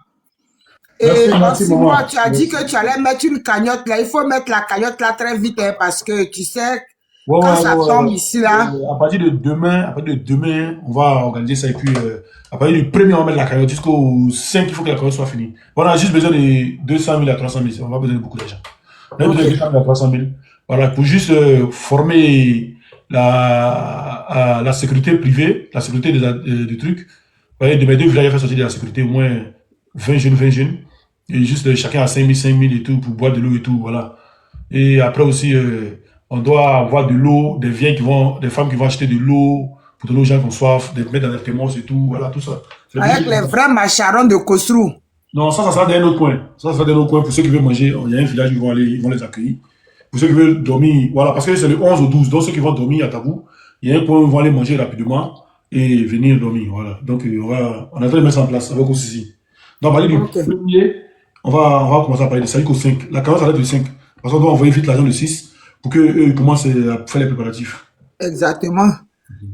Et moi, tu as dit que tu allais mettre une cagnotte là. Il faut mettre la cagnotte là très vite, hein, parce que tu sais, quand ça tombe ici là. À partir de demain, on va organiser ça. Et puis, à partir du 1er, on va mettre la cagnotte jusqu'au 5, il faut que la cagnotte soit finie. On a juste besoin de 200 000 à 300 000. On va besoin de beaucoup d'argent. On a besoin de 200 000 à 300 000. Voilà, pour juste former la sécurité privée, la sécurité du truc. Vous voyez, de mes 2 villages, il faut sortir de la sécurité au moins 20 jeunes. Et juste chacun a 5 000 et tout pour boire de l'eau et tout, voilà. Et après aussi, on doit avoir de l'eau, des femmes qui vont acheter de l'eau pour donner aux gens qui ont soif, de mettre dans les thermos et tout, voilà, tout ça. Avec les vrais macharons de Kostrou. Non, ça sera dans un autre coin. Ça sera dans un autre coin pour ceux qui veulent manger. Il y a un village où ils vont les accueillir. Pour ceux qui veulent dormir, voilà, parce que c'est le 11 au 12. Donc ceux qui vont dormir à Dabou, il y a un point où ils vont aller manger rapidement et venir dormir, voilà. Donc on est en train de mettre ça en place avec aussi. Donc, on va aller du premier, on va commencer à parler de ça jusqu'au 5. La carence, ça va être le 5. Parce qu'on doit envoyer vite l'argent le 6 pour qu'eux commencent à faire les préparatifs. Exactement.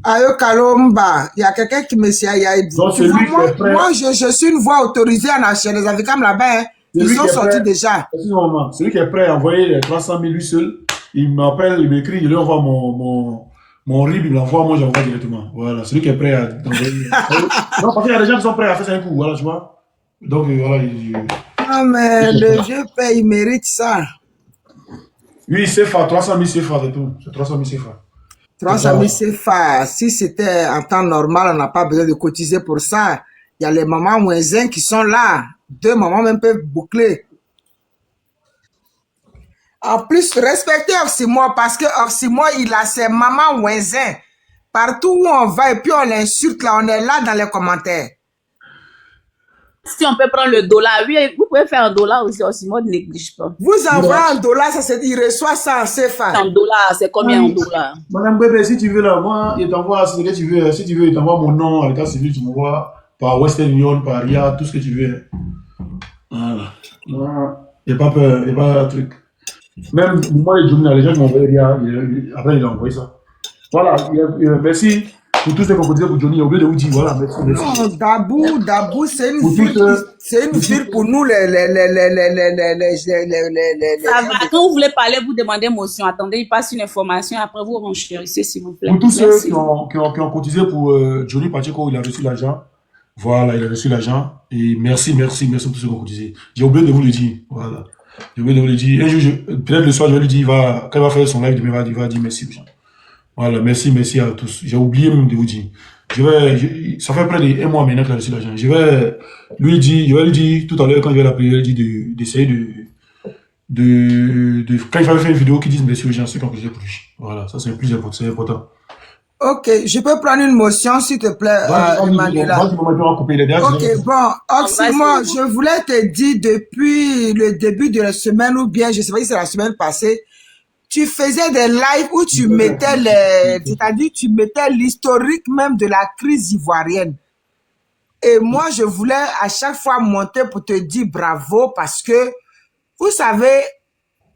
Ayo Kalomba, il y a quelqu'un qui me dit, moi je suis une voix autorisée à acheter les avicams là-bas, hein. Ils sont sortis déjà. Celui qui est prêt à envoyer les 300 000 lui seul, il m'appelle, il m'écrit, il lui envoie mon RIB, il l'envoie, moi j'envoie directement. Voilà, celui qui est prêt à envoyer. Non, parce qu'il y a des gens qui sont prêts à faire ça un coup, voilà, tu vois. Donc voilà, Non, mais le vieux père, il mérite ça. Oui, CFA, 300 000 CFA, c'est tout. C'est 300 000 CFA. 300 000 CFA. Si c'était en temps normal, on n'a pas besoin de cotiser pour ça. Il y a les mamans moins qui sont là. 2 mamans même peuvent boucler. En plus, respectez Oxymo parce que Oxymo, il a ses mamans voisins. Partout où on va et puis on l'insulte, là, on est là dans les commentaires. Si on peut prendre le dollar, oui, vous pouvez faire un dollar aussi, Oxymo ne néglige pas. Vous envoyez un dollar, ça c'est il reçoit ça en CFA. Un dollar, c'est combien un dollar? Madame Bébé, si tu veux là, moi, il t'envoie ce que tu veux. Si tu veux, il t'envoie mon nom à l'état civil, tu m'envoies par Western Union, par RIA, tout ce que tu veux. Voilà. Il n'y a pas peur, il n'y a pas de truc. Même moi, les gens qui m'ont envoyé RIA, après il a envoyé ça. Voilà, merci pour tout ce qu'on peut dire pour Johnny. Au lieu de vous dire, voilà, merci. Non, Dabou, c'est une ville pour nous, Ça va, quand vous voulez parler, vous demandez motion. Attendez, il passe une information, après vous renchérissez, s'il vous plaît. Pour tous ceux qui ont cotisé pour Johnny Pacheco, il a reçu l'argent. Voilà, il a reçu l'argent. Et merci pour tous ceux qui ont cotisé. J'ai oublié de vous le dire. Voilà. J'ai oublié de vous le dire. Un jour, peut-être le soir, je vais lui dire, quand il va faire son live, il va dire merci aux gens. Voilà, merci à tous. J'ai oublié même de vous dire. Ça fait près d'1 mois maintenant qu'il a reçu l'argent. Je vais lui dire tout à l'heure quand je vais l'appeler, je vais lui dire d'essayer quand il va faire une vidéo qui dise merci aux gens, ceux qui ont cotisé pour lui. Voilà, ça c'est le plus important, c'est important. Ok, je peux prendre une motion, s'il te plaît, Emmanuela. Ok, bon, Oxymo, je voulais te dire depuis le début de la semaine, ou bien, je sais pas si c'est la semaine passée, tu faisais des lives où tu mettais c'est-à-dire tu mettais l'historique même de la crise ivoirienne. Et moi, je voulais à chaque fois monter pour te dire bravo parce que, vous savez,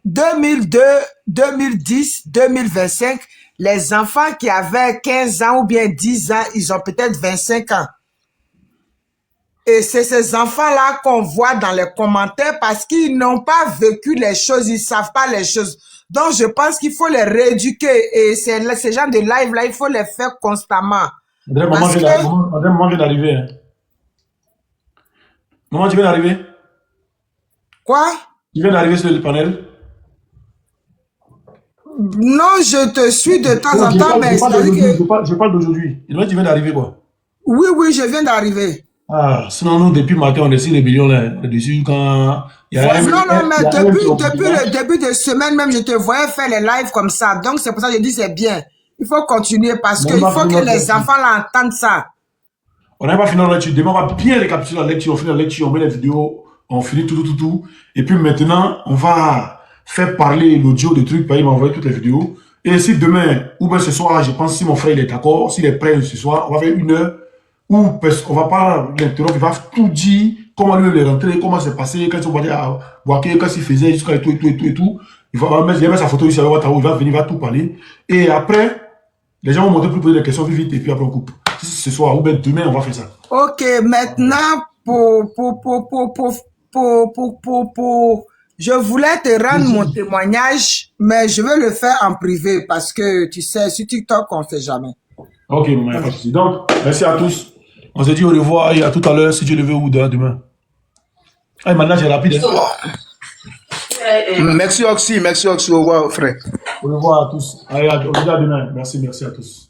2002, 2010, 2025, les enfants qui avaient 15 ans ou bien 10 ans, ils ont peut-être 25 ans. Et c'est ces enfants-là qu'on voit dans les commentaires parce qu'ils n'ont pas vécu les choses, ils ne savent pas les choses. Donc, je pense qu'il faut les rééduquer. Et ces genres de live-là, il faut les faire constamment. Maman vient d'arriver. Hein. Maman, tu viens d'arriver? Quoi? Tu viens d'arriver sur le panel? Non, je te suis de temps en temps, mais je parle d'aujourd'hui. Tu viens d'arriver, quoi? Oui, je viens d'arriver. Ah, sinon, nous, depuis matin, on est sur les millions là-dessus quand... mais depuis le début de semaine même, je te voyais faire les lives comme ça. Donc, c'est pour ça que je dis c'est bien. Il faut continuer parce qu'il faut que les enfants là entendent ça. On n'a pas fini la lecture. Demain, on va bien récapituler la lecture. On finit la lecture, on met les vidéos, on finit tout. Et puis maintenant, on va faire parler l'audio de trucs. Il m'a envoyé toutes les vidéos. Et si demain, ou bien ce soir, je pense si mon frère il est d'accord, s'il est prêt ce soir, on va faire 1 heure. Ou on va pas l'interrompre, il va tout dire, comment lui il est rentré, comment c'est passé, quand il va dire à Boaké, quand il faisait, jusqu'à tout. Il va mettre sa photo ici avec Ouattara, il va venir, il va tout parler. Et après, les gens vont monter pour poser des questions vite, et puis après on coupe. Si ce soir ou bien demain, on va faire ça. Ok, maintenant, je voulais te rendre mon témoignage, mais je vais le faire en privé parce que tu sais, sur TikTok, on ne sait jamais. Ok, maman, il n'y a pas de souci. Donc, merci à tous. On se dit au revoir et à tout à l'heure si Dieu le veut ou demain. Ah, maintenant, j'ai rapide. Merci Oxy, au revoir frère. Au revoir à tous. Allez, au revoir demain. Merci à tous.